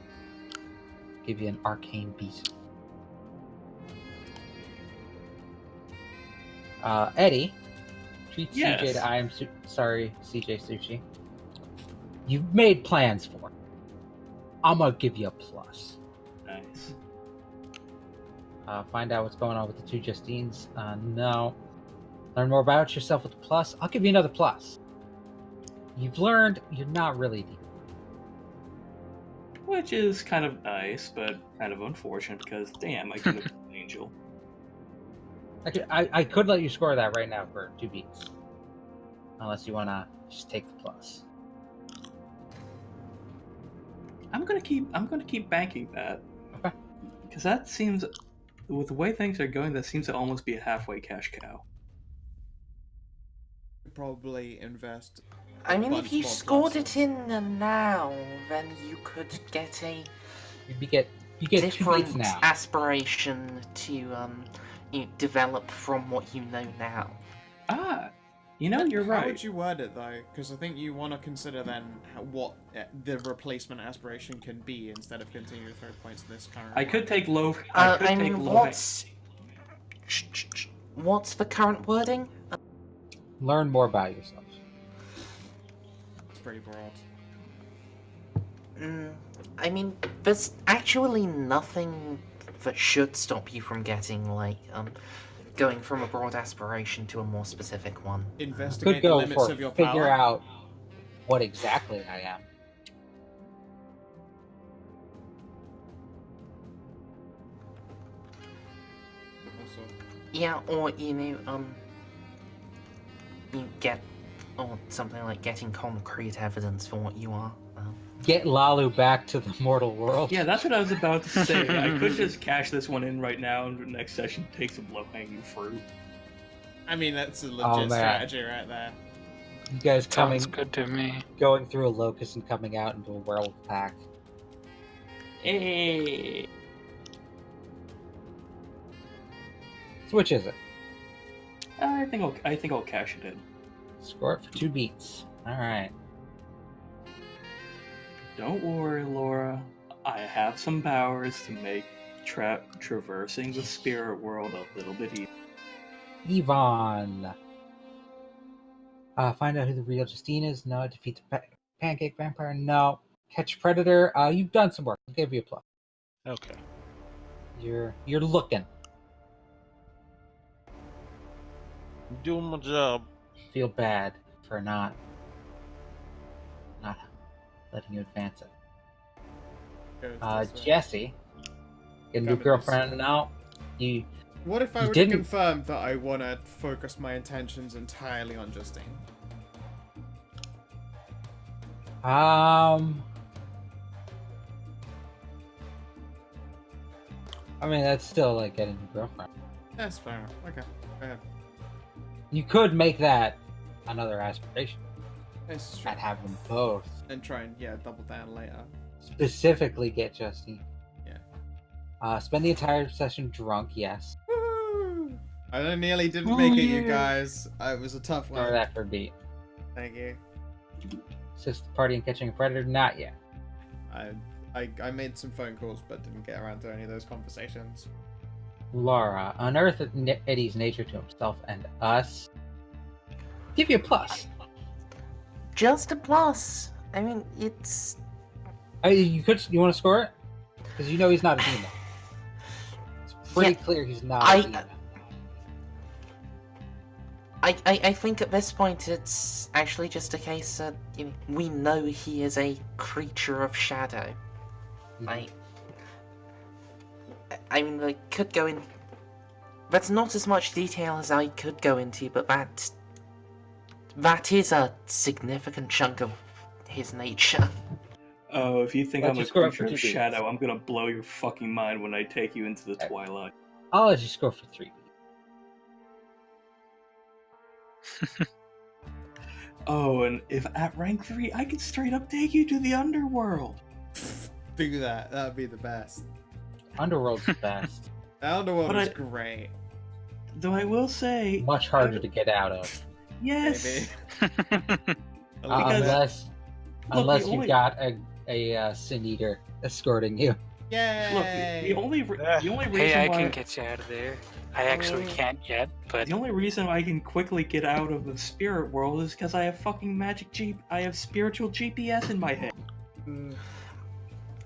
S1: Give you an arcane beat. Eddie, treat
S5: Yes.
S1: CJ to CJ Sushi. You've made plans for it. I'm gonna give you a plus.
S5: Nice.
S1: Find out what's going on with the 2 Justines. No. Learn more about yourself with a plus. I'll give you another plus. You've learned you're not really deep.
S5: Which is kind of nice, but kind of unfortunate because, damn, I could have been an angel.
S1: I could let you score that right now for 2 beats. Unless you want to just take the plus.
S5: I'm gonna keep banking that.
S1: Okay.
S5: Because that seems, with the way things are going, that seems to almost be a halfway cash cow.
S2: Probably invest.
S6: I mean,
S2: bunch
S6: if you
S2: more
S6: scored
S2: pluses.
S6: it in now, then you could get a
S1: You get 2 beats
S6: different
S1: now.
S6: aspiration to develop from what you know now.
S5: Ah, you're
S2: How
S5: right.
S2: would you word it though? Because I think you want to consider then what the replacement aspiration can be instead of continuing to throw points in this current.
S5: I could
S2: one.
S5: take low. I could
S6: I
S5: take
S6: mean,
S5: low.
S6: what's the current wording?
S1: Learn more about yourself.
S2: It's pretty broad.
S6: I mean, there's actually nothing that should stop you from getting going from a broad aspiration to a more specific one.
S2: Investigate
S1: Could
S2: the
S1: go
S2: limits
S1: for
S2: of your
S1: figure
S2: power.
S1: out what exactly I am.
S2: Also,
S6: Yeah, or you get, or something like getting concrete evidence for what you are.
S1: Get Lalu back to the mortal world.
S5: Yeah, that's what I was about to say. I could just cash this one in right now, and the next session take some low-hanging fruit.
S2: I mean, that's a
S1: Oh,
S2: legit
S1: man.
S2: strategy right there.
S1: You guys
S4: Sounds good to me.
S1: going through a locust and coming out into a werewolf pack.
S5: Hey.
S1: So which is it?
S5: I think I'll cash it in.
S1: Score it for 2 beats. Alright.
S5: Don't worry, Laura. I have some powers to make traversing the spirit world a little bit easier.
S1: Yvonne. Find out who the real Justine is. No. Defeat the pancake vampire. No. Catch predator. You've done some work. I'll give you a plus.
S3: Okay.
S1: You're looking.
S3: I'm doing my job.
S1: Feel bad for not letting you advance it.
S2: Good,
S1: Jesse. Get a new
S2: Goodness.
S1: girlfriend now. You
S2: What if I
S1: You
S2: were
S1: didn't-
S2: to confirm that I want to focus my intentions entirely on Justine?
S1: I mean, that's still like getting a new girlfriend.
S2: That's fair. Okay. Go ahead.
S1: You could make that another aspiration
S2: It's true.
S1: and have them both.
S2: And try and, double down later.
S1: Specifically get Justine.
S2: Yeah.
S1: Spend the entire session drunk, yes.
S2: Woo! I nearly didn't
S5: Oh,
S2: make it, you
S5: yeah.
S2: guys. It was a tough
S1: Or
S2: one.
S1: that for a beat.
S2: Thank you.
S1: Assist the party in catching a predator, not yet.
S2: I made some phone calls, but didn't get around to any of those conversations.
S1: Laura, unearth Eddie's nature to himself and us. Give you a plus.
S6: Just a plus. I mean, it's
S1: You want to score it? Because you know he's not a demon. It's pretty clear he's not a demon.
S6: I think at this point it's actually just a case that we know he is a creature of shadow. I mean, I could go in. That's not as much detail as I could go into, but that is a significant chunk of his nature.
S5: Oh, if you think
S1: Let's
S5: I'm a
S1: just go
S5: creature
S1: for
S5: of
S1: 2 beats.
S5: shadow, I'm gonna blow your fucking mind when I take you into the
S1: Okay.
S5: twilight.
S1: I'll let you score for 3 beats.
S5: Oh, and if at rank 3, I could straight up take you to the underworld.
S2: Do that. That'd be the best.
S1: Underworld's best.
S2: The Underworld
S5: But
S2: is
S5: I-
S2: great.
S5: Though I will say,
S1: Much harder to get out of.
S5: yes.
S2: Maybe.
S5: Because-
S1: Unless
S5: the
S1: you've
S5: only-
S1: got a Sin Eater escorting you.
S2: Yay!
S5: Look, the only reason
S4: Hey, I
S5: why
S4: can get you out of there. I actually can't yet, but
S5: the only reason I can quickly get out of the spirit world is because I have fucking I have spiritual GPS in my head.
S2: Mm,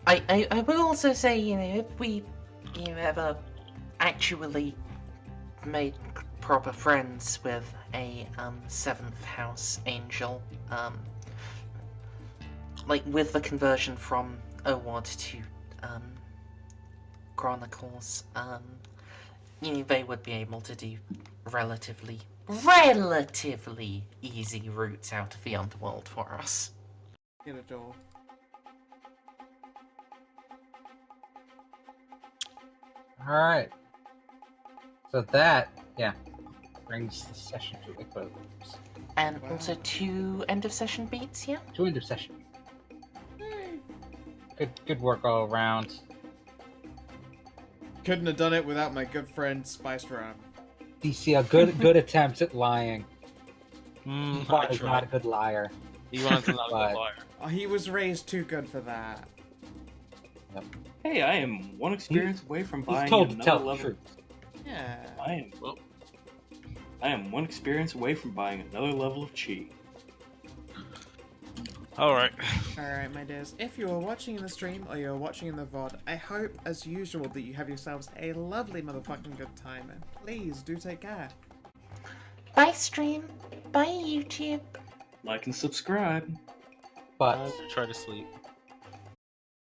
S6: I will also say, if we ever actually made proper friends with a 7th house angel, like with the conversion from Owad to Chronicles, they would be able to do relatively easy routes out of the underworld for us.
S2: get a door.
S1: Alright. So that, brings the session to a close.
S6: And
S2: Wow.
S6: also 2 end of session beats, yeah?
S1: 2 end of session. Good work all around.
S2: Couldn't have done it without my good friend Spice Ram.
S1: DCL, good attempts at lying.
S3: I
S1: He's not a
S3: tried.
S1: good liar.
S3: He wanted to not be
S1: But-
S3: a liar.
S2: Oh, he was raised too good for that.
S5: Hey, I am one experience away from
S1: He's
S5: buying
S1: told to
S5: another
S1: tell the
S5: level.
S1: truth.
S2: Yeah.
S5: I am one experience away from buying another level of chi.
S3: Alright.
S2: Alright, my dears. If you are watching in the stream or you're watching in the VOD, I hope, as usual, that you have yourselves a lovely motherfucking good time. And please do take care.
S6: Bye stream, bye YouTube.
S5: Like and subscribe.
S1: But
S3: Try to sleep.